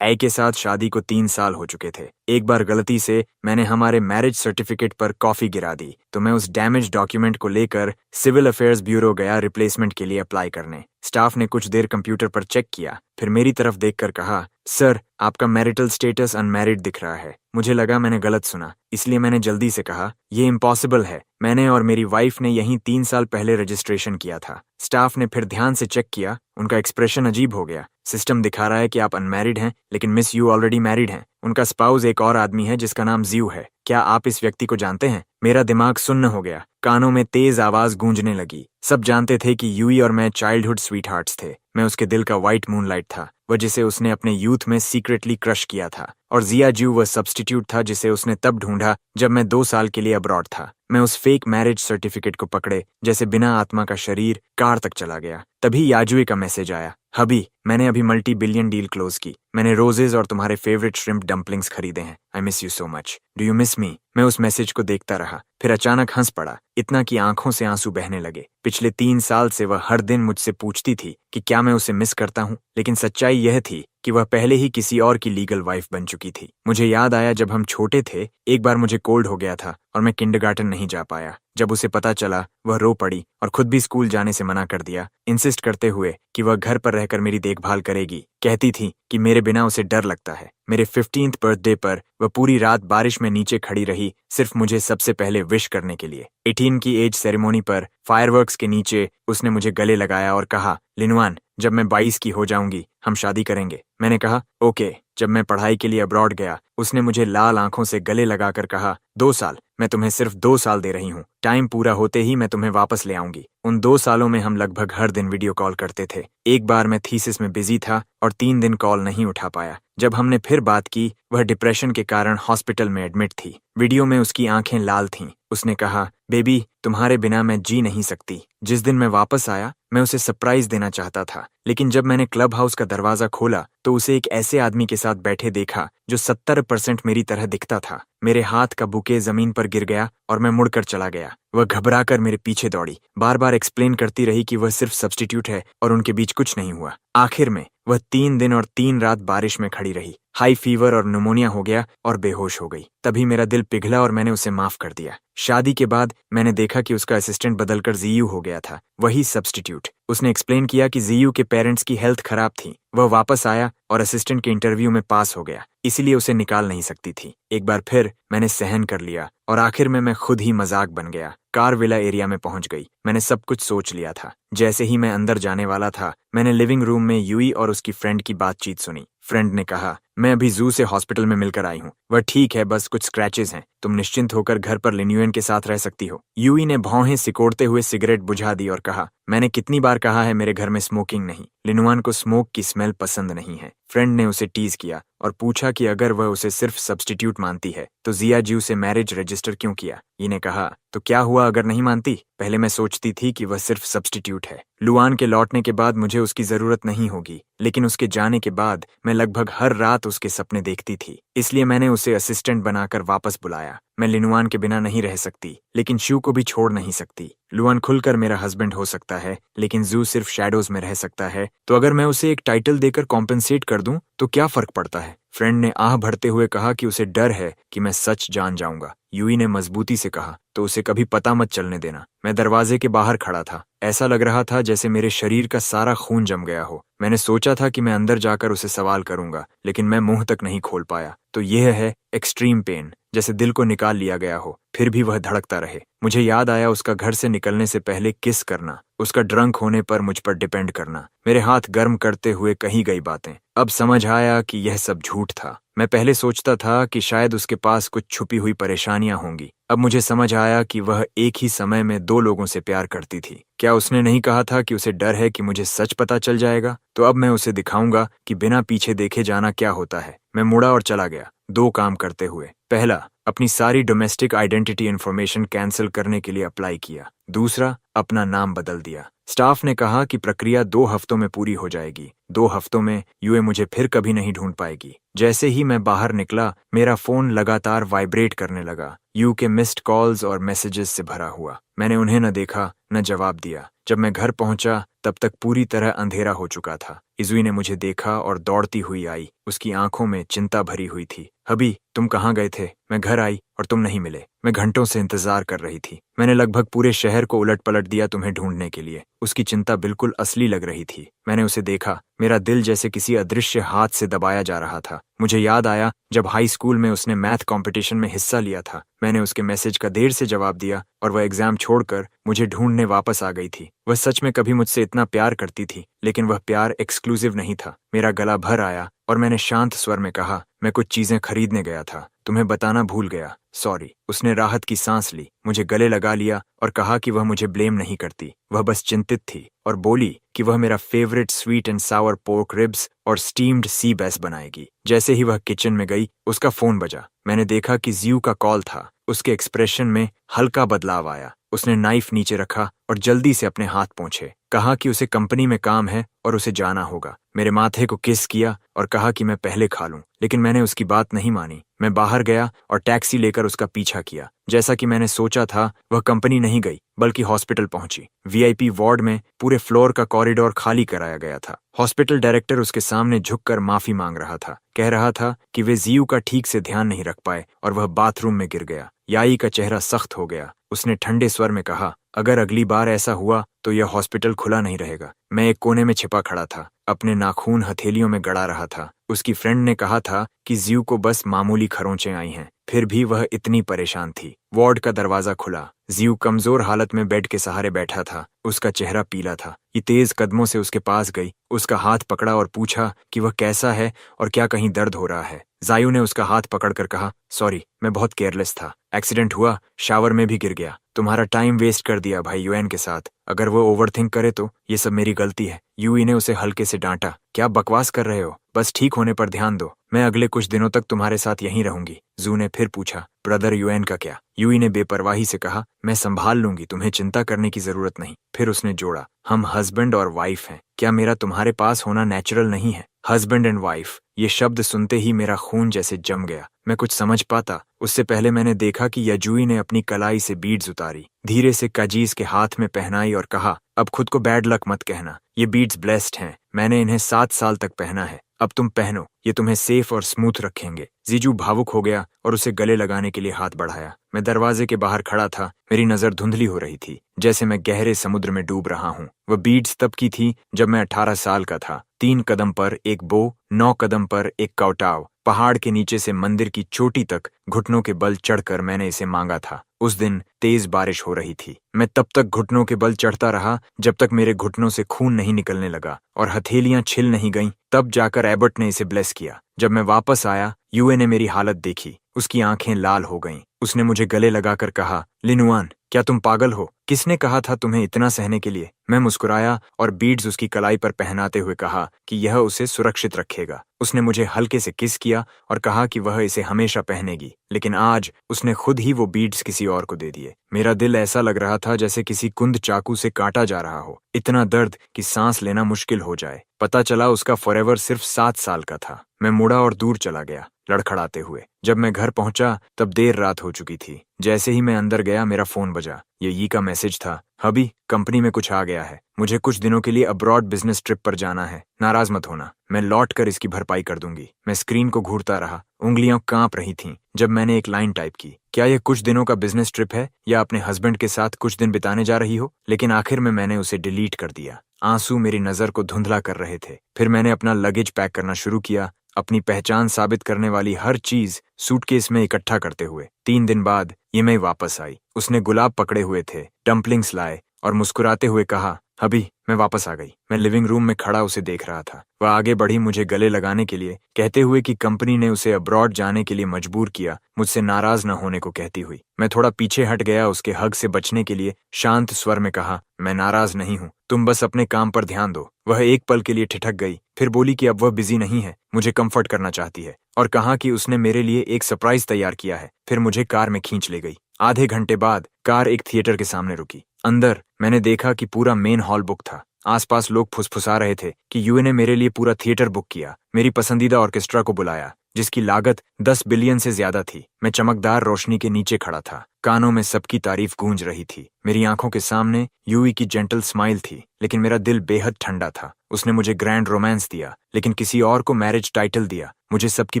ए के साथ शादी को 3 साल हो चुके थे। एक बार गलती से मैंने हमारे मैरिज सर्टिफिकेट पर कॉफी गिरा दी तो मैं उस डैमेज डॉक्यूमेंट को लेकर सिविल अफेयर्स ब्यूरो गया रिप्लेसमेंट के लिए अप्लाई करने। स्टाफ ने कुछ देर कंप्यूटर पर चेक किया, फिर मेरी तरफ देखकर कहा, सर आपका मैरिटल स्टेटस अनमैरिड दिख रहा है। मुझे लगा मैंने गलत सुना, इसलिए मैंने जल्दी से कहा, ये इम्पॉसिबल है, मैंने और मेरी वाइफ ने यहीं 3 साल पहले रजिस्ट्रेशन किया था। स्टाफ ने फिर ध्यान से चेक किया, उनका एक्सप्रेशन अजीब हो गया। सिस्टम दिखा रहा है कि आप अनमैरिड हैं, लेकिन मिस यू ऑलरेडी मैरिड हैं। उनका स्पाउस एक और आदमी है जिसका नाम जियो है। क्या आप इस व्यक्ति को जानते हैं? मेरा दिमाग सुन्न हो गया, कानों में तेज आवाज गूंजने लगी। सब जानते थे कि यूई और मैं चाइल्डहुड स्वीटहार्ट्स थे। मैं उसके दिल का व्हाइट मूनलाइट था, वह जिसे उसने अपने यूथ में सीक्रेटली क्रश किया था, और जिया ज्यू वह सब्स्टिट्यूट था जिसे उसने तब ढूंढा जब मैं 2 साल के लिए अब्रॉड था। मैं उस फेक मैरिज सर्टिफिकेट को पकड़े जैसे बिना आत्मा का शरीर कार तक चला गया। तभी याजुए का मैसेज आया, हबी मैंने अभी मल्टी बिलियन डील क्लोज की। मैंने रोजेज और तुम्हारे फेवरेट श्रिम्प डम्पलिंग्स खरीदे हैं। I miss you so much. Do you miss मी? मैं उस मैसेज को देखता रहा, फिर अचानक हंस पड़ा, इतना कि आंखों से आंसू बहने लगे। पिछले 3 साल से वह हर दिन मुझसे पूछती थी कि क्या मैं उसे मिस करता हूँ, लेकिन सच्चाई यह थी कि वह पहले ही किसी और की लीगल वाइफ बन चुकी थी। मुझे याद आया जब हम छोटे थे, एक बार मुझे कोल्ड हो गया था और मैं किंडरगार्टन नहीं जा पाया। जब उसे पता चला, वह रो पड़ी और खुद भी स्कूल जाने से मना कर दिया, इंसिस्ट करते हुए कि वह घर पर रहकर मेरी देखभाल करेगी। कहती थी कि मेरे बिना उसे डर लगता है। मेरे 15th बर्थडे पर वह पूरी रात बारिश में नीचे खड़ी रही, सिर्फ मुझे सबसे पहले विश करने के लिए। 18 की एज सेरेमोनी पर फायरवर्क्स के नीचे उसने मुझे गले लगाया और कहा, लिनवान जब मैं 22 की हो जाऊंगी हम शादी करेंगे। मैंने कहा ओके। जब मैं पढ़ाई के लिए अब्रॉड गया, उसने मुझे लाल आंखों से गले लगाकर कहा, 2 साल, मैं तुम्हें सिर्फ 2 साल दे रही हूँ, टाइम पूरा होते ही मैं तुम्हें वापस ले आऊंगी। उन 2 सालों में हम लगभग हर दिन वीडियो कॉल करते थे। एक बार मैं थीसिस में बिजी था और 3 दिन कॉल नहीं उठा पाया। जब हमने फिर बात की, वह डिप्रेशन के कारण हॉस्पिटल में एडमिट थी। वीडियो में उसकी आंखें लाल थीं। उसने कहा, बेबी तुम्हारे बिना मैं जी नहीं सकती। जिस दिन मैं वापस आया, मैं उसे सरप्राइज देना चाहता था, लेकिन जब मैंने क्लब हाउस का दरवाजा खोला तो उसे एक ऐसे आदमी के साथ बैठे देखा जो 70% मेरी तरह दिखता था। मेरे हाथ का बुके जमीन पर गिर गया और मैं मुड़कर चला गया। वह घबराकर मेरे पीछे दौड़ी, बार बार एक्सप्लेन करती रही कि वह सिर्फ सब्स्टिट्यूट है और उनके बीच कुछ नहीं हुआ। आखिर में वह 3 दिन और 3 रात बारिश में खड़ी रही। हाई फीवर और निमोनिया हो गया और बेहोश हो गई। तभी मेरा दिल पिघला और मैंने उसे माफ कर दिया। शादी के बाद मैंने देखा कि उसका असिस्टेंट बदलकर जीयू हो गया था, वही सब्स्टिट्यूट। उसने एक्सप्लेन किया कि जीयू के पेरेंट्स की हेल्थ खराब थी। वह वापस आया और असिस्टेंट के इंटरव्यू में पास हो गया, इसीलिए उसे निकाल नहीं सकती थी। एक बार फिर मैंने सहन कर लिया और आखिर में मैं खुद ही मजाक बन गया। कार विला एरिया में पहुंच गई। मैंने सब कुछ सोच लिया था। जैसे ही मैं अंदर जाने वाला था, मैंने लिविंग रूम में यूई और उसकी फ्रेंड की बातचीत सुनी। फ्रेंड ने कहा, मैं अभी जू से हॉस्पिटल में मिलकर आई हूँ, वह ठीक है, बस कुछ स्क्रैचेस हैं, तुम निश्चिंत होकर घर पर लिन्युएन के साथ रह सकती हो। यूई ने भौहें सिकोड़ते हुए सिगरेट बुझा दी और कहा, मैंने कितनी बार कहा है मेरे घर में स्मोकिंग नहीं। लिनुआन को स्मोक की स्मेल पसंद नहीं है। फ्रेंड ने उसे टीज किया और पूछा कि अगर वह उसे सिर्फ सब्स्टिट्यूट मानती है तो जिया ज्यू से मैरिज रजिस्टर क्यों किया। ने कहा, तो क्या हुआ अगर नहीं मानती? पहले मैं सोचती थी कि वह सिर्फ सब्स्टिट्यूट है। लुआन के लौटने के बाद मुझे उसकी जरूरत नहीं होगी, लेकिन उसके जाने के बाद मैं लगभग हर रात उसके सपने देखती थी। इसलिए मैंने उसे असिस्टेंट बनाकर वापस बुलाया। मैं लिनुआन के बिना नहीं रह सकती, लेकिन शू को भी छोड़ नहीं सकती। लुआन खुलकर मेरा हस्बैंड हो सकता है, लेकिन जू सिर्फ शैडोज में रह सकता है। तो अगर मैं उसे एक टाइटल देकर कॉम्पेंसेट कर दूं तो क्या फर्क पड़ता है? फ्रेंड ने आह भरते हुए कहा कि उसे डर है कि मैं सच जान जाऊंगा। यूई ने मजबूती से कहा, तो उसे कभी पता मत चलने देना। मैं दरवाजे के बाहर खड़ा था। ऐसा लग रहा था जैसे मेरे शरीर का सारा खून जम गया हो। मैंने सोचा था कि मैं अंदर जाकर उसे सवाल करूंगा, लेकिन मैं मुंह तक नहीं खोल पाया। तो यह है एक्सट्रीम पेन, जैसे दिल को निकाल लिया गया हो, फिर भी वह धड़कता रहे। मुझे याद आया उसका घर से निकलने से पहले किस करना, उसका ड्रंक होने पर मुझ पर डिपेंड करना, मेरे हाथ गर्म करते हुए कही गई बातें। अब समझ आया कि यह सब झूठ था। मैं पहले सोचता था कि शायद उसके पास कुछ छुपी हुई परेशानियां होंगी। अब मुझे समझ आया कि वह एक ही समय में 2 लोगों से प्यार करती थी। क्या उसने नहीं कहा था कि उसे डर है कि मुझे सच पता चल जाएगा? तो अब मैं उसे दिखाऊंगा कि बिना पीछे देखे जाना क्या होता है। मैं मुड़ा और चला गया, 2 काम करते हुए। पहला, अपनी सारी डोमेस्टिक आइडेंटिटी इन्फॉर्मेशन कैंसिल करने के लिए अप्लाई किया। दूसरा, अपना नाम बदल दिया। स्टाफ ने कहा कि प्रक्रिया 2 हफ्तों में पूरी हो जाएगी। 2 हफ्तों में यूए मुझे फिर कभी नहीं ढूंढ पाएगी। जैसे ही मैं बाहर निकला, मेरा फोन लगातार वाइब्रेट करने लगा। यू के मिस्ड कॉल्स और मैसेजेस से भरा हुआ। मैंने उन्हें न देखा, न जवाब दिया। जब मैं घर पहुंचा तब तक पूरी तरह अंधेरा हो चुका था। इजुई ने मुझे देखा और दौड़ती हुई आई। उसकी आंखों में चिंता भरी हुई थी। हबी, तुम कहाँ गए थे? मैं घर आई और तुम नहीं मिले। मैं घंटों से इंतजार कर रही थी। मैंने लगभग पूरे शहर को उलट पलट दिया तुम्हें ढूंढने के लिए। उसकी चिंता बिल्कुल असली लग रही थी। मैंने उसे देखा। मेरा दिल जैसे किसी अदृश्य हाथ से दबाया जा रहा था। मुझे याद आया जब हाई स्कूल में उसने मैथ कंपटीशन में हिस्सा लिया था। मैंने उसके मैसेज का देर से जवाब दिया और वह एग्जाम छोड़कर मुझे ढूंढने वापस आ गई थी। वह सच में कभी मुझसे इतना प्यार करती थी, लेकिन वह प्यार एक्सक्लूसिव नहीं था। मेरा गला भर आया और मैंने शांत स्वर में कहा, मैं कुछ चीजें खरीदने गया था, तुम्हें बताना भूल गया, सॉरी। उसने राहत की सांस ली, मुझे गले लगा लिया और कहा कि वह मुझे ब्लेम नहीं करती, वह बस चिंतित थी, और बोली कि वह मेरा favourite sweet and Sawar pork ribs और स्टीम्ड सी बैस बनाएगी। जैसे ही वह किचन में गई, उसका फोन बजा। मैंने देखा कि जियू का कॉल था। उसके एक्सप्रेशन में हल्का बदलाव आया। उसने नाइफ नीचे रखा और जल्दी से अपने हाथ पोंछे। कहा कि उसे कंपनी में काम है और उसे जाना होगा। मेरे माथे को किस किया और कहा कि मैं पहले खा लूं, लेकिन मैंने उसकी बात नहीं मानी। मैं बाहर गया और टैक्सी लेकर उसका पीछा किया। जैसा कि मैंने सोचा था, वह कंपनी नहीं गई बल्कि हॉस्पिटल पहुंची। वीआईपी वार्ड में पूरे फ्लोर का कॉरिडोर खाली कराया गया था। हॉस्पिटल डायरेक्टर उसके सामने झुककर माफी मांग रहा था। कह रहा था कि वे जियू का ठीक से ध्यान नहीं रख पाए और वह बाथरूम में गिर गया। याई का चेहरा सख्त हो गया। उसने ठंडे स्वर में कहा, अगर अगली बार ऐसा हुआ तो यह हॉस्पिटल खुला नहीं रहेगा। मैं एक कोने में छिपा खड़ा था, अपने नाखून हथेलियों में गड़ा रहा था। उसकी फ्रेंड ने कहा था कि जियू को बस मामूली खरोंचें आई हैं, फिर भी वह इतनी परेशान थी। वार्ड का दरवाजा खुला। जियू कमजोर हालत में बेड के सहारे बैठा था। उसका चेहरा पीला था। ये तेज कदमों से उसके पास गई, उसका हाथ पकड़ा और पूछा कि वह कैसा है और क्या कहीं दर्द हो रहा है। जायू ने उसका हाथ पकड़कर कहा, सॉरी, मैं बहुत केयरलेस था। एक्सीडेंट हुआ, शावर में भी गिर गया। तुम्हारा टाइम वेस्ट कर दिया भाई यूएन के साथ। अगर वो ओवरथिंक करे तो ये सब मेरी गलती है। यूई ने उसे हल्के से डांटा, क्या बकवास कर रहे हो? बस ठीक होने पर ध्यान दो। मैं अगले कुछ दिनों तक तुम्हारे साथ यहीं रहूंगी। जू ने फिर पूछा, ब्रदर यूएन का क्या? यूई ने बेपरवाही से कहा, मैं संभाल लूंगी, तुम्हें चिंता करने की जरूरत नहीं। फिर उसने जोड़ा, हम हस्बैंड और वाइफ हैं, क्या मेरा तुम्हारे पास होना नेचुरल नहीं है? हस्बैंड एंड वाइफ, ये शब्द सुनते ही मेरा खून जैसे जम गया। मैं कुछ समझ पाता उससे पहले मैंने देखा कि यजुई ने अपनी कलाई से बीड्स उतारी, धीरे से काजीज के हाथ में पहनाई और कहा, अब खुद को बैड लक मत कहना, ये बीड्स ब्लेस्ड हैं। मैंने इन्हें 7 साल तक पहना है। अब तुम पहनो, ये तुम्हें सेफ और स्मूथ रखेंगे। जीजू भावुक हो गया और उसे गले लगाने के लिए हाथ बढ़ाया। मैं दरवाजे के बाहर खड़ा था। मेरी नजर धुंधली हो रही थी, जैसे मैं गहरे समुद्र में डूब रहा हूँ। वह बीड्स तब की थी जब मैं 18 साल का था। 3 कदम पर एक बो, 9 कदम पर एक कौटाव। पहाड़ के नीचे से मंदिर की चोटी तक घुटनों के बल चढ़कर मैंने इसे मांगा था। उस दिन तेज बारिश हो रही थी। मैं तब तक घुटनों के बल चढ़ता रहा जब तक मेरे घुटनों से खून नहीं निकलने लगा और हथेलियां छिल नहीं गईं। तब जाकर एबर्ट ने इसे ब्लेस किया। जब मैं वापस आया, यूए ने मेरी हालत देखी। उसकी आंखें लाल हो गईं। उसने मुझे गले लगाकर कहा, लिनुआन, क्या तुम पागल हो? किसने कहा था तुम्हें इतना सहने के लिए? मैं मुस्कुराया और बीड्स उसकी कलाई पर पहनाते हुए कहा कि यह उसे सुरक्षित रखेगा। उसने मुझे हल्के से किस किया और कहा कि वह इसे हमेशा पहनेगी, लेकिन आज उसने खुद ही वो बीड्स किसी और को दे दिए। मेरा दिल ऐसा लग रहा था जैसे किसी कुंद चाकू से काटा जा रहा हो। इतना दर्द कि सांस लेना मुश्किल हो जाए। पता चला उसका फॉरएवर सिर्फ 7 साल का था। मैं मुड़ा और दूर चला गया, लड़खड़ाते हुए। जब मैं घर पहुंचा तब देर रात हो चुकी थी। जैसे ही मैं अंदर गया, मेरा फोन बजा। ये यी का मैसेज था, हबी, कंपनी में कुछ आ गया है। मुझे कुछ दिनों के लिए अब्रॉड बिजनेस ट्रिप पर जाना है। नाराज मत होना, मैं लौट कर इसकी भरपाई कर दूंगी। मैं स्क्रीन को घूरता रहा। उंगलियां कांप रही थीं जब मैंने एक लाइन टाइप की, क्या यह कुछ दिनों का बिजनेस ट्रिप है या अपने हस्बैंड के साथ कुछ दिन बिताने जा रही हो? लेकिन आखिर में मैंने उसे डिलीट कर दिया। आंसू मेरी नजर को धुंधला कर रहे थे। फिर मैंने अपना लगेज पैक करना शुरू किया, अपनी पहचान साबित करने वाली हर चीज सूटकेस में इकट्ठा करते हुए। 3 दिन बाद ये वापस आई। उसने गुलाब पकड़े हुए थे, डम्पलिंग्स लाए और मुस्कुराते हुए कहा, हबी, मैं वापस आ गई। मैं लिविंग रूम में खड़ा उसे देख रहा था। वह आगे बढ़ी मुझे गले लगाने के लिए, कहते हुए कि कंपनी ने उसे अब्रॉड जाने के लिए मजबूर किया, मुझसे नाराज न होने को कहती हुई। मैं थोड़ा पीछे हट गया उसके हग से बचने के लिए। शांत स्वर में कहा, मैं नाराज नहीं हूँ, तुम बस अपने काम पर ध्यान दो। वह एक पल के लिए ठिठक गई, फिर बोली कि अब वह बिजी नहीं है, मुझे कंफर्ट करना चाहती है, और कहा कि उसने मेरे लिए एक सरप्राइज तैयार किया है। फिर मुझे कार में खींच ले गई। आधे घंटे बाद कार एक थिएटर के सामने रुकी। अंदर मैंने देखा कि पूरा मेन हॉल बुक था। आसपास लोग फुसफुसा रहे थे कि यूए ने मेरे लिए पूरा थिएटर बुक किया, मेरी पसंदीदा ऑर्केस्ट्रा को बुलाया जिसकी लागत 10 बिलियन से ज्यादा थी। मैं चमकदार रोशनी के नीचे खड़ा था, कानों में सबकी तारीफ गूंज रही थी। मेरी आंखों के सामने यूई की जेंटल स्माइल थी, लेकिन मेरा दिल बेहद ठंडा था। उसने मुझे ग्रैंड रोमांस दिया, लेकिन किसी और को मैरिज टाइटल दिया। मुझे सबकी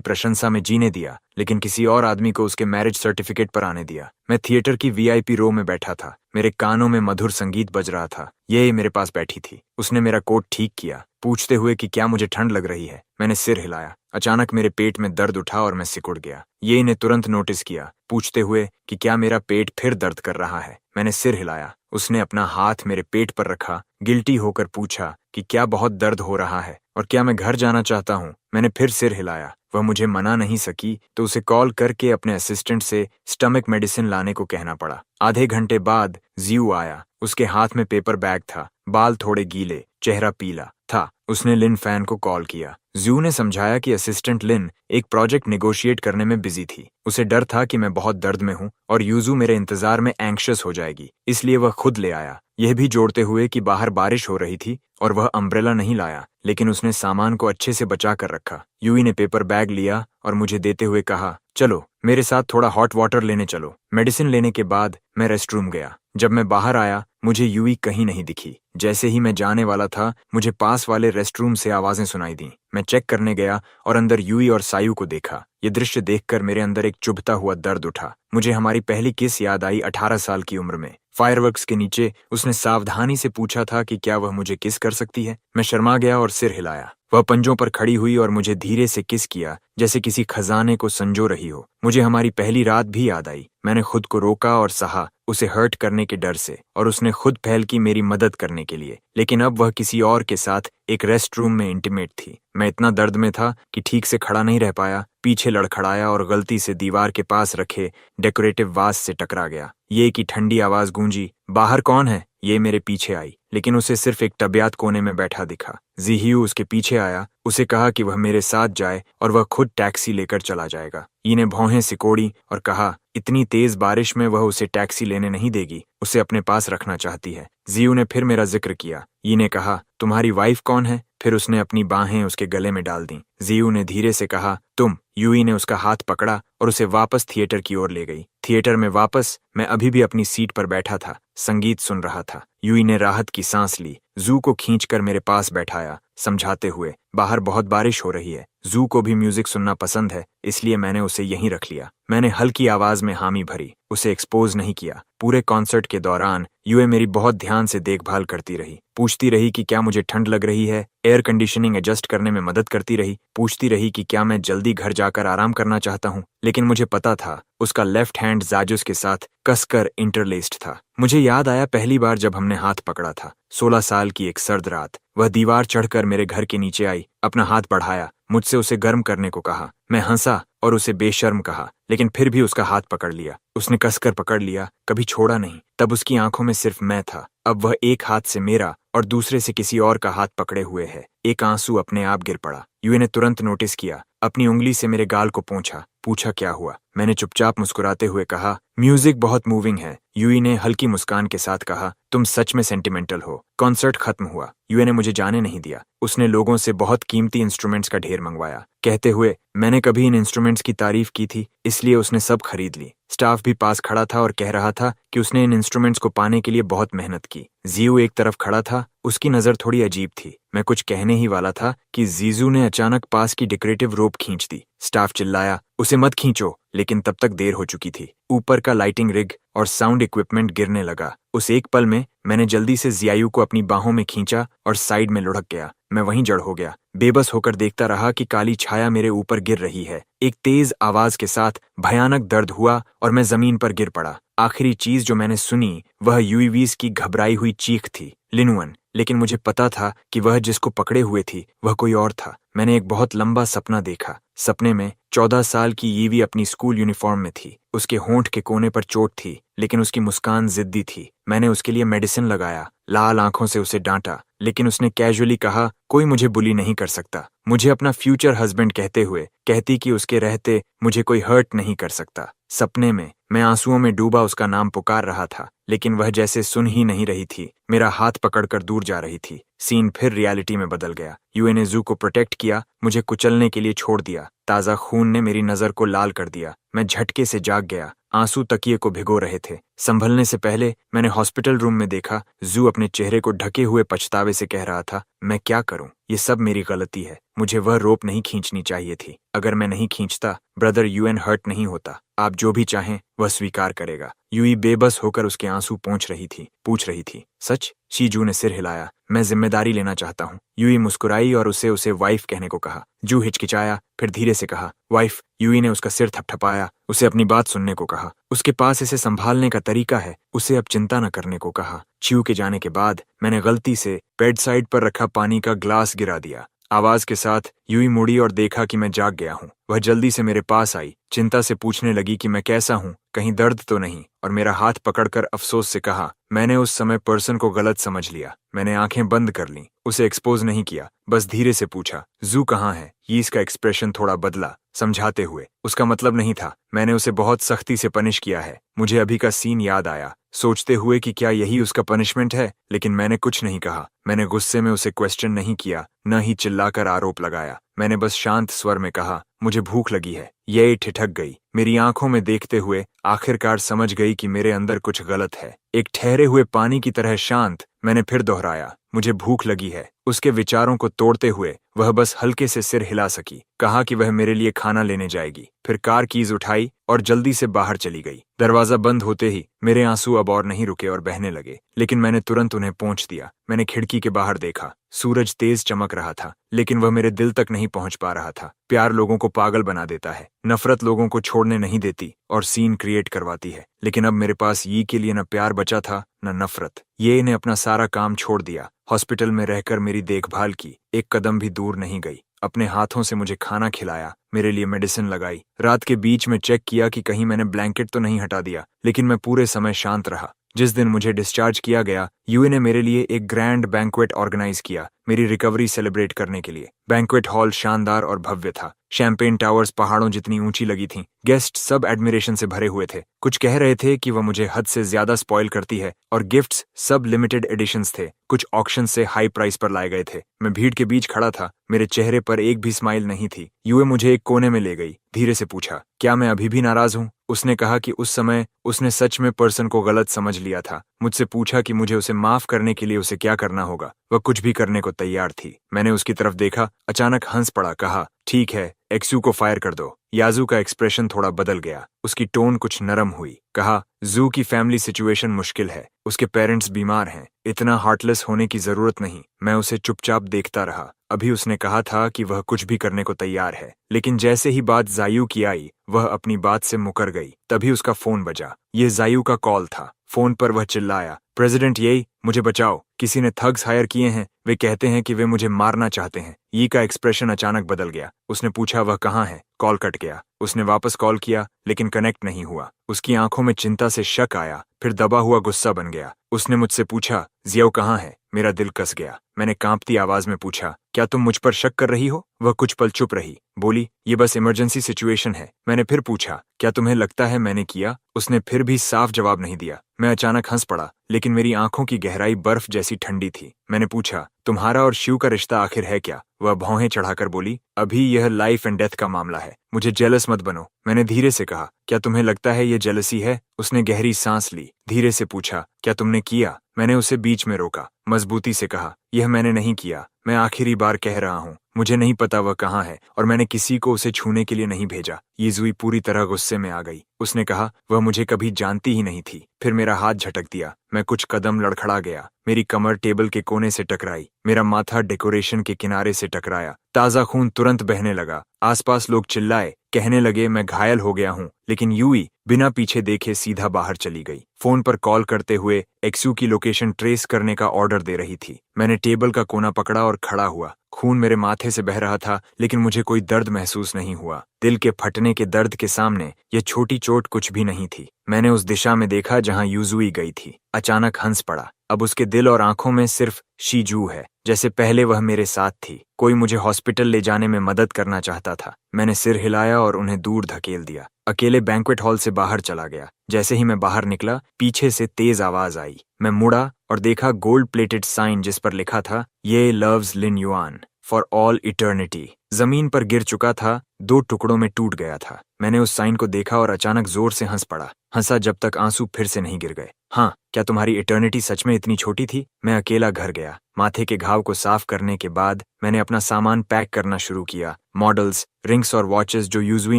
प्रशंसा में जीने दिया, लेकिन किसी और आदमी को उसके मैरिज सर्टिफिकेट पर आने दिया। मैं थिएटर की वीआईपी रो में बैठा था, मेरे कानों में मधुर संगीत बज रहा था। ये मेरे पास बैठी थी। उसने मेरा कोट ठीक किया, पूछते हुए कि क्या मुझे ठंड लग रही है। मैंने सिर हिलाया। अचानक मेरे पेट में दर्द उठा और मैं सिकुड़ गया। ये ने तुरंत नोटिस किया, पूछते हुए कि क्या मेरा पेट फिर दर्द कर रहा है। मैंने सिर हिलाया। उसने अपना हाथ मेरे पेट पर रखा, गिल्टी होकर पूछा कि क्या बहुत दर्द हो रहा है और क्या मैं घर जाना चाहता हूँ। मैंने फिर सिर हिलाया। वह मुझे मना नहीं सकी तो उसे कॉल करके अपने असिस्टेंट से स्टमक मेडिसिन लाने को कहना पड़ा। आधे घंटे बाद जियू आया। उसके हाथ में पेपर बैग था, बाल थोड़े गीले, चेहरा पीला था। उसने लिन फैन को कॉल किया। जियू ने समझाया कि असिस्टेंट लिन एक प्रोजेक्ट नेगोशिएट करने में बिजी थी। उसे डर था कि मैं बहुत दर्द में हूँ और यूजू मेरे इंतजार में एंग्शियस हो जाएगी, इसलिए वह खुद ले आया। यह भी जोड़ते हुए कि बाहर बारिश हो रही थी और वह अम्ब्रेला नहीं लाया, लेकिन उसने सामान को अच्छे से बचा कर रखा। यूई ने पेपर बैग लिया और मुझे देते हुए कहा, चलो मेरे साथ थोड़ा हॉट वाटर लेने चलो। मेडिसिन लेने के बाद मैं रेस्टरूम गया। जब मैं बाहर आया, मुझे यूई कहीं नहीं दिखी। जैसे ही मैं जाने वाला था, मुझे पास वाले रेस्टरूम से आवाजें सुनाई दी। मैं चेक करने गया और अंदर यूई और सायू को देखा। ये दृश्य देखकर मेरे अंदर एक चुभता हुआ दर्द उठा। मुझे हमारी पहली किस याद आई 18 साल की उम्र में। फायरवर्क्स के नीचे उसने सावधानी से पूछा था कि क्या वह मुझे किस कर सकती है। मैं शर्मा गया और सिर हिलाया। वह पंजों पर खड़ी हुई और मुझे धीरे से किस किया, जैसे किसी खजाने को संजो रही हो। मुझे हमारी पहली रात भी याद आई। मैंने खुद को रोका और सहा, उसे हर्ट करने के डर से, और उसने खुद पहल की मेरी मदद करने के लिए। लेकिन अब वह किसी और के साथ एक रेस्ट रूम में इंटीमेट थी। मैं इतना दर्द में था कि ठीक से खड़ा नहीं रह पाया। पीछे लड़खड़ाया और गलती से दीवार के पास रखे डेकोरेटिव वास से टकरा गया। ये की ठंडी आवाज गूंजी, बाहर कौन है? ये मेरे पीछे आई, लेकिन उसे सिर्फ एक तबियत कोने में बैठा दिखा। जिहियू उसके पीछे आया। उसे कहा कि वह मेरे साथ जाए और वह खुद टैक्सी लेकर चला जाएगा। ई ने भौहें सिकोड़ी और कहा, इतनी तेज बारिश में वह उसे टैक्सी लेने नहीं देगी, उसे अपने पास रखना चाहती है। जियू ने फिर मेरा जिक्र किया। ई ने कहा, तुम्हारी वाइफ कौन है? फिर उसने अपनी बाहें उसके गले में डाल दी। जियू ने धीरे से कहा, तुम। यूई ने उसका हाथ पकड़ा और उसे वापस थिएटर की ओर ले गई। थिएटर में वापस मैं अभी भी अपनी सीट पर बैठा था, संगीत सुन रहा था। यूई ने राहत की सांस ली, जू को खींचकर मेरे पास बैठाया, समझाते हुए, बाहर बहुत बारिश हो रही है। जू को भी म्यूजिक सुनना पसंद है, इसलिए मैंने उसे यहीं रख लिया। मैंने हल्की आवाज में हामी भरी, उसे एक्सपोज नहीं किया। पूरे कॉन्सर्ट के दौरान यूए मेरी बहुत ध्यान से देखभाल करती रही। पूछती रही कि क्या मुझे ठंड लग रही है, एयर कंडीशनिंग एडजस्ट करने में मदद करती रही। पूछती रही कि क्या मैं जल्दी घर जाकर आराम करना चाहता हूँ, लेकिन मुझे पता था उसका लेफ्ट हैंड जाजुस के साथ कसकर इंटरलेस्ड था। मुझे याद आया पहली बार जब हमने हाथ पकड़ा था, 16 साल की एक सर्द रात। वह दीवार चढ़कर मेरे घर के नीचे आई, अपना हाथ बढ़ाया, मुझसे उसे गर्म करने को कहा। मैं हंसा और उसे बेशर्म कहा, लेकिन फिर भी उसका हाथ पकड़ लिया। उसने कसकर पकड़ लिया, कभी छोड़ा नहीं। तब उसकी आंखों में सिर्फ मैं था। अब वह एक हाथ से मेरा और दूसरे से किसी और का हाथ पकड़े हुए है। एक आंसू अपने आप गिर पड़ा। यूए ने तुरंत नोटिस किया, अपनी उंगली से मेरे गाल को पोंछा, पूछा क्या हुआ। मैंने चुपचाप मुस्कुराते हुए कहा, म्यूजिक बहुत मूविंग है। यूई ने हल्की मुस्कान के साथ कहा, तुम सच में सेंटिमेंटल हो। कॉन्सर्ट खत्म हुआ। यूए ने मुझे जाने नहीं दिया। उसने लोगों से बहुत कीमती इंस्ट्रूमेंट्स का ढेर मंगवाया, कहते हुए मैंने कभी इन इंस्ट्रूमेंट्स की तारीफ की थी, इसलिए उसने सब खरीद ली। स्टाफ भी पास खड़ा था और कह रहा था कि उसने इन इंस्ट्रूमेंट्स को पाने के लिए बहुत मेहनत की। जियू एक तरफ खड़ा था, उसकी नजर थोड़ी अजीब थी। मैं कुछ कहने ही वाला था कि जीजू ने अचानक पास की डेकोरेटिव रोप खींच दी। स्टाफ चिल्लाया, उसे मत खींचो, लेकिन तब तक देर हो चुकी थी। ऊपर का लाइटिंग रिग और साउंड इक्विपमेंट गिरने लगा। उस एक पल में मैंने जल्दी से जियायू को अपनी बाहों में खींचा और साइड में लुढ़क गया। मैं वहीं जड़ हो गया, बेबस होकर देखता रहा कि काली छाया मेरे ऊपर गिर रही है। एक तेज आवाज के साथ भयानक दर्द हुआ और मैं जमीन पर गिर पड़ा। आखिरी चीज जो मैंने सुनी वह यूईवीज की घबराई हुई चीख थी, लिनुअन। लेकिन मुझे पता था कि वह जिसको पकड़े हुए थी वह कोई और था। मैंने एक बहुत लंबा सपना देखा। सपने में 14 साल की यीवी अपनी स्कूल यूनिफॉर्म में थी। उसके होंठ के कोने पर चोट थी, लेकिन उसकी मुस्कान जिद्दी थी। मैंने उसके लिए मेडिसिन लगाया, लाल आंखों से उसे डांटा, लेकिन उसने कैजुअली कहा, कोई मुझे बुली नहीं कर सकता। मुझे अपना फ्यूचर हस्बैंड कहते हुए कहती कि उसके रहते मुझे कोई हर्ट नहीं कर सकता। सपने में मैं आंसुओं में डूबा उसका नाम पुकार रहा था, लेकिन वह जैसे सुन ही नहीं रही थी। मेरा हाथ पकड़कर दूर जा रही थी। सीन फिर रियलिटी में बदल गया। यूए ने जू को प्रोटेक्ट किया, मुझे कुचलने के लिए छोड़ दिया। ताज़ा खून ने मेरी नज़र को लाल कर दिया। मैं झटके से जाग गया। आंसू तकिए को भिगो रहे थे। संभलने से पहले मैंने हॉस्पिटल रूम में देखा, जू अपने चेहरे को ढके हुए पछतावे से कह रहा था, मैं क्या करूं? ये सब मेरी गलती है। मुझे वह रोप नहीं खींचनी चाहिए थी। अगर मैं नहीं खींचता, ब्रदर यूएन हर्ट नहीं होता। आप जो भी चाहें वह स्वीकार करेगा। यूई बेबस होकर उसके आंसू पूछ रही थी। सच? शीजू ने सिर हिलाया। मैं जिम्मेदारी लेना चाहता हूँ। यूई मुस्कुराई और उसे वाइफ कहने को कहा। जू हिचकिचाया, फिर धीरे से कहा, वाइफ। यूई ने उसका सिर थपथपाया, उसे अपनी बात सुनने को कहा। उसके पास इसे संभालने का तरीका है, उसे अब चिंता न करने को कहा। च्यू के जाने के बाद मैंने गलती से बेड साइड पर रखा पानी का ग्लास गिरा दिया। आवाज के साथ यूई मुड़ी और देखा कि मैं जाग गया हूँ। वह जल्दी से मेरे पास आई, चिंता से पूछने लगी कि मैं कैसा हूँ, कहीं दर्द तो नहीं, और मेरा हाथ पकड़कर अफसोस से कहा, मैंने उस समय पर्सन को गलत समझ लिया। मैंने आंखें बंद कर लीं, उसे एक्सपोज नहीं किया, बस धीरे से पूछा, जू कहाँ है? यीस का एक्सप्रेशन थोड़ा बदला, समझाते हुए। उसका मतलब नहीं था, मैंने उसे बहुत सख्ती से पनिश किया है। मुझे अभी का सीन याद आया, सोचते हुए कि क्या यही उसका पनिशमेंट है, लेकिन मैंने कुछ नहीं कहा। मैंने गुस्से में उसे क्वेश्चन नहीं किया, न ही चिल्लाकर आरोप लगाया। मैंने बस शांत स्वर में कहा, मुझे भूख लगी है। ये ठिठक गई। मेरी आंखों में देखते हुए आखिरकार समझ गई कि मेरे अंदर कुछ गलत है। एक ठहरे हुए पानी की तरह शांत मैंने फिर दोहराया, मुझे भूख लगी है। उसके विचारों को तोड़ते हुए वह बस हल्के से सिर हिला सकी। कहा कि वह मेरे लिए खाना लेने जाएगी। फिर कार कीज उठाई और जल्दी से बाहर चली गई। दरवाजा बंद होते ही मेरे आंसू अब और नहीं रुके और बहने लगे, लेकिन मैंने तुरंत उन्हें पोंछ दिया। मैंने खिड़की के बाहर देखा। सूरज तेज चमक रहा था, लेकिन वह मेरे दिल तक नहीं पहुंच पा रहा था। प्यार लोगों को पागल बना देता है, नफरत लोगों को छोड़ने नहीं देती और सीन क्रिएट करवाती है। लेकिन अब मेरे पास यी के लिए न प्यार बचा था न नफरत। ये ने अपना सारा काम छोड़ दिया। हॉस्पिटल में रहकर मेरी देखभाल की, एक कदम भी दूर नहीं गई। अपने हाथों से मुझे खाना खिलाया, मेरे लिए मेडिसिन लगाई। रात के बीच में चेक किया कि कहीं मैंने ब्लैंकेट तो नहीं हटा दिया, लेकिन मैं पूरे समय शांत रहा। जिस दिन मुझे डिस्चार्ज किया गया, यूए ने मेरे लिए एक ग्रैंड बैंक्वेट ऑर्गेनाइज किया, मेरी रिकवरी सेलिब्रेट करने के लिए। बैंक्वेट हॉल शानदार और भव्य था। शैंपेन टावर्स पहाड़ों जितनी ऊंची लगी थीं। गेस्ट सब एडमिरेशन से भरे हुए थे। कुछ कह रहे थे कि वह मुझे हद से ज्यादा स्पॉइल करती है, और गिफ्ट्स सब लिमिटेड एडिशंस थे, कुछ ऑक्शन से हाई प्राइस पर लाए गए थे। मैं भीड़ के बीच खड़ा था, मेरे चेहरे पर एक भी स्माइल नहीं थी। यूए मुझे एक कोने में ले गई, धीरे से पूछा, क्या मैं अभी भी नाराज हूँ? उसने कहा कि उस समय उसने सच में पर्सन को गलत समझ लिया था। मुझसे पूछा कि मुझे उसे माफ करने के लिए उसे क्या करना होगा। वह कुछ भी करने को तैयार थी। मैंने उसकी तरफ देखा, अचानक हंस पड़ा, कहा, ठीक है, एक्सू को फायर कर दो। याजू का एक्सप्रेशन थोड़ा बदल गया, उसकी टोन कुछ नरम हुई। कहा, जू की फैमिली सिचुएशन मुश्किल है, उसके पेरेंट्स बीमार हैं, इतना हार्टलेस होने की जरूरत नहीं। मैं उसे चुपचाप देखता रहा। अभी उसने कहा था कि वह कुछ भी करने को तैयार है, लेकिन जैसे ही बात जायू की आई, वह अपनी बात से मुकर गई। तभी उसका फोन बजा। ये जायू का कॉल था। फोन पर वह चिल्लाया, प्रेसिडेंट येई, मुझे बचाओ, किसी ने थग्स हायर किए हैं, वे कहते हैं कि वे मुझे मारना चाहते हैं। यी का एक्सप्रेशन अचानक बदल गया। उसने पूछा, वह कहाँ है? कॉल कट गया। उसने वापस कॉल किया, लेकिन कनेक्ट नहीं हुआ। उसकी आंखों में चिंता से शक आया, फिर दबा हुआ गुस्सा बन गया। उसने मुझसे पूछा, जियाओ कहाँ है? मेरा दिल कस गया। मैंने कांपती आवाज में पूछा, क्या तुम मुझ पर शक कर रही हो? वह कुछ पल चुप रही, बोली, ये बस इमरजेंसी सिचुएशन है। मैंने फिर पूछा, क्या तुम्हें लगता है मैंने किया? उसने फिर भी साफ जवाब नहीं दिया। मैं अचानक हंस पड़ा, लेकिन मेरी आंखों की गहराई बर्फ जैसी ठंडी थी। मैंने पूछा, तुम्हारा और शिव का रिश्ता आखिर है क्या? वह भौहें चढ़ाकर बोली, अभी यह लाइफ एंड डेथ का मामला है, मुझे जेलस मत बनो। मैंने धीरे से कहा, क्या तुम्हें लगता है ये जेलसी है? उसने गहरी सांस ली, धीरे से पूछा, क्या तुमने किया? मैंने उसे बीच में रोका, मजबूती से कहा, यह मैंने नहीं किया। मैं आखिरी बार कह रहा हूँ, मुझे नहीं पता वह कहाँ है, और मैंने किसी को उसे छूने के लिए नहीं भेजा। यीजुई पूरी तरह गुस्से में आ गई। उसने कहा, वह मुझे कभी जानती ही नहीं थी। फिर मेरा हाथ झटक दिया। मैं कुछ कदम लड़खड़ा गया। मेरी कमर टेबल के कोने से टकराई, मेरा माथा डेकोरेशन के किनारे से टकराया। ताजा खून तुरंत बहने लगा। आसपास लोग चिल्लाए, कहने लगे मैं घायल हो गया हूँ, लेकिन यूई बिना पीछे देखे सीधा बाहर चली गई। फोन पर कॉल करते हुए एक्सू की लोकेशन ट्रेस करने का ऑर्डर दे रही थी। मैंने टेबल का कोना पकड़ा और खड़ा हुआ। खून मेरे माथे से बह रहा था, लेकिन मुझे कोई दर्द महसूस नहीं हुआ। दिल के फटने के दर्द के सामने यह छोटी चोट कुछ भी नहीं थी। मैंने उस दिशा में देखा जहां यूजुई गई थी। अचानक हंस पड़ा। अब उसके दिल और आंखों में सिर्फ शीजू है। जैसे पहले वह मेरे साथ थी, कोई मुझे हॉस्पिटल ले जाने में मदद करना चाहता था। मैंने सिर हिलाया और उन्हें दूर धकेल दिया। अकेले बैंक्वेट हॉल से बाहर चला गया। जैसे ही मैं बाहर निकला, पीछे से तेज आवाज आई। मैं मुड़ा और देखा गोल्ड प्लेटेड साइन जिस पर लिखा था, ये loves Lin Yuan for all eternity. जमीन पर गिर चुका था, 2 टुकड़ों में टूट गया था। मैंने उस साइन को देखा और अचानक जोर से हंस पड़ा। हंसा जब तक आंसू फिर से नहीं गिर गए। हाँ, क्या तुम्हारी इटर्निटी सच में इतनी छोटी थी? मैं अकेला घर गया। माथे के घाव को साफ करने के बाद मैंने अपना सामान पैक करना शुरू किया। मॉडल्स, रिंग्स और वॉचेस जो यूजुई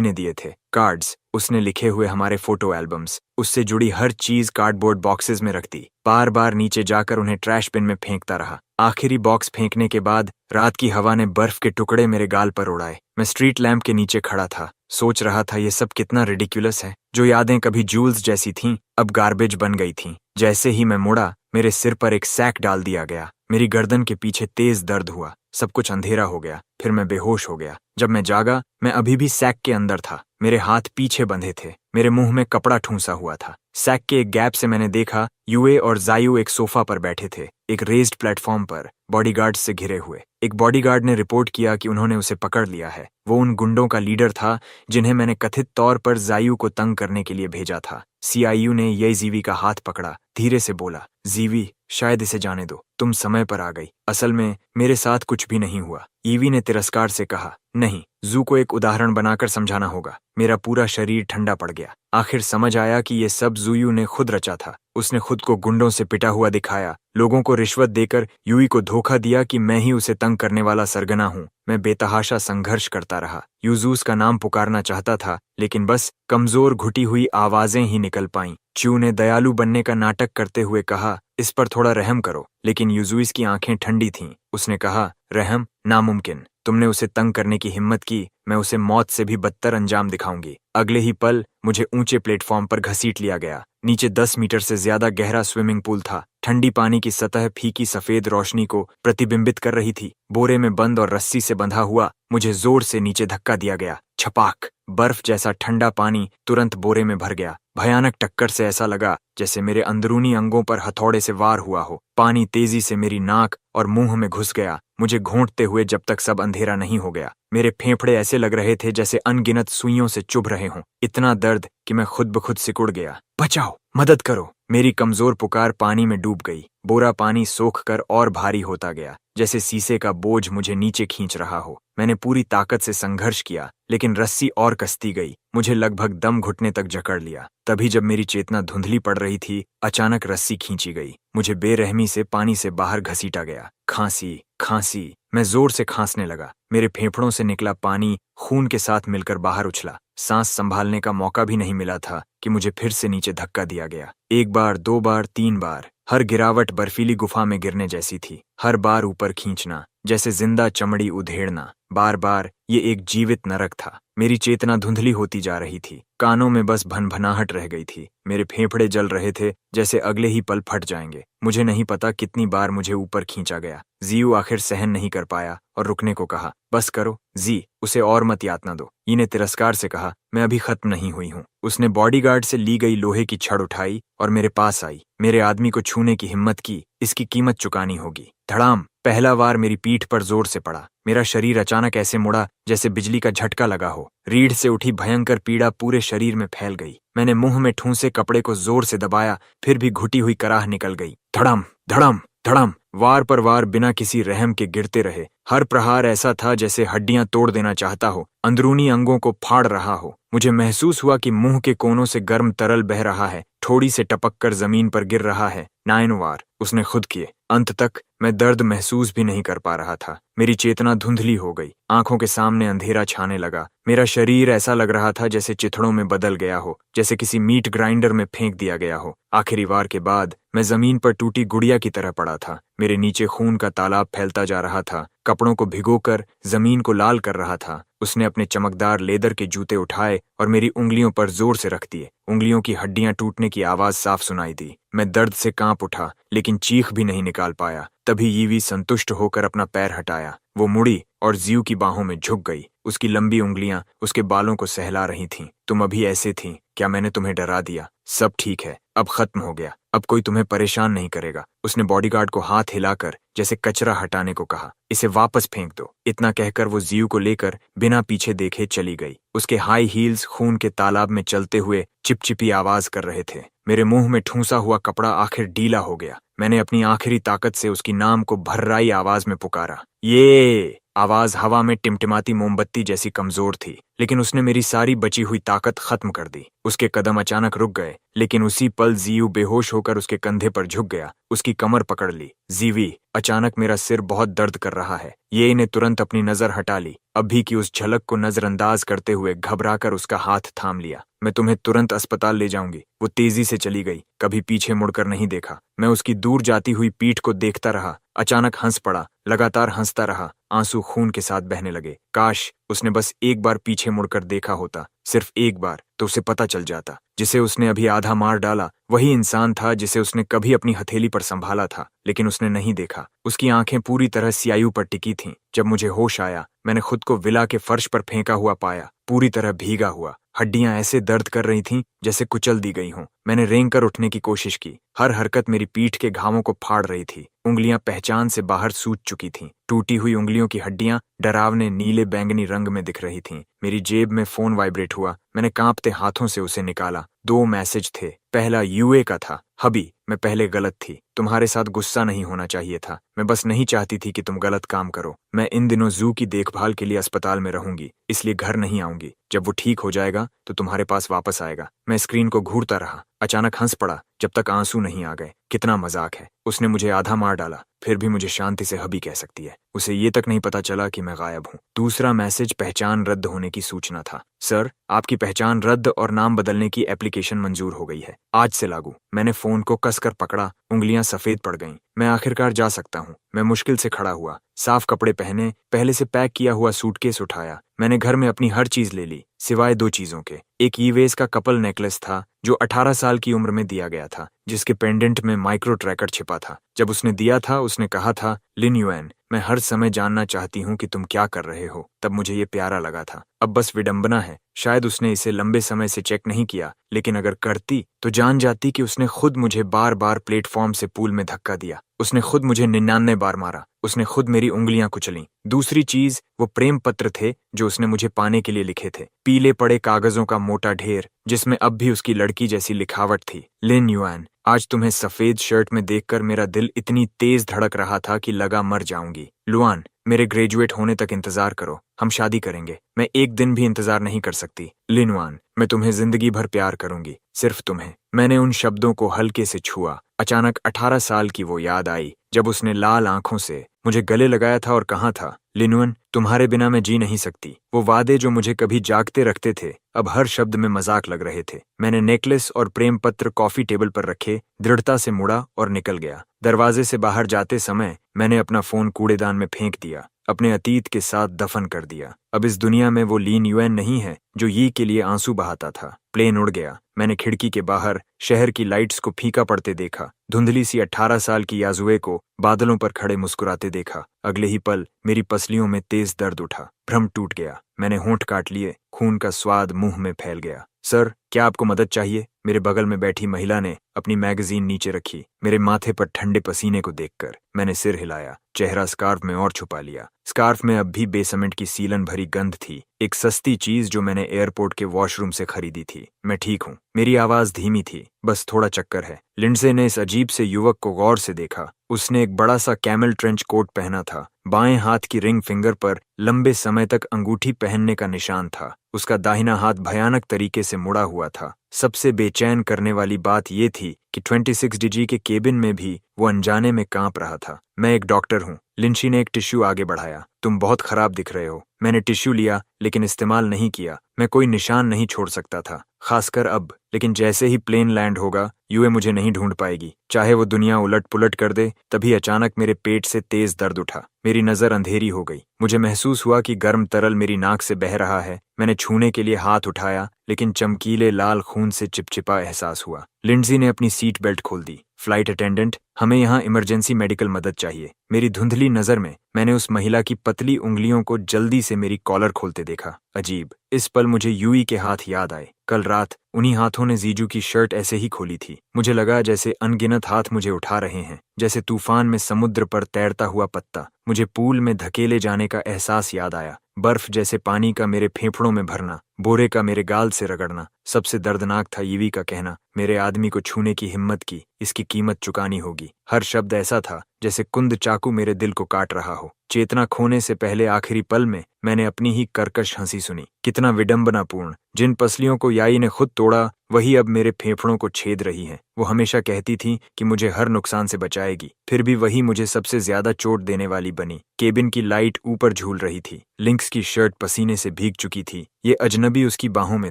ने दिए थे, कार्ड्स, उसने लिखे हुए हमारे फोटो एल्बम्स, उससे जुड़ी हर चीज कार्डबोर्ड बॉक्सेस में रख दी। बार बार नीचे जाकर उन्हें ट्रैश बिन में फेंकता रहा। आखिरी बॉक्स फेंकने के बाद रात की हवा ने बर्फ के टुकड़े मेरे गाल पर उड़ाए। मैं स्ट्रीट लैंप के नीचे खड़ा था, सोच रहा था ये सब कितना रिडिकुलस है। जो यादें कभी जूल्स जैसी थीं, अब गार्बेज बन गई थीं। जैसे ही मैं मुड़ा, मेरे सिर पर एक सैक डाल दिया गया। मेरी गर्दन के पीछे तेज दर्द हुआ। सब कुछ अंधेरा हो गया। फिर मैं बेहोश हो गया। जब मैं जागा, मैं अभी भी सैक के अंदर था। मेरे हाथ पीछे बंधे थे। मेरे मुंह में कपड़ा ठूंसा हुआ था। सैक के एक गैप से मैंने देखा यूए और जायू एक सोफा पर बैठे थे, एक रेज्ड प्लेटफॉर्म पर, बॉडीगार्ड्स से घिरे हुए। एक बॉडीगार्ड ने रिपोर्ट किया कि उन्होंने उसे पकड़ लिया है। वो उन गुंडों का लीडर था जिन्हें मैंने कथित तौर पर जायू को तंग करने के लिए भेजा था। सीआईयू ने ये जीवी का हाथ पकड़ा, धीरे से बोला, जीवी, शायद इसे जाने दो, तुम समय पर आ गई। असल में मेरे साथ कुछ भी नहीं हुआ। ईवी ने तिरस्कार से कहा, नहीं, जू को एक उदाहरण बनाकर समझाना होगा। मेरा पूरा शरीर ठंडा पड़ गया। आखिर समझ आया कि ये सब जुयू ने खुद रचा था। उसने खुद को गुंडों से पिटा हुआ दिखाया, लोगों को रिश्वत देकर यूई को धोखा दिया कि मैं ही उसे तंग करने वाला सरगना हूँ। मैं बेतहाशा संघर्ष करता रहा। यूजूस का नाम पुकारना चाहता था, लेकिन बस कमजोर घुटी हुई आवाजें ही निकल पाईं। च्यू ने दयालु बनने का नाटक करते हुए कहा, इस पर थोड़ा रहम करो, लेकिन यूजुइस की आंखें ठंडी थीं। उसने कहा, रहम नामुमकिन। तुमने उसे तंग करने की हिम्मत की, मैं उसे मौत से भी बदतर अंजाम दिखाऊंगी। अगले ही पल मुझे ऊंचे प्लेटफॉर्म पर घसीट लिया गया। नीचे 10 मीटर से ज्यादा गहरा स्विमिंग पूल था। ठंडी पानी की सतह फीकी सफेद रोशनी को प्रतिबिंबित कर रही थी। बोरे में बंद और रस्सी से बंधा हुआ मुझे जोर से नीचे धक्का दिया गया। छपाक! बर्फ जैसा ठंडा पानी तुरंत बोरे में भर गया। भयानक टक्कर से ऐसा लगा जैसे मेरे अंदरूनी अंगों पर हथौड़े से वार हुआ हो। पानी तेजी से मेरी नाक और मुंह में घुस गया, मुझे घोंटते हुए जब तक सब अंधेरा नहीं हो गया। मेरे फेफड़े ऐसे लग रहे थे जैसे अनगिनत सुइयों से चुभ रहे हों। इतना दर्द कि मैं खुद ब खुद सिकुड़ गया। बचाओ, मदद करो! मेरी कमजोर पुकार पानी में डूब गई। बोरा पानी सोख कर और भारी होता गया, जैसे शीशे का बोझ मुझे नीचे खींच रहा हो। मैंने पूरी ताकत से संघर्ष किया, लेकिन रस्सी और कसती गई। मुझे लगभग दम घुटने तक जकड़ लिया। तभी जब मेरी चेतना धुंधली पड़ रही थी, अचानक रस्सी खींची गई। मुझे बेरहमी से पानी से बाहर घसीटा गया। खांसी, खांसी। मैं जोर से खांसने लगा। मेरे फेफड़ों से निकला पानी खून के साथ मिलकर बाहर उछला। सांस संभालने का मौका भी नहीं मिला था कि मुझे फिर से नीचे धक्का दिया गया। 1 बार, 2 बार, 3 बार। हर गिरावट बर्फीली गुफा में गिरने जैसी थी। हर बार ऊपर खींचना, जैसे जिंदा चमड़ी उधेड़ना। बार बार ये एक जीवित नरक था। मेरी चेतना धुंधली होती जा रही थी। कानों में बस भनभनाहट रह गई थी। मेरे फेफड़े जल रहे थे जैसे अगले ही पल फट जाएंगे। मुझे नहीं पता कितनी बार मुझे ऊपर खींचा गया। जियू आखिर सहन नहीं कर पाया और रुकने को कहा। बस करो जी, उसे और मत यातना दो। ई ने तिरस्कार से कहा, मैं अभी खत्म नहीं हुई हूँ। उसने बॉडीगार्ड से ली गई लोहे की छड़ उठाई और मेरे पास आई। मेरे आदमी को छूने की हिम्मत की, इसकी कीमत चुकानी होगी। धड़ाम! पहला वार मेरी पीठ पर जोर से पड़ा। मेरा शरीर अचानक ऐसे मुड़ा जैसे बिजली का झटका लगा हो। रीढ़ से उठी भयंकर पीड़ा पूरे शरीर में फैल गई। मैंने मुंह में ठूंसे कपड़े को जोर से दबाया, फिर भी घुटी हुई कराह निकल गई। धड़म, धड़म, धड़म! वार पर वार बिना किसी रहम के गिरते रहे। हर प्रहार ऐसा था जैसे हड्डियां तोड़ देना चाहता हो, अंदरूनी अंगों को फाड़ रहा हो। मुझे महसूस हुआ कि मुंह के कोनों से गर्म तरल बह रहा है, ठोड़ी से टपक कर जमीन पर गिर रहा है। 9 वार उसने खुद किए। अंत तक मैं दर्द महसूस भी नहीं कर पा रहा था। मेरी चेतना धुंधली हो गई। आंखों के सामने अंधेरा छाने लगा। मेरा शरीर ऐसा लग रहा था जैसे चिथड़ों में बदल गया हो, जैसे किसी मीट ग्राइंडर में फेंक दिया गया हो। आखिरी वार के बाद मैं जमीन पर टूटी गुड़िया की तरह पड़ा था। मेरे नीचे खून का तालाब फैलता जा रहा था, कपड़ों को भिगोकर जमीन को लाल कर रहा था। उसने अपने चमकदार लेदर के जूते उठाए और मेरी उंगलियों पर जोर से रख दिए। उंगलियों की हड्डियां टूटने की आवाज साफ सुनाई दी। मैं दर्द से कांप उठा, लेकिन चीख भी नहीं निकाल पाया। तभी यीवी संतुष्ट होकर अपना पैर हटाया। वो मुड़ी और जियू की बाहों में झुक गई। उसकी लंबी उंगलियां उसके बालों को सहला रही थीं। तुम अभी ऐसे थीं, क्या मैंने तुम्हें डरा दिया? सब ठीक है, अब खत्म हो गया, अब कोई तुम्हें परेशान नहीं करेगा। उसने बॉडीगार्ड को हाथ हिलाकर जैसे कचरा हटाने को कहा। इसे वापस फेंक दो। इतना कहकर वो जियू को लेकर बिना पीछे देखे चली गई। उसके हाई हील्स खून के तालाब में चलते हुए चिपचिपी आवाज कर रहे थे। मेरे मुंह में ठूंसा हुआ कपड़ा आखिर ढीला हो गया। मैंने अपनी आखिरी ताकत से उसकी नाम को भर्राई आवाज में पुकारा। ये आवाज हवा में टिमटिमाती मोमबत्ती जैसी कमजोर थी, लेकिन उसने मेरी सारी बची हुई ताकत खत्म कर दी। उसके कदम अचानक रुक गए, लेकिन उसी पल जियू बेहोश होकर उसके कंधे पर झुक गया, उसकी कमर पकड़ ली। जीवी, अचानक मेरा सिर बहुत दर्द कर रहा है। ये ने तुरंत अपनी नजर हटा ली। अभी की उस झलक को नजरअंदाज करते हुए घबराकर उसका हाथ थाम लिया। मैं तुम्हें तुरंत अस्पताल ले जाऊंगी। वो तेजी से चली गई, कभी पीछे मुड़कर नहीं देखा। मैं उसकी दूर जाती हुई पीठ को देखता रहा। अचानक हंस पड़ा, लगातार हंसता रहा। आंसू खून के साथ बहने लगे। काश उसने बस एक बार पीछे मुड़कर देखा होता, सिर्फ एक बार, तो उसे पता चल जाता। जिसे उसने अभी आधा मार डाला वही इंसान था जिसे उसने कभी अपनी हथेली पर संभाला था, लेकिन उसने नहीं देखा। उसकी आंखें पूरी तरह स्यायु पर टिकी थीं। जब मुझे होश आया, मैंने खुद को विला के फर्श पर फेंका हुआ पाया, पूरी तरह भीगा हुआ। हड्डियां ऐसे दर्द कर रही थीं जैसे कुचल दी गई हों। मैंने रेंग कर उठने की कोशिश की। हर हरकत मेरी पीठ के घावों को फाड़ रही थी। उंगलियां पहचान से बाहर सूज चुकी थीं। टूटी हुई उंगलियों की हड्डियां डरावने नीले बैंगनी रंग में दिख रही थीं। मेरी जेब में फोन वाइब्रेट हुआ। मैंने कांपते हाथों से उसे निकाला। 2 मैसेज थे। पहला यूए का था। हबी, मैं पहले गलत थी। तुम्हारे साथ गुस्सा नहीं होना चाहिए था। मैं बस नहीं चाहती थी कि तुम गलत काम करो। मैं इन दिनों जू की देखभाल के लिए अस्पताल में रहूंगी, इसलिए घर नहीं आऊंगी। जब वो ठीक हो जाएगा तो तुम्हारे पास वापस आएगा। मैं स्क्रीन को घूरता रहा। अचानक हंस पड़ा जब तक आंसू नहीं आ गए। कितना मजाक है। उसने मुझे आधा मार डाला, फिर भी मुझे शांति से हबी कह सकती है। उसे ये तक नहीं पता चला कि मैं गायब हूँ। दूसरा मैसेज पहचान रद्द होने की सूचना था। सर, आपकी पहचान रद्द और नाम बदलने की एप्लीकेशन मंजूर हो गई है, आज से लागू। मैंने फोन को कसकर पकड़ा, उंगलियां सफेद पड़ गईं। मैं आखिरकार जा सकता हूँ। मैं मुश्किल से खड़ा हुआ, साफ कपड़े पहने, पहले से पैक किया हुआ सूटकेस उठाया। मैंने घर में अपनी हर चीज ले ली, सिवाय 2 चीजों के। एक ईवेस का कपल नेकलेस था जो 18 साल की उम्र में दिया गया था, जिसके पेंडेंट में माइक्रो ट्रैकर छिपा था। जब उसने दिया था, उसने कहा था, लिन युएन, मैं हर समय जानना चाहती हूँ कि तुम क्या कर रहे हो। तब मुझे ये प्यारा लगा था। अब बस विडंबना है, शायद उसने इसे लंबे समय से चेक नहीं किया, लेकिन अगर करती तो जान जाती कि उसने खुद मुझे बार बार प्लेटफॉर्म से पूल में धक्का दिया। उसने खुद मुझे 99 बार मारा। उसने खुद मेरी उंगलियां कुचलीं। दूसरी चीज वो प्रेम पत्र थे जो उसने मुझे पाने के लिए लिखे थे। पीले पड़े कागजों का मोटा ढेर, जिसमें अब भी उसकी लड़की जैसी लिखावट थी। लिन युएन, आज तुम्हें सफेद शर्ट में देखकर मेरा दिल इतनी तेज धड़क रहा था कि लगा मर जाऊंगी। लुआन, मेरे ग्रेजुएट होने तक इंतजार करो, हम शादी करेंगे। मैं एक दिन भी इंतजार नहीं कर सकती। लिनवान, मैं तुम्हें जिंदगी भर प्यार करूंगी, सिर्फ तुम्हें। मैंने उन शब्दों को हल्के से छुआ। अचानक 18 साल की वो याद आई जब उसने लाल आंखों से मुझे गले लगाया था और कहा था, लिनवन, तुम्हारे बिना मैं जी नहीं सकती। वो वादे जो मुझे कभी जागते रखते थे, अब हर शब्द में मजाक लग रहे थे। मैंने नेकलेस और प्रेम पत्र कॉफी टेबल पर रखे, दृढ़ता से मुड़ा और निकल गया। दरवाजे से बाहर जाते समय मैंने अपना फोन कूड़ेदान में फेंक दिया, अपने अतीत के साथ दफन कर दिया। अब इस दुनिया में वो लीन युएन नहीं है जो ये के लिए आंसू बहाता था। प्लेन उड़ गया। मैंने खिड़की के बाहर शहर की लाइट्स को फीका पड़ते देखा। धुंधली सी 18 साल की याजुए को बादलों पर खड़े मुस्कुराते देखा। अगले ही पल मेरी पसलियों में तेज दर्द उठा। भ्रम टूट गया। मैंने होंठ काट लिए। खून का स्वाद मुंह में फैल गया। सर, क्या आपको मदद चाहिए? मेरे बगल में बैठी महिला ने अपनी मैगजीन नीचे रखी। मेरे माथे पर ठंडे पसीने को देखकर मैंने सिर हिलाया, चेहरा स्कार्फ में और छुपा लिया। स्कार्फ में अब भी बेसमेंट की सीलन भरी गंध थी, एक सस्ती चीज जो मैंने एयरपोर्ट के वॉशरूम से खरीदी थी। मैं ठीक हूँ। मेरी आवाज धीमी थी, बस थोड़ा चक्कर है। लिंडसे ने इस अजीब से युवक को गौर से देखा। उसने एक बड़ा सा कैमल ट्रेंच कोट पहना था। बाएं हाथ की रिंग फिंगर पर लंबे समय तक अंगूठी पहनने का निशान था। उसका दाहिना हाथ भयानक तरीके से मुड़ा हुआ था। सबसे बेचैन करने वाली बात यह थी कि 26 डीजी के केबिन में भी वो अनजाने में कांप रहा था। मैं एक डॉक्टर हूँ। लिंशी ने एक टिश्यू आगे बढ़ाया। तुम बहुत खराब दिख रहे हो। मैंने टिश्यू लिया, लेकिन इस्तेमाल नहीं किया। मैं कोई निशान नहीं छोड़ सकता था, खासकर अब। लेकिन जैसे ही प्लेन लैंड होगा, यूए मुझे नहीं ढूंढ पाएगी, चाहे वो दुनिया उलट पुलट कर दे। तभी अचानक मेरे पेट से तेज दर्द उठा। मेरी नजर अंधेरी हो गई। मुझे महसूस हुआ कि गर्म तरल मेरी नाक से बह रहा है। मैंने छूने के लिए हाथ उठाया, लेकिन चमकीले लाल खून से चिपचिपा एहसास हुआ। लिंडसी ने अपनी सीट बेल्ट खोल दी। फ्लाइट अटेंडेंट, हमें यहाँ इमरजेंसी मेडिकल मदद चाहिए। मेरी धुंधली नजर में मैंने उस महिला की पतली उंगलियों को जल्दी से मेरी कॉलर खोलते देखा। अजीब, इस पल मुझे यूई के हाथ याद आए। कल रात उन्हीं हाथों ने जीजू की शर्ट ऐसे ही खोली थी। मुझे लगा जैसे अनगिनत हाथ मुझे उठा रहे हैं, जैसे तूफान में समुद्र पर तैरता हुआ पत्ता। मुझे पूल में धकेले जाने का एहसास याद आया, बर्फ जैसे पानी का मेरे फेफड़ों में भरना, बोरे का मेरे गाल से रगड़ना। सबसे दर्दनाक था यूवी का कहना, मेरे आदमी को छूने की हिम्मत की, इसकी कीमत चुकानी होगी। हर शब्द ऐसा था जैसे कुंद चाकू मेरे दिल को काट रहा हो। चेतना खोने से पहले आखिरी पल में मैंने अपनी ही कर्कश हंसी सुनी। कितना विडंबनापूर्ण। जिन पसलियों को याई ने खुद तोड़ा वही अब मेरे फेफड़ों को छेद रही हैं। वो हमेशा कहती थी कि मुझे हर नुकसान से बचाएगी, फिर भी वही मुझे सबसे ज्यादा चोट देने वाली बनी। केबिन की लाइट ऊपर झूल रही थी। लिंक्स की शर्ट पसीने से भीग चुकी थी। ये अजनबी उसकी बाहों में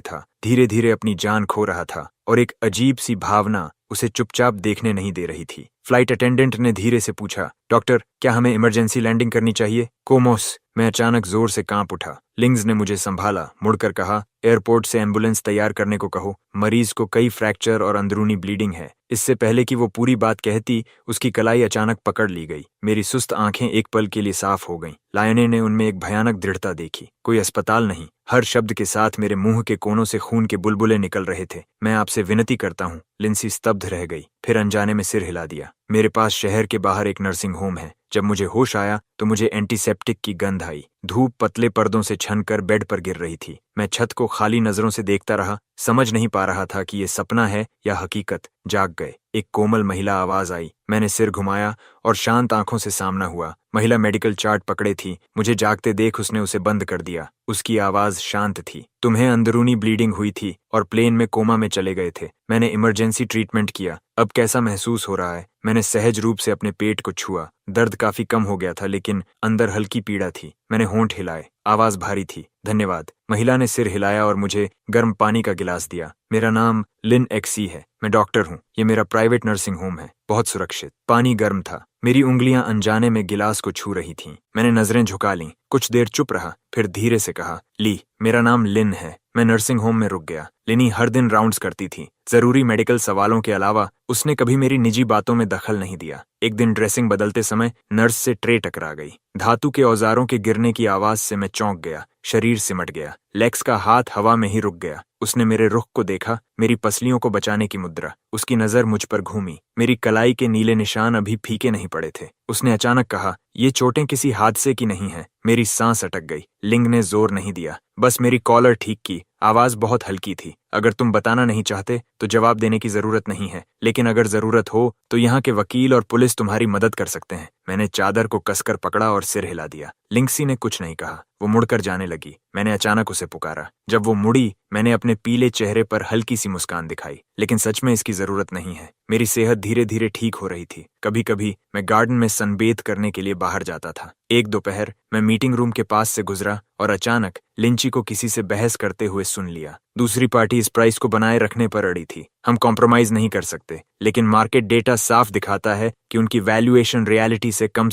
था, धीरे धीरे अपनी जान खो रहा था, और एक अजीब सी भावना उसे चुपचाप देखने नहीं दे रही थी। फ्लाइट अटेंडेंट ने धीरे से पूछा, डॉक्टर, क्या हमें इमरजेंसी लैंडिंग करनी चाहिए? कोमोस। मैं अचानक जोर से कांप उठा। लिंग्स ने मुझे संभाला, मुड़कर कहा, एयरपोर्ट से एम्बुलेंस तैयार करने को कहो। मरीज को कई फ्रैक्चर और अंदरूनी ब्लीडिंग है। इससे पहले कि वो पूरी बात कहती, उसकी कलाई अचानक पकड़ ली गई। मेरी सुस्त आंखें एक पल के लिए साफ हो गईं। लायने ने उनमें एक भयानक दृढ़ता देखी। कोई अस्पताल नहीं। हर शब्द के साथ मेरे मुंह के कोनों से खून के बुलबुले निकल रहे थे। मैं आपसे विनती करता हूँ। लिंसी स्तब्ध रह गई, फिर अनजाने में सिर हिला दिया। मेरे पास शहर के बाहर एक नर्सिंग होम है। जब मुझे होश आया तो मुझे एंटीसेप्टिक की गंध आई। धूप पतले पर्दों से छनकर बेड पर गिर रही थी। मैं छत को खाली नजरों से देखता रहा, समझ नहीं पा रहा था कि ये सपना है या हकीकत। जाग गए। एक कोमल महिला आवाज आई। मैंने सिर घुमाया और शांत आंखों से सामना हुआ। महिला मेडिकल चार्ट पकड़े थी। मुझे जागते देख उसने उसे बंद कर दिया। उसकी आवाज शांत थी। तुम्हें अंदरूनी ब्लीडिंग हुई थी और प्लेन में कोमा में चले गए थे। मैंने इमरजेंसी ट्रीटमेंट किया। अब कैसा महसूस हो रहा है? मैंने सहज रूप से अपने पेट को छुआ। दर्द काफी कम हो गया था, लेकिन अंदर हल्की पीड़ा थी। मैंने होंठ हिलाए। आवाज भारी थी। धन्यवाद। महिला ने सिर हिलाया और मुझे गर्म पानी का गिलास दिया। मेरा नाम लिन एक्सी है। मैं डॉक्टर हूँ। ये मेरा प्राइवेट नर्सिंग होम है, बहुत सुरक्षित। पानी गर्म था। मेरी उंगलियां अनजाने में गिलास को छू रही थीं। मैंने नजरें झुका लीं। कुछ देर चुप रहा, फिर धीरे से कहा, ली, मेरा नाम लिन है। मैं नर्सिंग होम में रुक गया। लिनी हर दिन राउंड्स करती थी। जरूरी मेडिकल सवालों के अलावा उसने कभी मेरी निजी बातों में दखल नहीं दिया। एक दिन ड्रेसिंग बदलते समय नर्स से ट्रे टकरा गई। धातु के औजारों के गिरने की आवाज से मैं चौंक गया। शरीर सिमट गया। लेक्स का हाथ हवा में ही रुक गया। उसने मेरे रुख को देखा, मेरी पसलियों को बचाने की मुद्रा। उसकी नजर मुझ पर घूमी। मेरी कलाई के नीले निशान अभी फीके नहीं पड़े थे। उसने अचानक कहा, ये चोटें किसी हादसे की नहीं है। मेरी सांस अटक गई। लिंग ने जोर नहीं दिया, बस मेरी कॉलर ठीक की। आवाज बहुत हल्की थी। अगर तुम बताना नहीं चाहते तो जवाब देने की जरूरत नहीं है, लेकिन अगर जरूरत हो तो यहाँ के वकील और पुलिस तुम्हारी मदद कर सकते हैं। मैंने चादर को कसकर पकड़ा और सिर हिला दिया। लिंक्सी ने कुछ नहीं कहा। वो मुड़कर जाने लगी। मैंने अचानक उसे पुकारा। जब वो मुड़ी, मैंने अपने पीले चेहरे पर हल्की सी मुस्कान दिखाई। लेकिन सच में इसकी जरूरत नहीं है। मेरी सेहत धीरे धीरे ठीक हो रही थी। कभी कभी मैं गार्डन में सनबेथ करने के लिए बाहर जाता था। एक दोपहर मैं मीटिंग रूम के पास से गुजरा और अचानक लिंची को किसी से बहस करते हुए सुन लिया। दूसरी पार्टी इस प्राइस को बनाए रखने पर अड़ी थी। हम कॉम्प्रोमाइज नहीं कर सकते, लेकिन मार्केट डेटा साफ दिखाता है कि उनकी वैल्यूएशन रियलिटी से कम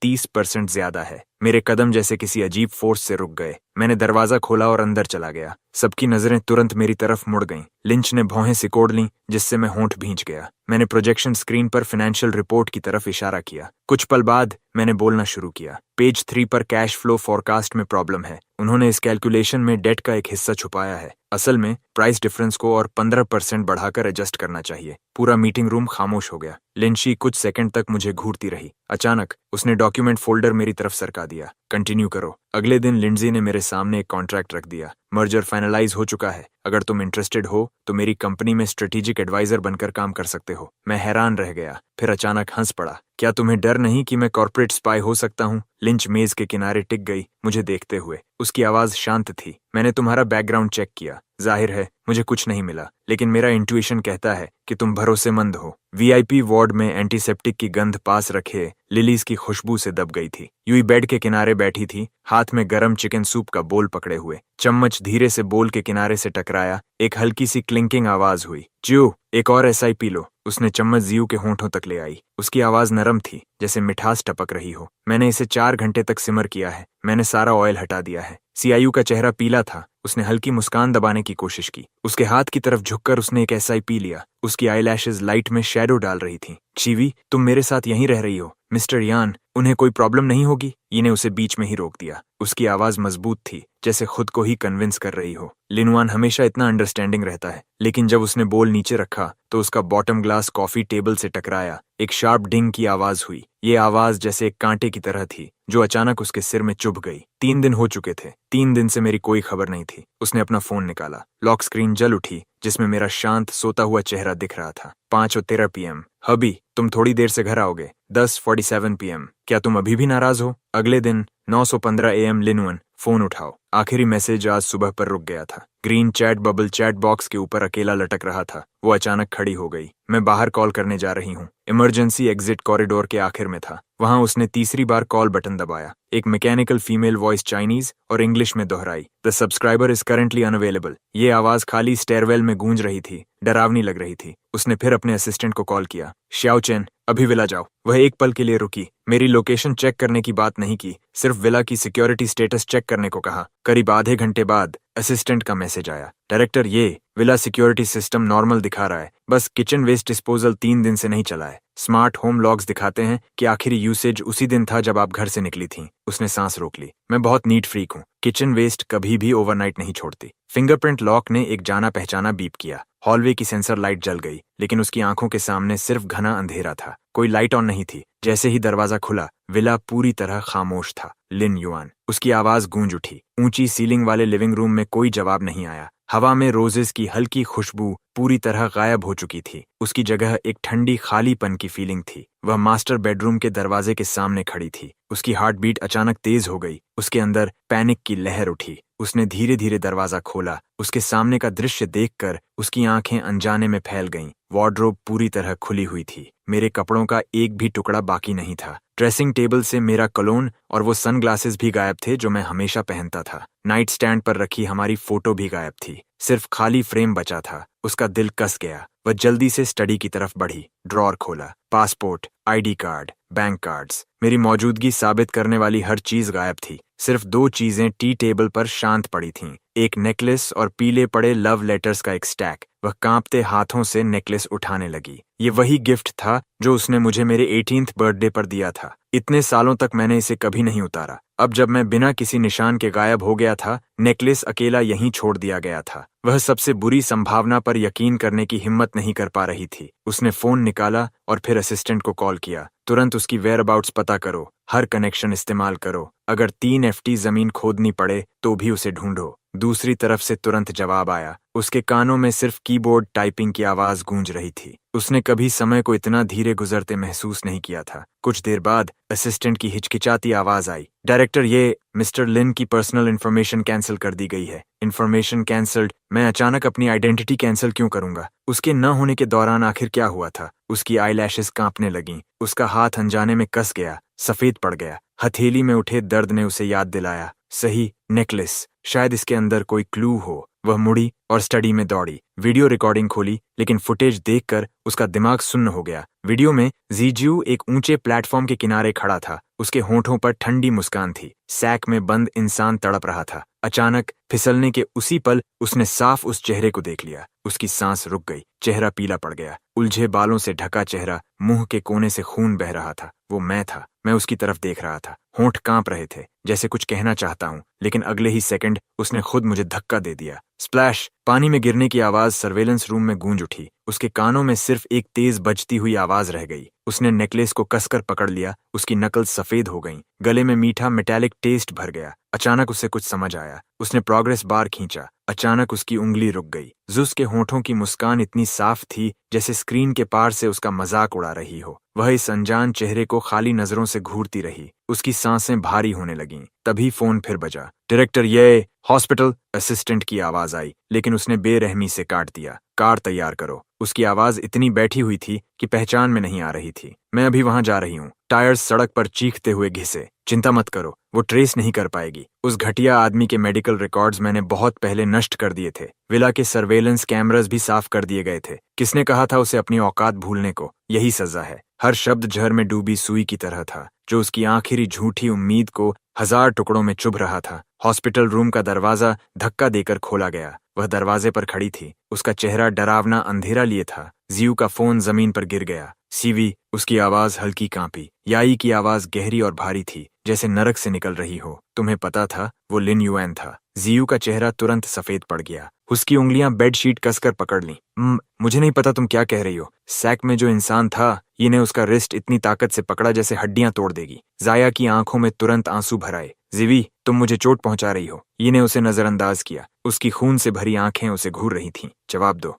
30% ज्यादा है। मेरे कदम जैसे किसी अजीब फोर्स से रुक गए। मैंने दरवाजा खोला और अंदर चला गया। सबकी नजरें तुरंत मेरी तरफ मुड़ गईं। लिंच ने भौहें सिकोड़ लीं, जिससे मैं होंठ भींच गया। मैंने प्रोजेक्शन स्क्रीन पर फाइनेंशियल रिपोर्ट की तरफ इशारा किया। कुछ पल बाद मैंने बोलना शुरू किया। पेज 3 पर कैश फ्लो फोरकास्ट में प्रॉब्लम है। उन्होंने इस कैलकुलेशन में डेट का एक हिस्सा छुपाया है। असल में प्राइस डिफरेंस को और 15% बढ़ाकर एडजस्ट करना चाहिए। पूरा मीटिंग रूम खामोश हो गया। लिंची कुछ सेकंड तक मुझे घूरती रही। अचानक उसने डॉक्यूमेंट फोल्डर मेरी तरफ सरका दिया। कंटिन्यू करो। अगले दिन लिंडजी ने मेरे सामने एक कॉन्ट्रैक्ट रख दिया। मर्जर फाइनलाइज हो चुका है। अगर तुम इंटरेस्टेड हो तो मेरी कंपनी में स्ट्रेटेजिक एडवाइजर बनकर काम कर सकते हो। मैं हैरान रह गया, फिर अचानक हंस पड़ा। क्या तुम्हें डर नहीं कि मैं कॉर्पोरेट स्पाई हो सकता हूँ? लिंच मेज के किनारे टिक गई, मुझे देखते हुए। उसकी आवाज शांत थी। मैंने तुम्हारा बैकग्राउंड चेक किया। जाहिर है मुझे कुछ नहीं मिला, लेकिन मेरा इंट्यूशन कहता है कि तुम भरोसेमंद हो। वीआईपी वार्ड में एंटीसेप्टिक की गंध पास रखे लिलीज की खुशबू से दब गई थी। यूई बेड के किनारे बैठी थी, हाथ में गरम चिकन सूप का बोल पकड़े हुए। चम्मच धीरे से बोल के किनारे से टकराया। एक हल्की सी क्लिंकिंग आवाज हुई। ज्यू, एक और एसआई पी लो। उसने चम्मच जियू के होंठों तक ले आई। उसकी आवाज नरम थी, जैसे मिठास टपक रही हो। मैंने इसे 4 घंटे तक सिमर किया है। मैंने सारा ऑयल हटा दिया है। सीआईयू का चेहरा पीला था। उसने हल्की मुस्कान दबाने की कोशिश की। उसके हाथ की तरफ झुककर उसने एक एसआई पी लिया। उसकी आईलैशेस लाइट में शैडो डाल रही थी। चीवी, तुम मेरे साथ यहीं रह रही हो? मिस्टर यान, उन्हें कोई प्रॉब्लम नहीं होगी? ने उसे बीच में ही रोक दिया। उसकी आवाज मजबूत थी, जैसे खुद को ही कन्विंस कर रही हो। लिनवान हमेशा इतना अंडरस्टैंडिंग रहता है, लेकिन जब उसने बोल नीचे रखा तो उसका बॉटम ग्लास कॉफी टेबल से टकराया। एक शार्प डिंग की आवाज हुई। ये आवाज जैसे एक कांटे की तरह थी, जो अचानक उसके सिर में चुभ गई। 3 दिन हो चुके थे। 3 दिन से मेरी कोई खबर नहीं थी। उसने अपना फोन निकाला। लॉक स्क्रीन जल उठी, जिसमें मेरा शांत सोता हुआ चेहरा दिख रहा था। 5:13 PM। हबी, तुम थोड़ी देर से घर आओगे। 10:47 PM। क्या तुम अभी भी नाराज हो? अगले दिन 9:15 AM। लिनवन, फोन उठाओ। आखिरी मैसेज आज सुबह पर रुक गया था। Green chat bubble chat box के ऊपर अकेला लटक रहा था। वो अचानक खड़ी हो गई। मैं बाहर कॉल करने जा रही हूँ। इमरजेंसी एग्जिट कॉरिडोर के आखिर में था। वहां उसने तीसरी बार कॉल बटन दबाया। एक मैकेनिकल फीमेल वॉइस चाइनीज और इंग्लिश में दोहराई, the subscriber is currently unavailable. ये आवाज खाली स्टेयरवेल में गूंज रही थी, डरावनी लग रही थी। उसने फिर अपने असिस्टेंट को कॉल किया, श्याओ चेन, अभी विला जाओ। वह एक पल के लिए रुकी। मेरी लोकेशन चेक करने की बात नहीं की, सिर्फ विला की सिक्योरिटी स्टेटस चेक करने को कहा। करीब आधे घंटे बाद असिस्टेंट का मैसेज आया, डायरेक्टर, ये विला सिक्योरिटी सिस्टम नॉर्मल दिखा रहा है, बस किचन वेस्ट डिस्पोजल 3 दिन से नहीं चला है। स्मार्ट होम लॉग्स दिखाते हैं कि आखिरी यूसेज उसी दिन था जब आप घर से निकली थीं। उसने सांस रोक ली। मैं बहुत नीट फ्रीक हूँ। किचन वेस्ट कभी भी ओवरनाइट नहीं छोड़ती। फिंगरप्रिंट लॉक ने एक जाना पहचाना बीप किया। हॉलवे की सेंसर लाइट जल गई, लेकिन उसकी आंखों के सामने सिर्फ घना अंधेरा था। कोई लाइट ऑन नहीं थी। जैसे ही दरवाजा खुला, विला पूरी तरह खामोश था। लिन युआन, उसकी आवाज गूंज उठी। ऊंची सीलिंग वाले लिविंग रूम में कोई जवाब नहीं आया। हवा में रोजेस की हल्की खुशबू पूरी तरह गायब हो चुकी थी। उसकी जगह एक ठंडी खालीपन की फीलिंग थी। वह मास्टर बेडरूम के दरवाजे के सामने खड़ी थी। उसकी हार्ट बीट अचानक तेज हो गई। उसके अंदर पैनिक की लहर उठी। उसने धीरे धीरे दरवाजा खोला। उसके सामने का दृश्य देखकर उसकी आंखें अनजाने में फैल गईं। वार्डरोब पूरी तरह खुली हुई थी। मेरे कपड़ों का एक भी टुकड़ा बाकी नहीं था। ड्रेसिंग टेबल से मेरा कलोन और वो सनग्लासेस भी गायब थे जो मैं हमेशा पहनता था। नाइट स्टैंड पर रखी हमारी फोटो भी गायब थी। सिर्फ खाली फ्रेम बचा था। उसका दिल कस गया। वह जल्दी से स्टडी की तरफ बढ़ी। ड्रॉर खोला। Passport, ID card, bank cards, मेरी मौजूदगी साबित करने वाली हर चीज गायब थी। सिर्फ 2 चीजें टी टेबल पर शांत पड़ी थीं, एक नेकलेस और पीले पड़े लव लेटर्स का एक स्टैक। वह कांपते हाथों से नेकलेस उठाने लगी। ये वही गिफ्ट था जो उसने मुझे मेरे 18th बर्थडे पर दिया था। इतने सालों तक मैंने इसे कभी नहीं उतारा। अब जब मैं बिना किसी निशान के गायब हो गया था, नेकलेस अकेला यहीं छोड़ दिया गया था। वह सबसे बुरी संभावना पर यकीन करने की हिम्मत नहीं कर पा रही थी। उसने फोन निकाला और फिर असिस्टेंट को कॉल किया, तुरंत उसकी वेयरअबाउट्स पता करो, हर कनेक्शन इस्तेमाल करो, अगर 3 FT जमीन खोदनी पड़े तो भी उसे ढूंढो। दूसरी तरफ से तुरंत जवाब आया। उसके कानों में सिर्फ कीबोर्ड टाइपिंग की आवाज गूंज रही थी। उसने कभी समय को इतना धीरे गुजरते महसूस नहीं किया था। कुछ देर बाद असिस्टेंट की हिचकिचाती आवाज आई, डायरेक्टर, ये मिस्टर लिन की पर्सनल इन्फॉर्मेशन कैंसिल कर दी गई है। Information cancelled? मैं अचानक अपनी आइडेंटिटी कैंसिल क्यों करूंगा? उसके न होने के दौरान आखिर क्या हुआ था? उसकी आईलैशेस कांपने लगीं। उसका हाथ अनजाने में कस गया, सफेद पड़ गया। हथेली में उठे दर्द ने उसे याद दिलाया, सही, नेकलेस, शायद इसके अंदर कोई क्लू हो। वह मुड़ी और स्टडी में दौड़ी। वीडियो रिकॉर्डिंग खोली, लेकिन फुटेज देखकर उसका दिमाग सुन्न हो गया। वीडियो में जीजियू एक ऊंचे प्लेटफॉर्म के किनारे खड़ा था। उसके होंठों पर ठंडी मुस्कान थी। सैक में बंद इंसान तड़प रहा था। अचानक फिसलने के उसी पल उसने साफ उस चेहरे को देख लिया। उसकी सांस रुक गई। चेहरा पीला पड़ गया। उलझे बालों से ढका चेहरा, मुंह के कोने से खून बह रहा था। वो मैं था। मैं उसकी तरफ देख रहा था। होंठ कांप रहे थे, जैसे कुछ कहना चाहता हूं, लेकिन अगले ही सेकंड उसने खुद मुझे धक्का दे दिया। स्प्लैश! पानी में गिरने की आवाज सर्वेलेंस रूम में गूंज उठी। उसके कानों में सिर्फ एक तेज बजती हुई आवाज रह गई। उसने नेकलेस को कसकर पकड़ लिया। उसकी नकल सफेद हो गई। गले में मीठा मेटालिक टेस्ट भर गया। अचानक उसे कुछ समझ आया। उसने प्रोग्रेस बार खींचा। अचानक उसकी उंगली रुक गई। जुस के होठों की मुस्कान इतनी साफ थी जैसे स्क्रीन के पार से उसका मजाक उड़ा रही हो। वह इस अनजान चेहरे को खाली नजरों से घूरती रही। उसकी सांसें भारी होने लगीं। तभी फोन फिर बजा। डायरेक्टर, ये हॉस्पिटल। असिस्टेंट की आवाज आई। लेकिन उसने बेरहमी से काट दिया। कार तैयार करो। उसकी आवाज इतनी बैठी हुई थी कि पहचान में नहीं आ रही थी। मैं अभी वहां जा रही हूँ। टायर्स सड़क पर चीखते हुए घिसे। चिंता मत करो, वो ट्रेस नहीं कर पाएगी। उस घटिया आदमी के मेडिकल रिकॉर्ड्स मैंने बहुत पहले नष्ट कर दिए थे। विला के सर्वेलेंस कैमरास भी साफ कर दिए गए थे। किसने कहा था उसे अपनी औकात भूलने को? यही सजा है। हर शब्द झर में डूबी सुई की तरह था, जो उसकी आखिरी झूठी उम्मीद को हजार टुकड़ों में चुभ रहा था। हॉस्पिटल रूम का दरवाजा धक्का देकर खोला गया। वह दरवाजे पर खड़ी थी। उसका चेहरा डरावना अंधेरा लिए था। जियू का फोन जमीन पर गिर गया। सीवी, उसकी आवाज हल्की कांपी। याई की आवाज गहरी और भारी थी, जैसे नरक से निकल रही हो। तुम्हें पता था वो लिन युएन था। जियू का चेहरा तुरंत सफेद पड़ गया। उसकी उंगलियां बेडशीट कसकर पकड़ लीं। मुझे नहीं पता तुम क्या कह रही हो। सैक में जो इंसान था, ये ने उसका रिस्ट इतनी ताकत से पकड़ा जैसे हड्डियां तोड़ देगी। जाया की आंखों में तुरंत आंसू भर आए। जिवी, तुम मुझे चोट पहुंचा रही हो। ये ने उसे नजरअंदाज किया। उसकी खून से भरी आंखें उसे घूर रही थीं। जवाब दो।